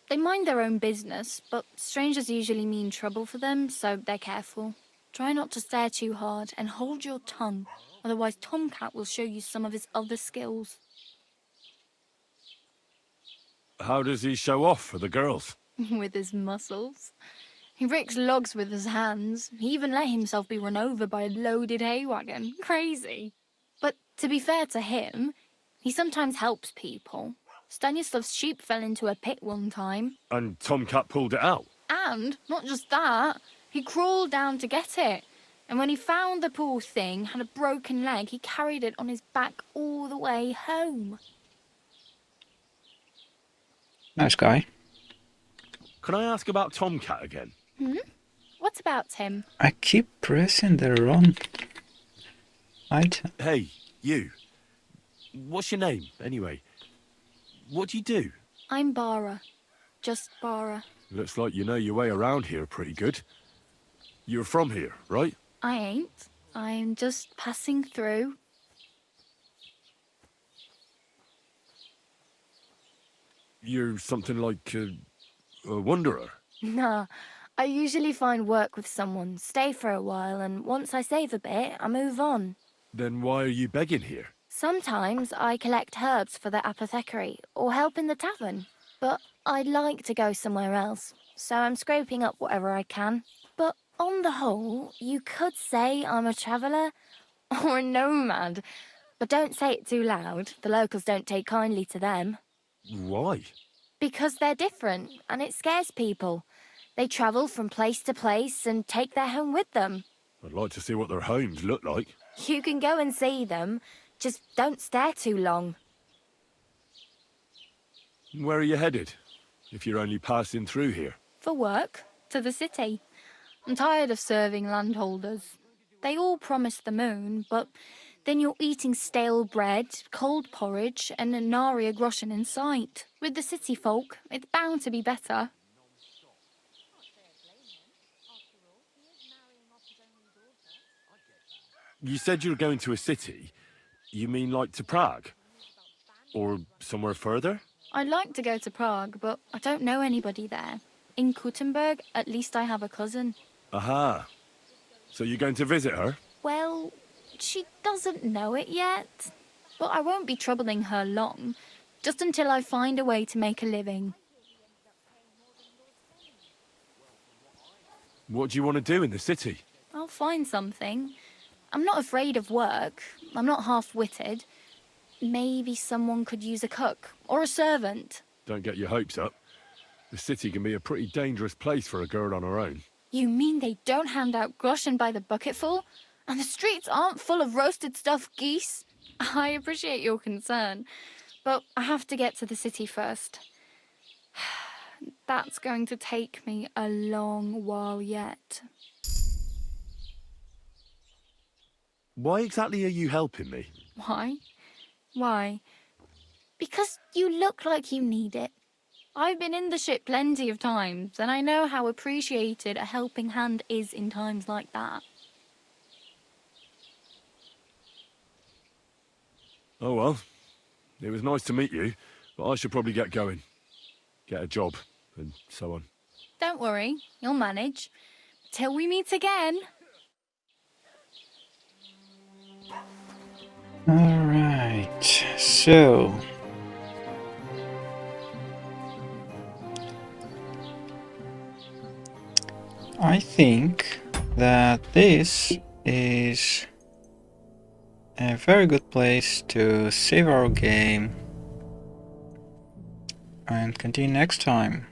They mind their own business, but strangers usually mean trouble for them, so they're careful. Try not to stare too hard and hold your tongue, otherwise Tomcat will show you some of his other skills. How does he show off for the girls? With his muscles. He ricks logs with his hands. He even let himself be run over by a loaded hay wagon. Crazy. But to be fair to him, he sometimes helps people. Stanislav's sheep fell into a pit one time. And Tomcat pulled it out? And, not just that, he crawled down to get it. And when he found the poor thing had a broken leg, he carried it on his back all the way home. Nice guy. Can I ask about Tomcat again? What about him? I keep pressing the wrong item. Hey, you. What's your name, anyway? What do you do? I'm Bara. Just Bara. Looks like you know your way around here pretty good. You're from here, right? I ain't. I'm just passing through. You're something like a wanderer. Nah, I usually find work with someone, stay for a while, and once I save a bit, I move on. Then why are you begging here? Sometimes I collect herbs for the apothecary, or help in the tavern. But I'd like to go somewhere else, so I'm scraping up whatever I can. But on the whole, you could say I'm a traveller, or a nomad. But don't say it too loud, the locals don't take kindly to them. Why? Because they're different, and it scares people. They travel from place to place and take their home with them. I'd like to see what their homes look like. You can go and see them, just don't stare too long. Where are you headed, if you're only passing through here? For work, to the city. I'm tired of serving landholders. They all promise the moon, but then you're eating stale bread, cold porridge, and a nary a groschen in sight. With the city folk, it's bound to be better. You said you were going to a city. You mean like to Prague? Or somewhere further? I'd like to go to Prague, but I don't know anybody there. In Kuttenberg, at least I have a cousin. Aha. So you're going to visit her? Well, she doesn't know it yet. But I won't be troubling her long, just until I find a way to make a living. What do you want to do in the city? I'll find something. I'm not afraid of work. I'm not half-witted. Maybe someone could use a cook or a servant. Don't get your hopes up. The city can be a pretty dangerous place for a girl on her own. You mean they don't hand out groschen by the bucketful? And the streets aren't full of roasted stuffed geese? I appreciate your concern, but I have to get to the city first. That's going to take me a long while yet. Why exactly are you helping me? Why? Why? Because you look like you need it. I've been in the ship plenty of times, and I know how appreciated a helping hand is in times like that. Oh well. It was nice to meet you, but I should probably get going. Get a job, and so on. Don't worry, you'll manage. Till we meet again. Alright, so... I think that this is a very good place to save our game and continue next time.